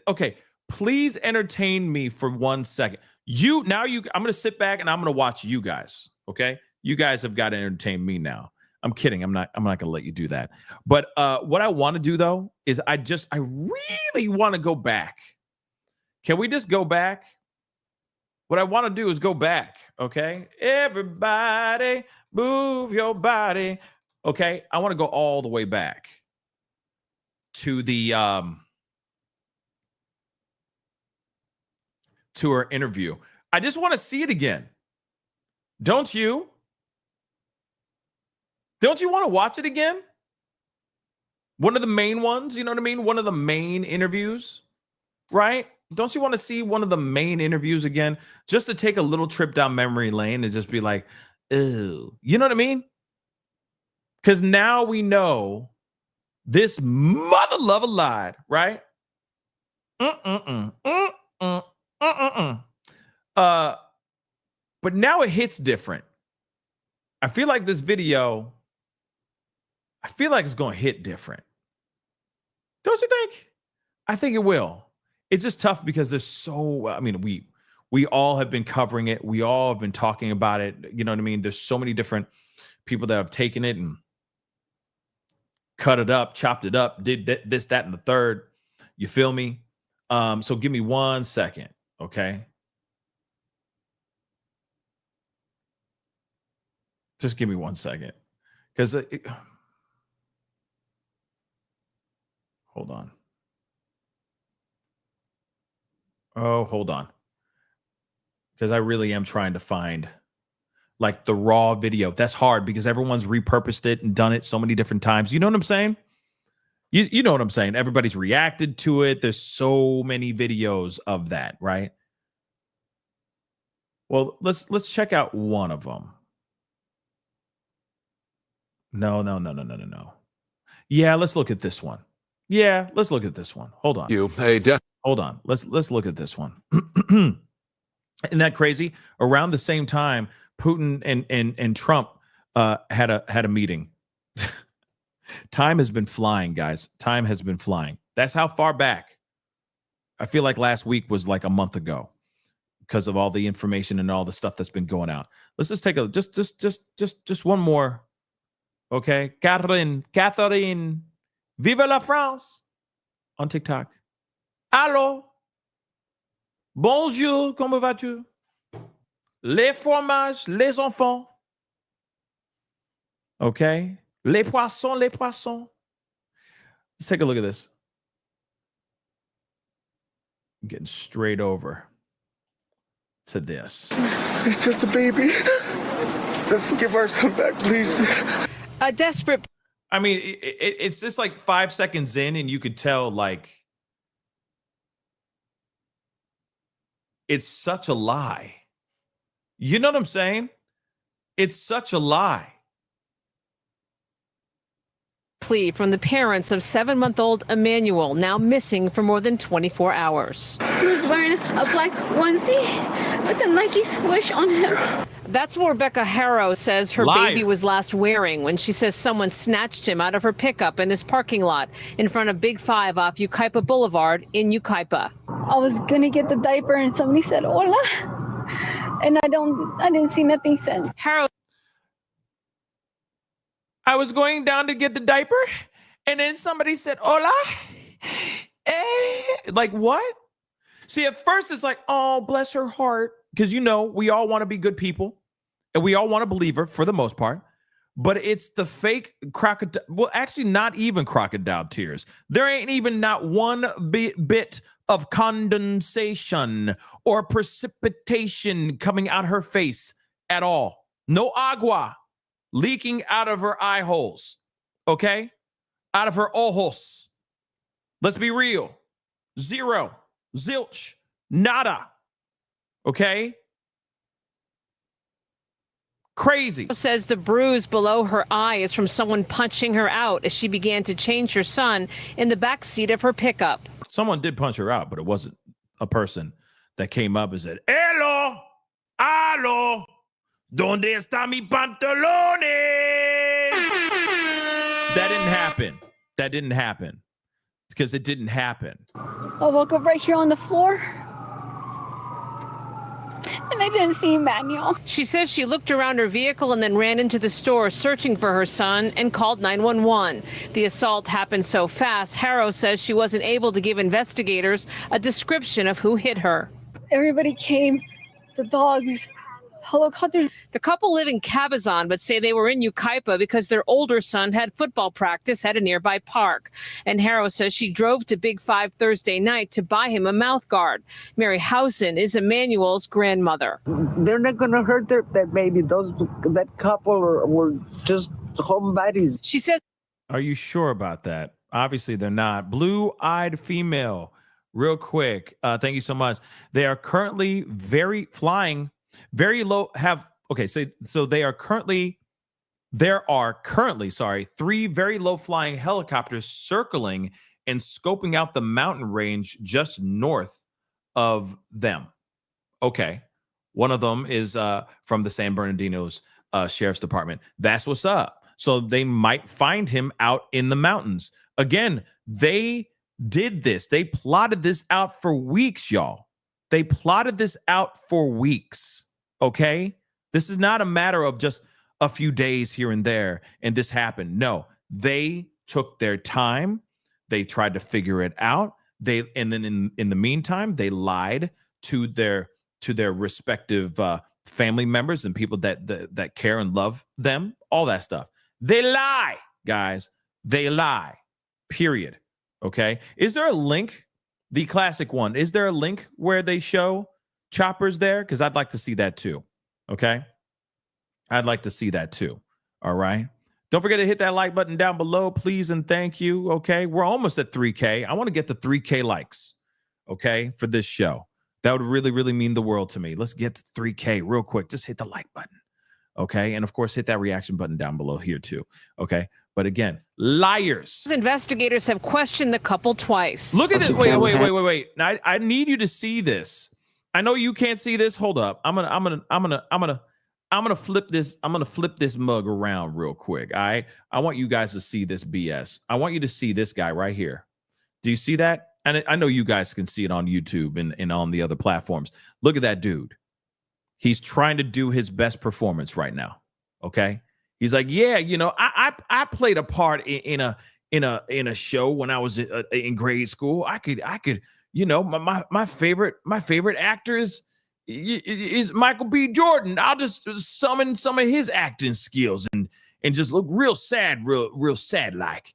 [SPEAKER 2] Okay, please entertain me for 1 second. I'm going to sit back and I'm going to watch you guys. Okay. You guys have got to entertain me now. I'm kidding. I'm not going to let you do that. But what I want to do though, is I really want to go back. Can we just go back? What I want to do is go back. Okay. Everybody move your body. Okay. I want to go all the way back to the, to her interview. I just want to see it again. Don't you? Don't you want to watch it again? One of the main ones, you know what I mean? One of the main interviews, right? Don't you want to see one of the main interviews again? Just to take a little trip down memory lane and just be like, ooh, you know what I mean? Because now we know this mother lover lied, right? But now it hits different. I feel like this video, it's going to hit different. Don't you think? I think it will. It's just tough because there's we all have been covering it. We all have been talking about it. You know what I mean? There's so many different people that have taken it and cut it up, chopped it up, did this, that, and the third. You feel me? So give me 1 second, okay? Just give me 1 second. Because hold on. Oh, hold on. Because I really am trying to find like the raw video. That's hard because everyone's repurposed it and done it so many different times. You know what I'm saying? You know what I'm saying? Everybody's reacted to it. There's so many videos of that, right? Well, let's check out one of them. No. Yeah, let's look at this one. Hold on. Hold on. Let's look at this one. Isn't that crazy? Around the same time, Putin and Trump had a meeting. Time has been flying, guys. Time has been flying. That's how far back. I feel like last week was like a month ago. because of all the information and all the stuff that's been going out. Let's just take a just one more. Okay, Catherine, vive la France on TikTok. Allô, bonjour, comment vas-tu? Les fromages, les enfants. Okay, les poissons, les poissons. Let's take a look at this. I'm getting straight over to this.
[SPEAKER 18] It's just a baby. Just give our son back, please.
[SPEAKER 2] A desperate. I mean, it's just like 5 seconds in, and you could tell, like, it's such a lie. You know what I'm saying? It's such a lie.
[SPEAKER 19] Plea from the parents of 7-month-old Emmanuel, now missing for more than 24 hours.
[SPEAKER 20] He was wearing a black onesie with a Nike swoosh on him.
[SPEAKER 19] That's what Emmanuel Haro says her
[SPEAKER 20] Liar.
[SPEAKER 19] baby was last wearing when she says someone snatched him out of her pickup in this parking lot in front of Big 5 off Yucaipa Boulevard in Yucaipa.
[SPEAKER 20] I was gonna get the diaper and somebody said hola, and I didn't see nothing since.
[SPEAKER 19] Haro.
[SPEAKER 2] I was going down to get the diaper, and then somebody said, hola. Like, what? See, at first it's like, oh, bless her heart. Because, you know, we all want to be good people, and we all want to believe her for the most part. But it's the fake crocodile. Well, actually, not even crocodile tears. There ain't even not one bit of condensation or precipitation coming out her face at all. No agua leaking out of her eye holes, okay? Out of her ojos. Let's be real. Zero, zilch, nada, okay? Crazy.
[SPEAKER 19] Says the bruise below her eye is from someone punching her out as she began to change her son in the back seat of her pickup.
[SPEAKER 2] Someone did punch her out, but it wasn't a person that came up and said, hello, allo, donde está mi pantalones? That didn't happen. That didn't happen. It's because it didn't happen.
[SPEAKER 20] I woke up right here on the floor, and I didn't see Emmanuel.
[SPEAKER 19] She says she looked around her vehicle and then ran into the store searching for her son and called 911. The assault happened so fast, Haro says she wasn't able to give investigators a description of who hit her.
[SPEAKER 20] Everybody came, the dogs, helicopters.
[SPEAKER 19] The couple live in Cabazon, but say they were in Yucaipa because their older son had football practice at a nearby park. And Haro says she drove to Big 5 Thursday night to buy him a mouth guard. Mary Housen is Emmanuel's grandmother.
[SPEAKER 21] They're not going to hurt that baby. That couple were just homebodies.
[SPEAKER 19] She says.
[SPEAKER 2] Are you sure about that? Obviously, they're not. Blue-eyed female. Real quick. Thank you so much. They are currently flying very low. So there are currently 3 very low flying helicopters circling and scoping out the mountain range just north of them. Okay. One of them is from the San Bernardino's Sheriff's Department. That's what's up. So they might find him out in the mountains. Again, they did this. They plotted this out for weeks, y'all. They plotted this out for weeks. Okay? This is not a matter of just a few days here and there and this happened. No, they took their time. They tried to figure it out. And then in the meantime, they lied to their respective family members and people that care and love them, all that stuff. They lie, guys. They lie. Period. Okay? Is there a link? The classic one. Is there a link where they show choppers there? Because I'd like to see that too. Okay? I'd like to see that too. All right? Don't forget to hit that like button down below, please and thank you. Okay? We're almost at 3K. I want to get to 3K likes, okay, for this show. That would really, really mean the world to me. Let's get to 3K real quick. Just hit the like button. Okay? And of course, hit that reaction button down below here too. Okay? But again, liars.
[SPEAKER 19] Investigators have questioned the couple twice.
[SPEAKER 2] Look at this. Wait. Now, I need you to see this. I know you can't see this. Hold up. I'm gonna flip this. I'm gonna flip this mug around real quick. All right. I want you guys to see this BS. I want you to see this guy right here. Do you see that? and I know you guys can see it on YouTube and on the other platforms. Look at that dude. He's trying to do his best performance right now. Okay. He's like, yeah, I played a part in a show when I was in grade school. I could, my favorite actor is Michael B. Jordan. I'll just summon some of his acting skills and just look real sad, real sad like.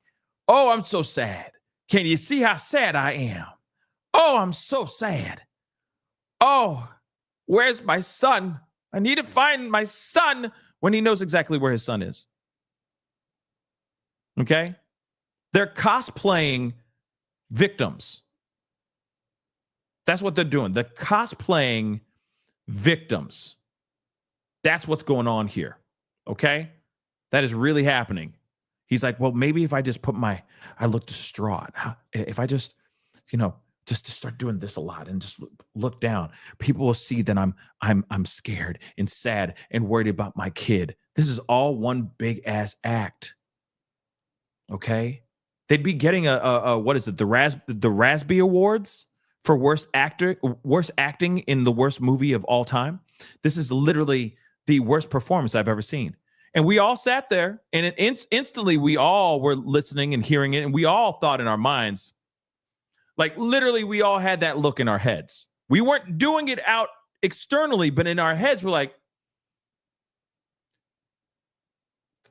[SPEAKER 2] Oh, I'm so sad. Can you see how sad I am? Oh, I'm so sad. Oh, where's my son? I need to find my son, when he knows exactly where his son is. Okay? They're cosplaying victims. That's what they're doing. They're cosplaying victims. That's what's going on here. Okay? That is really happening. He's like, well, maybe if I just I look distraught. If I just, just to start doing this a lot and just look down, people will see that I'm scared and sad and worried about my kid. This is all one big ass act. Okay? They'd be getting what is it? The Raspberry Awards for worst acting in the worst movie of all time. This is literally the worst performance I've ever seen. And we all sat there, and instantly we all were listening and hearing it, and we all thought in our minds, like literally we all had that look in our heads. We weren't doing it out externally, but in our heads we're like,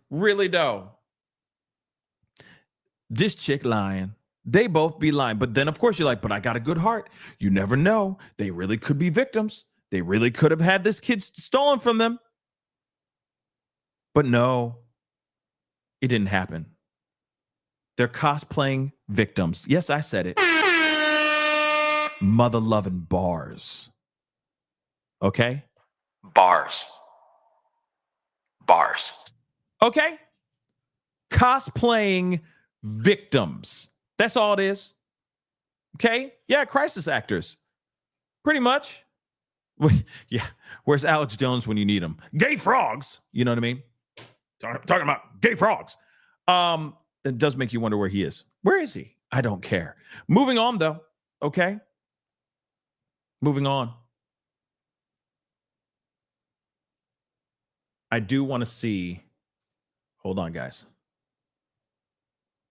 [SPEAKER 2] really though? This chick lying. They both be lying. But then, of course, you're like, but I got a good heart. You never know. They really could be victims. They really could have had this kid stolen from them. But no, it didn't happen. They're cosplaying victims. Yes, I said it. Mother-loving bars. Okay? Bars. Okay? Cosplaying victims. That's all it is. Okay? Yeah, crisis actors. Pretty much. Yeah. Where's Alex Jones when you need him? Gay frogs. You know what I mean? Talking about gay frogs. It does make you wonder where he is. Where is he? I don't care. Moving on, though. Okay? Moving on. I do want to see. Hold on, guys.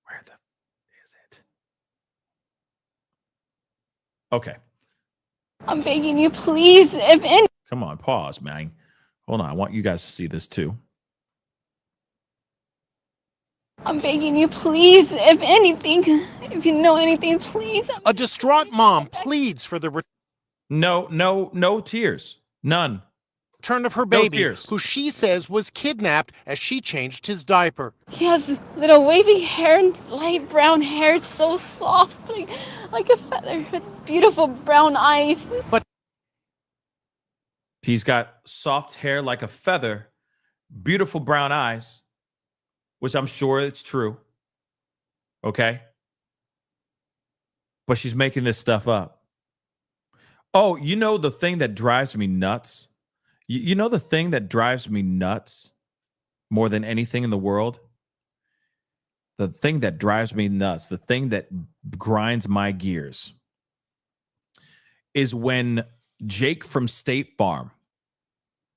[SPEAKER 2] Where the is it? Okay.
[SPEAKER 20] I'm begging you, please, if any.
[SPEAKER 2] Come on, pause, man. Hold on. I want you guys to see this too.
[SPEAKER 20] I'm begging you, please, if anything, if you know anything, please.
[SPEAKER 1] A distraught mom pleads for the
[SPEAKER 2] No tears. None.
[SPEAKER 1] return of her baby, who she says was kidnapped as she changed his diaper.
[SPEAKER 20] He has little wavy hair and light brown hair, so soft, like a feather, with beautiful brown eyes.
[SPEAKER 1] But
[SPEAKER 2] he's got soft hair like a feather, beautiful brown eyes, which I'm sure it's true. Okay? But she's making this stuff up. Oh, you know the thing that drives me nuts? You know the thing that drives me nuts more than anything in the world? The thing that drives me nuts, the thing that grinds my gears is when Jake from State Farm,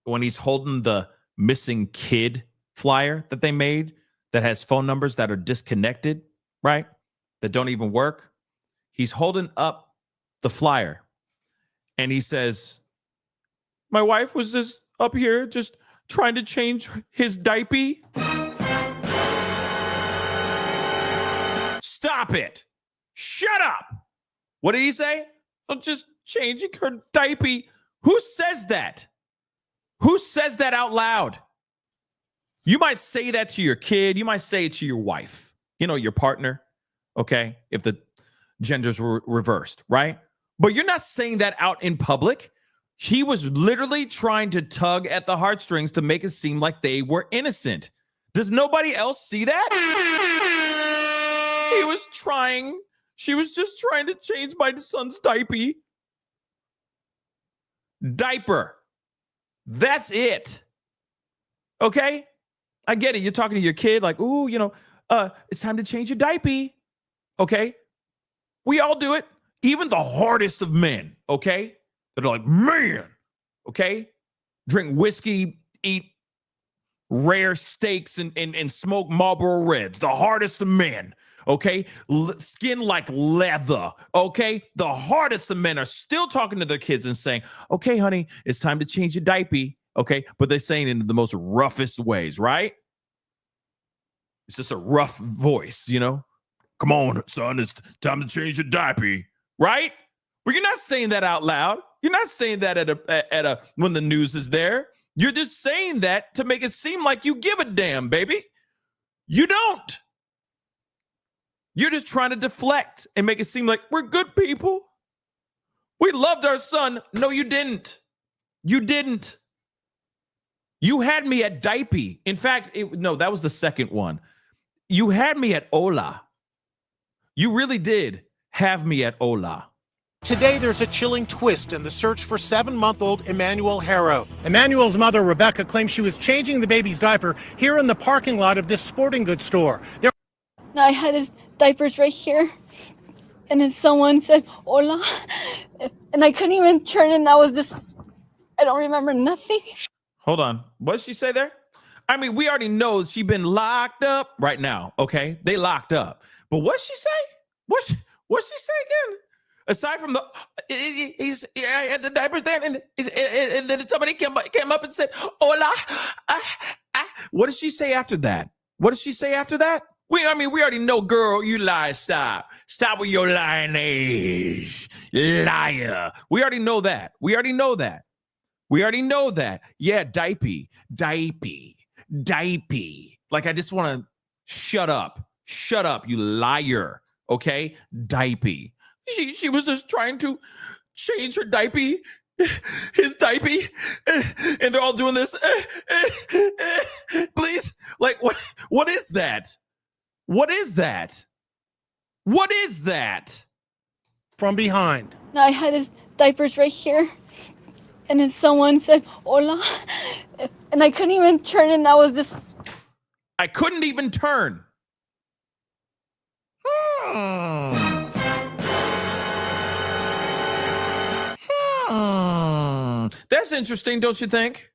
[SPEAKER 2] when he's holding the missing kid flyer that they made that has phone numbers that are disconnected, right? That don't even work. He's holding up the flyer and he says, my wife was just up here just trying to change his diaper. Stop it. Shut up. What did he say? I'm just changing her diaper. Who says that? Who says that out loud? You might say that to your kid. You might say it to your wife, you know, your partner. Okay. If the genders were reversed, right? But you're not saying that out in public. He was literally trying to tug at the heartstrings to make it seem like they were innocent. Does nobody else see that? He was trying. She was just trying to change my son's diaper. Diaper. That's it. Okay? I get it. You're talking to your kid like, ooh, you know, it's time to change your diaper. Okay? We all do it. even the hardest of men, okay, that are like, man, okay, drink whiskey, eat rare steaks, and smoke Marlboro Reds, the hardest of men, okay, skin like leather, okay, the hardest of men are still talking to their kids and saying, okay, honey, it's time to change your diaper, okay, but they're saying it in the most roughest ways, right? It's just a rough voice, you know? Come on, son, it's time to change your diaper, right? But you're not saying that out loud. You're not saying that at a when the news is there. You're just saying that to make it seem like you give a damn, baby. You don't. You're just trying to deflect and make it seem like we're good people. We loved our son. No, you didn't. You didn't. You had me at diaper. In fact, no, that was the second one. You had me at hola. You really did have me at hola.
[SPEAKER 1] Today, there's a chilling twist in the search for 7-month-old Emmanuel Haro.
[SPEAKER 4] Emmanuel's mother, Rebecca, claims she was changing the baby's diaper here in the parking lot of this sporting goods store.
[SPEAKER 20] I had his diapers right here, and then someone said, hola, and I couldn't even turn, and I don't remember nothing.
[SPEAKER 2] Hold on. What did she say there? I mean, we already know she's been locked up right now, okay? They locked up. But what'd she say? What'd she say again? Aside from the, I had the diapers there, and then somebody came up and said, hola. What did she say after that? What did she say after that? We already know, girl, you lie, stop. Stop with your lying age. Liar. We already know that. We already know that. Yeah, diaper. Like, I just want to shut up. Shut up, you liar. Okay? Diaper. She was just trying to change her diaper, his diaper, and they're all doing this. Please, like, what is that? What is that? What is that?
[SPEAKER 4] From behind.
[SPEAKER 20] I had his diapers right here, and then someone said, hola, and I couldn't even turn, and
[SPEAKER 2] I couldn't even turn. That's interesting, don't you think?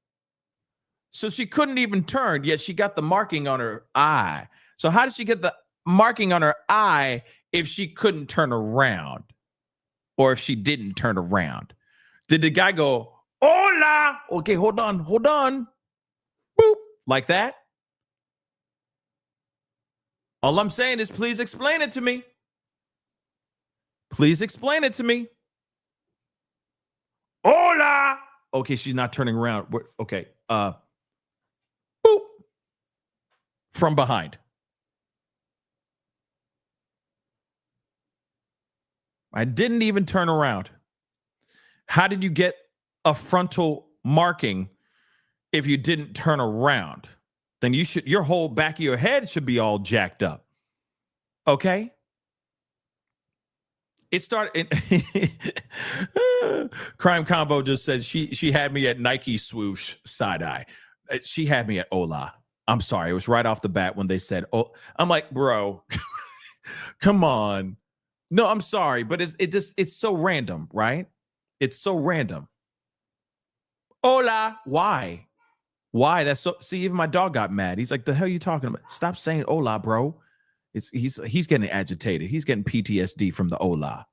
[SPEAKER 2] So she couldn't even turn, yet she got the marking on her eye. So how did she get the marking on her eye if she couldn't turn around? Or if she didn't turn around? Did the guy go, hola? Okay, hold on. Boop, like that? All I'm saying is, please explain it to me. Please explain it to me. Hola. Okay, she's not turning around. Okay. Boop. From behind. I didn't even turn around. How did you get a frontal marking if you didn't turn around? Then your whole back of your head should be all jacked up. Okay? It started. Crime Combo just says she had me at Nike swoosh side eye. She had me at hola. I'm sorry. It was right off the bat when they said, oh, I'm like, bro, come on. No, I'm sorry, but it's so random, right? It's so random. Hola. Why? That's so. See, even my dog got mad. He's like, the hell are you talking about? Stop saying hola, bro. He's getting agitated. He's getting PTSD from the hola,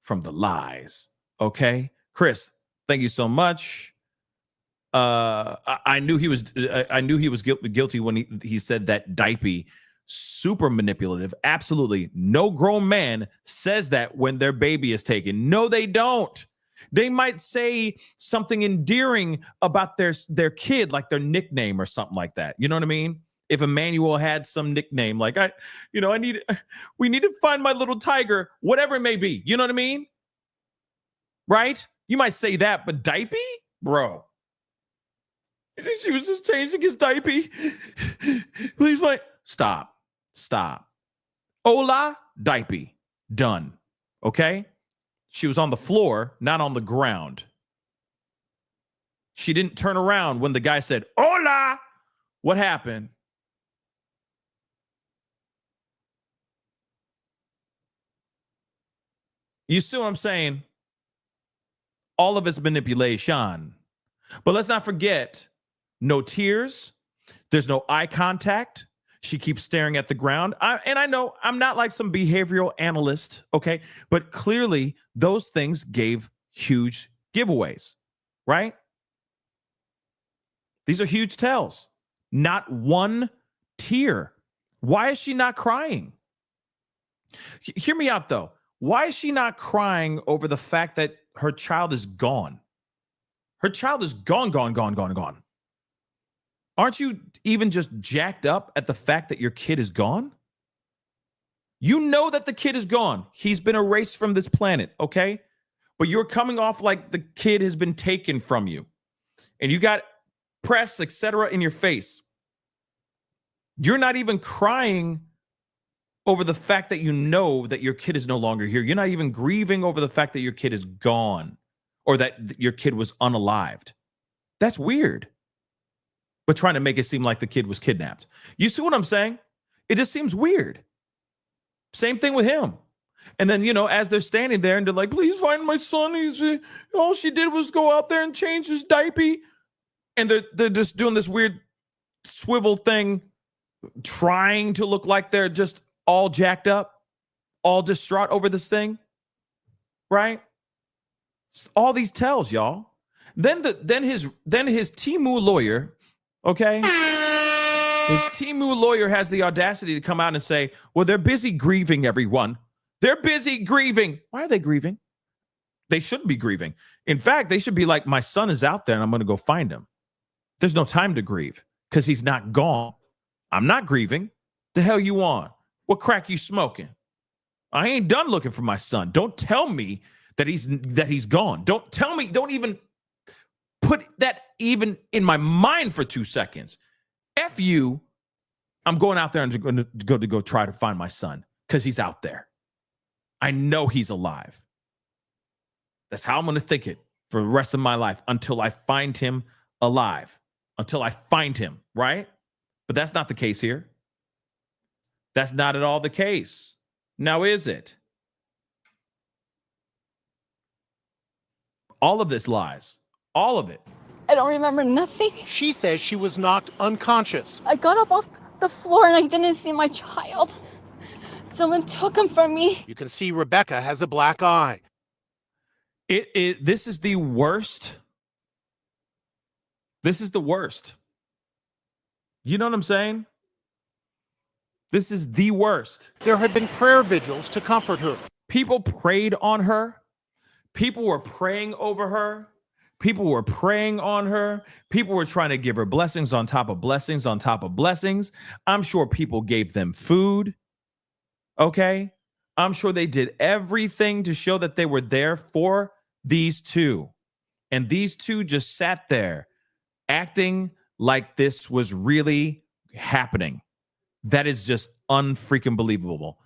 [SPEAKER 2] from the lies. Okay, Chris, thank you so much. I knew he was guilty when he said that diaper. Super manipulative. Absolutely. No grown man says that when their baby is taken. No, they don't. They might say something endearing about their kid, like their nickname or something like that. You know what I mean? If Emmanuel had some nickname, like we need to find my little tiger, whatever it may be. You know what I mean? Right? You might say that, but diaper? Bro. She was just changing his diaper. Please, Stop. Hola, diaper. Done. Okay? She was on the floor, not on the ground. She didn't turn around when the guy said, hola. What happened? You see what I'm saying? All of it's manipulation. But let's not forget, no tears. There's no eye contact. She keeps staring at the ground. And I know I'm not like some behavioral analyst, okay? But clearly those things gave huge giveaways, right? These are huge tells. Not one tear. Why is she not crying? Hear me out, though. Why is she not crying over the fact that her child is gone? Her child is gone. Aren't you even just jacked up at the fact that your kid is gone? You know that the kid is gone. He's been erased from this planet, okay? But you're coming off like the kid has been taken from you. And you got press, etc. in your face. You're not even crying over the fact that you know that your kid is no longer here. You're not even grieving over the fact that your kid is gone or that your kid was unalived. That's weird. But trying to make it seem like the kid was kidnapped. You see what I'm saying? It just seems weird. Same thing with him. And then, as they're standing there and they're like, please find my son. All she did was go out there and change his diaper. And they're just doing this weird swivel thing, trying to look like they're just all jacked up, all distraught over this thing. Right? It's all these tells, y'all. Then his Timu lawyer, okay? His Timu lawyer has the audacity to come out and say, well, they're busy grieving, everyone. They're busy grieving. Why are they grieving? They shouldn't be grieving. In fact, they should be like, my son is out there and I'm going to go find him. There's no time to grieve because he's not gone. I'm not grieving. The hell you want? What crack you smoking? I ain't done looking for my son. Don't tell me that he's gone. Don't tell me. Don't even put that even in my mind for 2 seconds. F you. I'm going out there and going to go try to find my son because he's out there. I know he's alive. That's how I'm going to think it for the rest of my life until I find him alive. Until I find him, right? But that's not the case here. That's not at all the case. Now, is it? All of this lies. All of it.
[SPEAKER 20] I don't remember nothing.
[SPEAKER 1] She says she was knocked unconscious.
[SPEAKER 20] I got up off the floor and I didn't see my child. Someone took him from me.
[SPEAKER 1] You can see Rebecca has a black eye.
[SPEAKER 2] This is the worst. This is the worst. You know what I'm saying? This is the worst.
[SPEAKER 1] There had been prayer vigils to comfort her.
[SPEAKER 2] People prayed on her. People were praying over her. People were praying on her. People were trying to give her blessings on top of blessings on top of blessings. I'm sure people gave them food. Okay? I'm sure they did everything to show that they were there for these two. And these two just sat there acting like this was really happening. That is just unfreaking believable.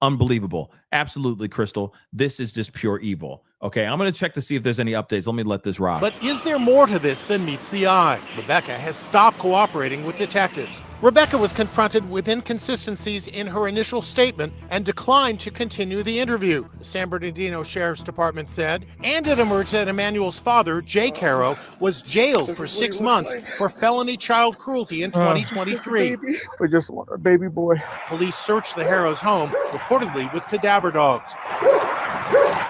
[SPEAKER 2] Unbelievable. Absolutely, Crystal. This is just pure evil. Okay, I'm going to check to see if there's any updates. Let me let this rock.
[SPEAKER 1] But is there more to this than meets the eye? Rebecca has stopped cooperating with detectives. Rebecca was confronted with inconsistencies in her initial statement and declined to continue the interview, the San Bernardino Sheriff's Department said. And it emerged that Emmanuel's father, Jake Haro, was jailed for 6 months for felony child cruelty in 2023.
[SPEAKER 18] We just want our baby boy.
[SPEAKER 1] Police searched the Haro's home, reportedly with cadaver dogs.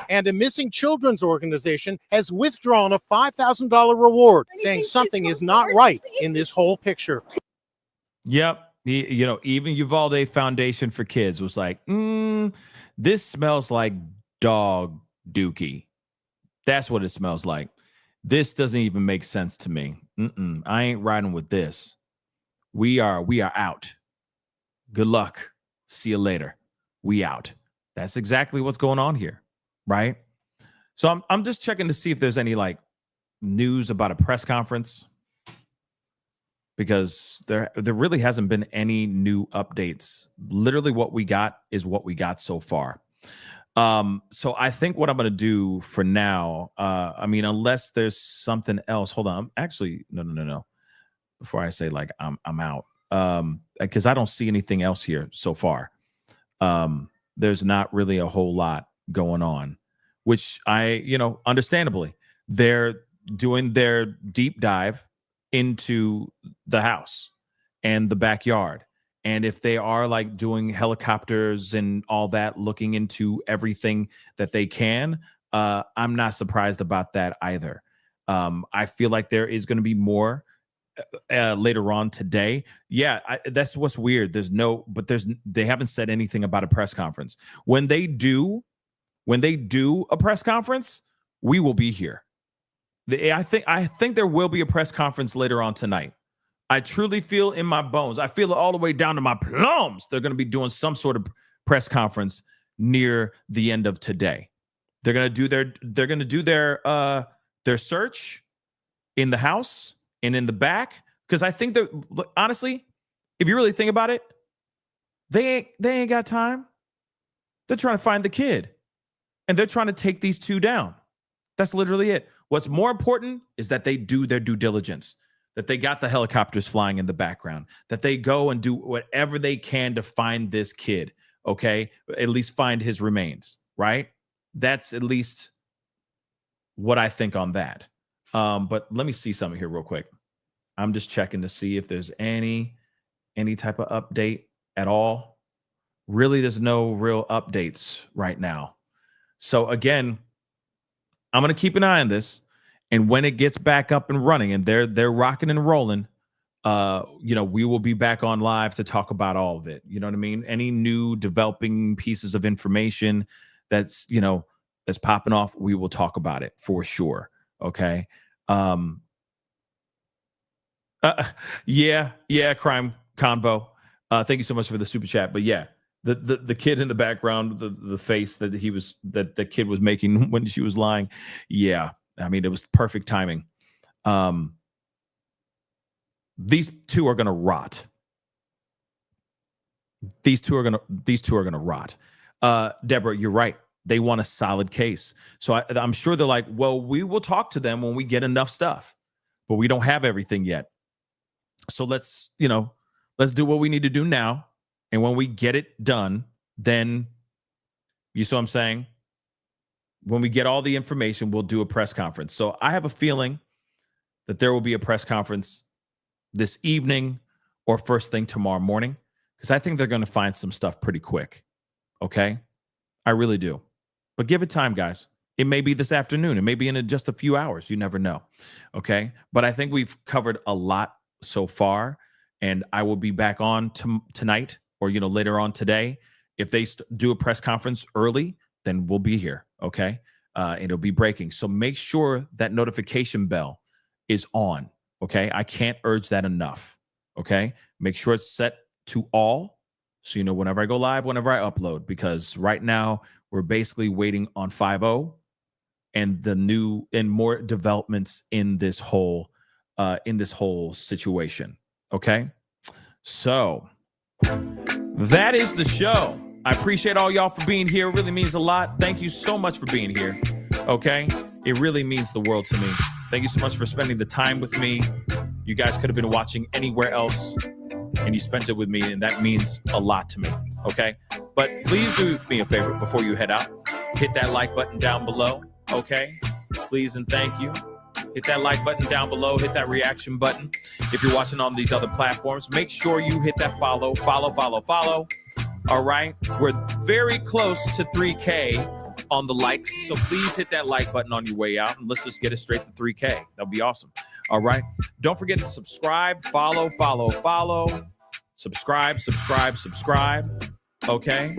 [SPEAKER 1] And a missing children's organization has withdrawn a $5,000 reward, saying something is not right in this whole picture.
[SPEAKER 2] Yep. Even Uvalde Foundation for Kids was like, this smells like dog dookie. That's what it smells like. This doesn't even make sense to me. I ain't riding with this. We are out. Good luck. See you later. We out. That's exactly what's going on here. Right? So I'm just checking to see if there's any news about a press conference, because there really hasn't been any new updates. Literally what we got is what we got so far. So I think what I'm going to do for now, unless there's something else, hold on. Actually, no. Before I say I'm out, because I don't see anything else here so far. There's not really a whole lot going on. which understandably, they're doing their deep dive into the house and the backyard. And if they are like doing helicopters and all that, looking into everything that they can, I'm not surprised about that either. I feel like there is going to be more later on today. Yeah, that's what's weird. They haven't said anything about a press conference. When they do a press conference, we will be here. I think there will be a press conference later on tonight. I truly feel in my bones. I feel it all the way down to my plums. They're going to be doing some sort of press conference near the end of today. They're going to do their search in the house and in the back, because I think that, honestly, if you really think about it, they ain't got time. They're trying to find the kid, and they're trying to take these two down. That's literally it. What's more important is that they do their due diligence, that they got the helicopters flying in the background, that they go and do whatever they can to find this kid, okay? At least find his remains, right? That's at least what I think on that. But let me see something here real quick. I'm just checking to see if there's any type of update at all. Really, there's no real updates right now. So again, I'm going to keep an eye on this. And when it gets back up and running and they're rocking and rolling, we will be back on live to talk about all of it. You know what I mean? Any new developing pieces of information that's popping off, we will talk about it for sure. Okay. Crime Convo. Thank you so much for the super chat. But yeah, the kid in the background, the face that the kid was making when she was lying. Yeah. I mean, it was perfect timing. These two are going to rot. These two are going to rot. Deborah, you're right. They want a solid case. So I'm sure they're like, well, we will talk to them when we get enough stuff, but we don't have everything yet. So let's do what we need to do now. And when we get it done, then you see what I'm saying? When we get all the information, we'll do a press conference. So I have a feeling that there will be a press conference this evening or first thing tomorrow morning, because I think they're going to find some stuff pretty quick. Okay? I really do. But give it time, guys. It may be this afternoon. It may be in just a few hours. You never know. Okay? But I think we've covered a lot so far, and I will be back on tonight or later on today. If they do a press conference early, then we'll be here. Okay. And it'll be breaking. So make sure that notification bell is on. Okay. I can't urge that enough. Okay. Make sure it's set to all. So, whenever I go live, whenever I upload, because right now we're basically waiting on 5.0 and the new and more developments in this whole situation. Okay. So that is the show. I appreciate all y'all for being here. It really means a lot. Thank you so much for being here. Okay? It really means the world to me. Thank you so much for spending the time with me. You guys could have been watching anywhere else, and you spent it with me, and that means a lot to me. Okay? But please do me a favor before you head out. Hit that like button down below. Okay? Please and thank you. Hit that like button down below. Hit that reaction button. If you're watching on these other platforms, make sure you hit that follow. All right. We're very close to 3K on the likes. So please hit that like button on your way out, and let's just get it straight to 3K. That'll be awesome. All right. Don't forget to subscribe, follow, subscribe. Okay.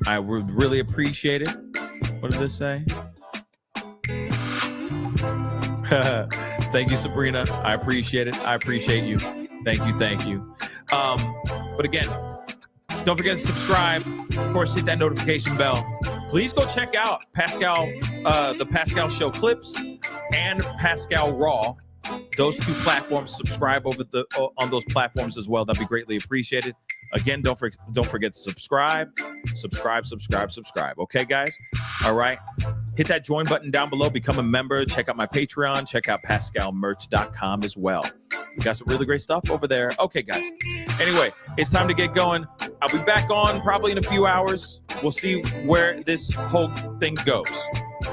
[SPEAKER 2] I would really appreciate it. What does this say? Thank you, Sabrina. I appreciate it. I appreciate you. Thank you. But again, don't forget to subscribe. Of course, hit that notification bell. Please go check out Pascal, the Pascal Show clips and Pascal Raw. Those two platforms. Subscribe on those platforms as well. That'd be greatly appreciated. Again, don't forget to subscribe. Okay, guys? All right. Hit that join button down below. Become a member. Check out my Patreon. Check out PascalMerch.com as well. We got some really great stuff over there. Okay, guys. Anyway, it's time to get going. I'll be back on probably in a few hours. We'll see where this whole thing goes.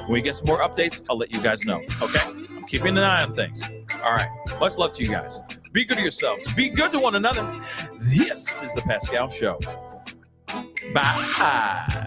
[SPEAKER 2] When we get some more updates, I'll let you guys know. Okay? I'm keeping an eye on things. All right. Much love to you guys. Be good to yourselves. Be good to one another. This is the Pascal Show. Bye.